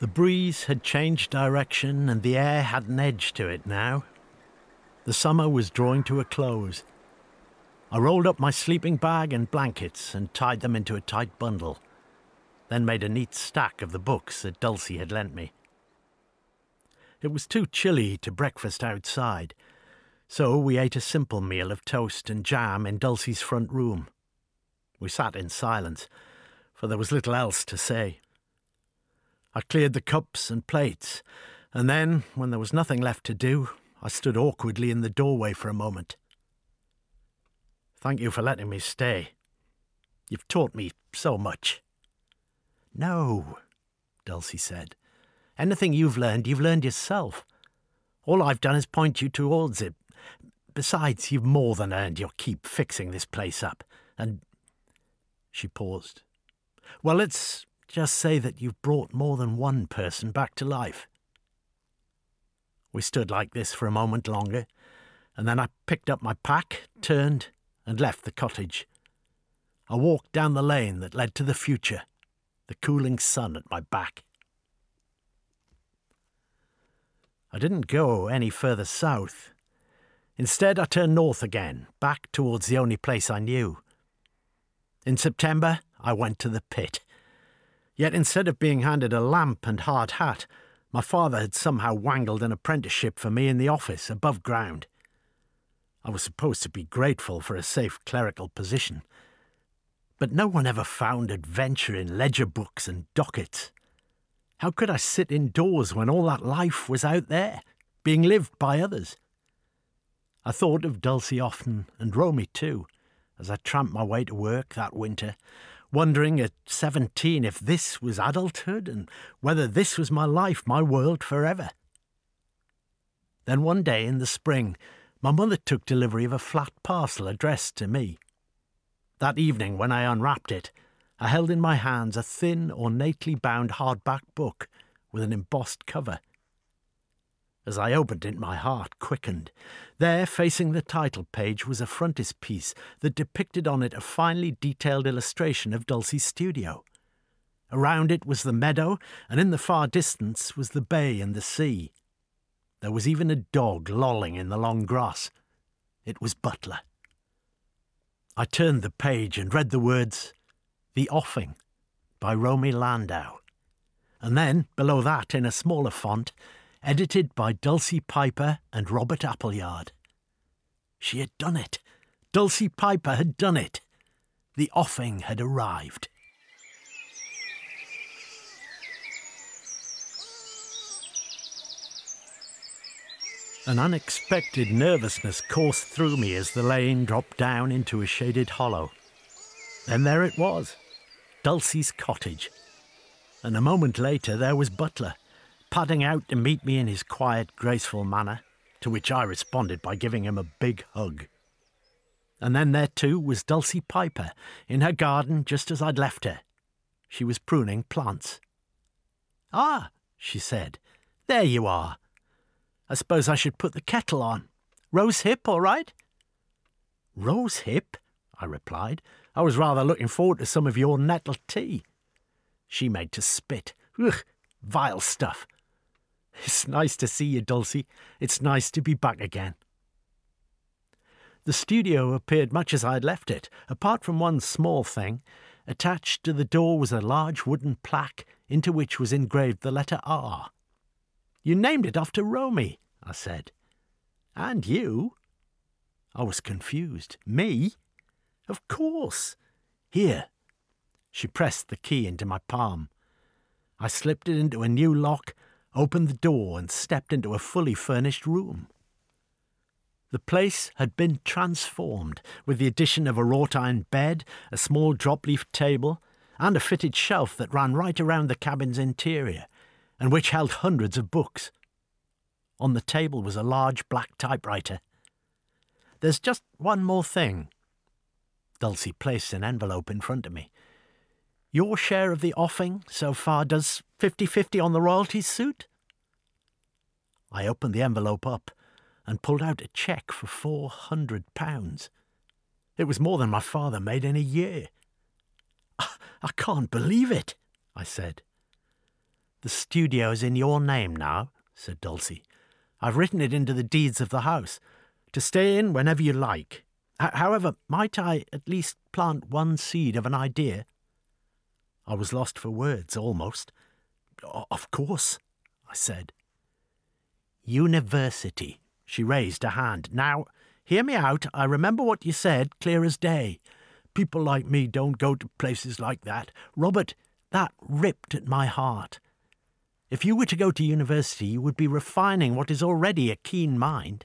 The breeze had changed direction and the air had an edge to it now. The summer was drawing to a close. I rolled up my sleeping bag and blankets and tied them into a tight bundle, then made a neat stack of the books that Dulcie had lent me. It was too chilly to breakfast outside, so we ate a simple meal of toast and jam in Dulcie's front room. We sat in silence, for there was little else to say. I cleared the cups and plates, and then, when there was nothing left to do, I stood awkwardly in the doorway for a moment. Thank you for letting me stay. You've taught me so much. No, Dulcie said. Anything you've learned yourself. All I've done is point you towards it. Besides, you've more than earned your keep fixing this place up. And she paused. Well, let's just say that you've brought more than one person back to life. We stood like this for a moment longer, and then I picked up my pack, turned, and left the cottage. I walked down the lane that led to the future, the cooling sun at my back. I didn't go any further south. Instead, I turned north again, back towards the only place I knew. In September, I went to the pit. Yet instead of being handed a lamp and hard hat, my father had somehow wangled an apprenticeship for me in the office above ground. I was supposed to be grateful for a safe clerical position. But no one ever found adventure in ledger books and dockets. How could I sit indoors when all that life was out there, being lived by others? I thought of Dulcie often, and Romy too, as I tramped my way to work that winter, wondering at 17 if this was adulthood and whether this was my life, my world forever. Then one day in the spring, my mother took delivery of a flat parcel addressed to me. That evening, when I unwrapped it, I held in my hands a thin, ornately bound hardback book with an embossed cover. As I opened it, my heart quickened. There, facing the title page, was a frontispiece that depicted on it a finely detailed illustration of Dulcie's studio. Around it was the meadow, and in the far distance was the bay and the sea. There was even a dog lolling in the long grass. It was Butler. I turned the page and read the words, "The Offing," by Romy Landau. And then, below that, in a smaller font, edited by Dulcie Piper and Robert Appleyard. She had done it. Dulcie Piper had done it. The Offing had arrived. An unexpected nervousness coursed through me as the lane dropped down into a shaded hollow. Then there it was, Dulcie's cottage. And a moment later there was Butler, padding out to meet me in his quiet, graceful manner, to which I responded by giving him a big hug. And then there too was Dulcie Piper, in her garden just as I'd left her. She was pruning plants. "Ah," she said, "there you are. I suppose I should put the kettle on. Rose hip, all right?" "Rose hip?" I replied. "I was rather looking forward to some of your nettle tea." She made to spit. "Ugh, vile stuff." "It's nice to see you, Dulcie. It's nice to be back again." The studio appeared much as I had left it, apart from one small thing. Attached to the door was a large wooden plaque into which was engraved the letter R. "You named it after Romy," I said. "And you?" I was confused. "Me?" Of course. Here. She pressed the key into my palm. I slipped it into a new lock, opened the door and stepped into a fully furnished room. The place had been transformed, with the addition of a wrought-iron bed, a small drop-leaf table, and a fitted shelf that ran right around the cabin's interior, and which held hundreds of books. On the table was a large black typewriter. "There's just one more thing." Dulcie placed an envelope in front of me. "Your share of the offing so far does 50-50 on the royalties suit?" I opened the envelope up and pulled out a cheque for £400. It was more than my father made in a year. "I can't believe it," I said. "The studio's in your name now," said Dulcie. "I've written it into the deeds of the house, to stay in whenever you like. However, might I at least plant one seed of an idea?" I was lost for words, almost. "Of course," I said. "University." She raised a hand. "Now, hear me out. I remember what you said, clear as day. People like me don't go to places like that. Robert, that ripped at my heart. If you were to go to university, you would be refining what is already a keen mind.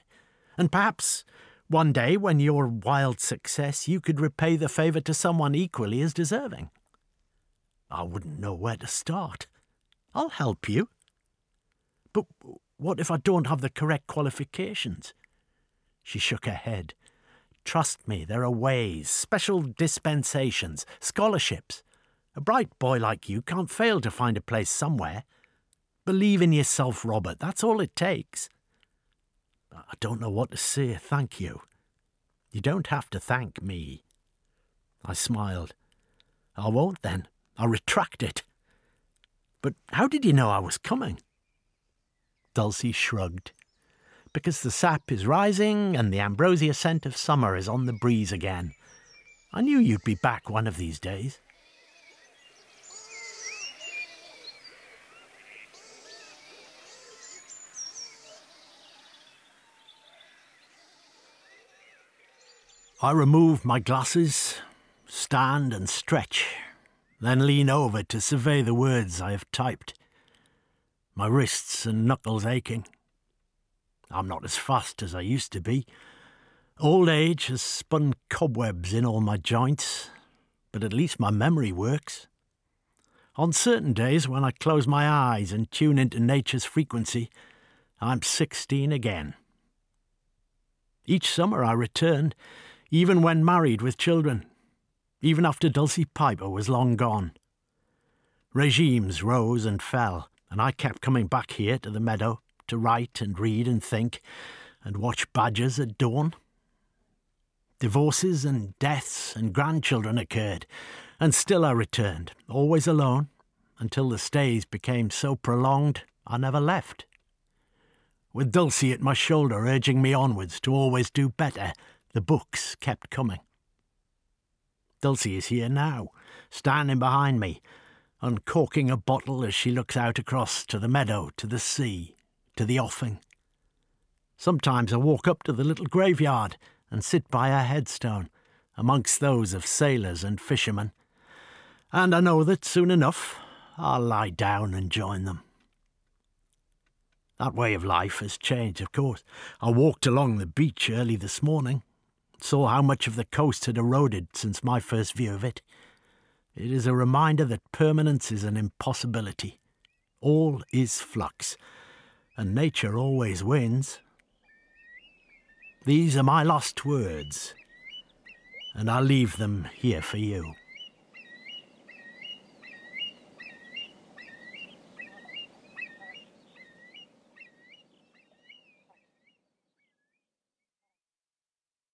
And perhaps one day, when you're wild success, you could repay the favour to someone equally as deserving." "I wouldn't know where to start." "I'll help you." "But what if I don't have the correct qualifications?" She shook her head. "Trust me, there are ways, special dispensations, scholarships. A bright boy like you can't fail to find a place somewhere. Believe in yourself, Robert, that's all it takes." "I don't know what to say, thank you." "You don't have to thank me." I smiled. "I won't then. I'll retract it." "But how did you know I was coming?" Dulcie shrugged. "Because the sap is rising and the ambrosia scent of summer is on the breeze again. I knew you'd be back one of these days." I remove my glasses, stand and stretch, then lean over to survey the words I have typed. My wrists and knuckles aching. I'm not as fast as I used to be. Old age has spun cobwebs in all my joints, but at least my memory works. On certain days when I close my eyes and tune into nature's frequency, I'm 16 again. Each summer I returned, even when married with children, even after Dulcie Piper was long gone. Regimes rose and fell, and I kept coming back here to the meadow to write and read and think and watch badgers at dawn. Divorces and deaths and grandchildren occurred, and still I returned, always alone, until the stays became so prolonged I never left. With Dulcie at my shoulder urging me onwards to always do better, the books kept coming. Dulcie is here now, standing behind me, uncorking a bottle as she looks out across to the meadow, to the sea, to the offing. Sometimes I walk up to the little graveyard and sit by her headstone, amongst those of sailors and fishermen, and I know that soon enough I'll lie down and join them. That way of life has changed, of course. I walked along the beach early this morning, saw how much of the coast had eroded since my first view of it. It is a reminder that permanence is an impossibility. All is flux, and nature always wins. These are my last words, and I'll leave them here for you.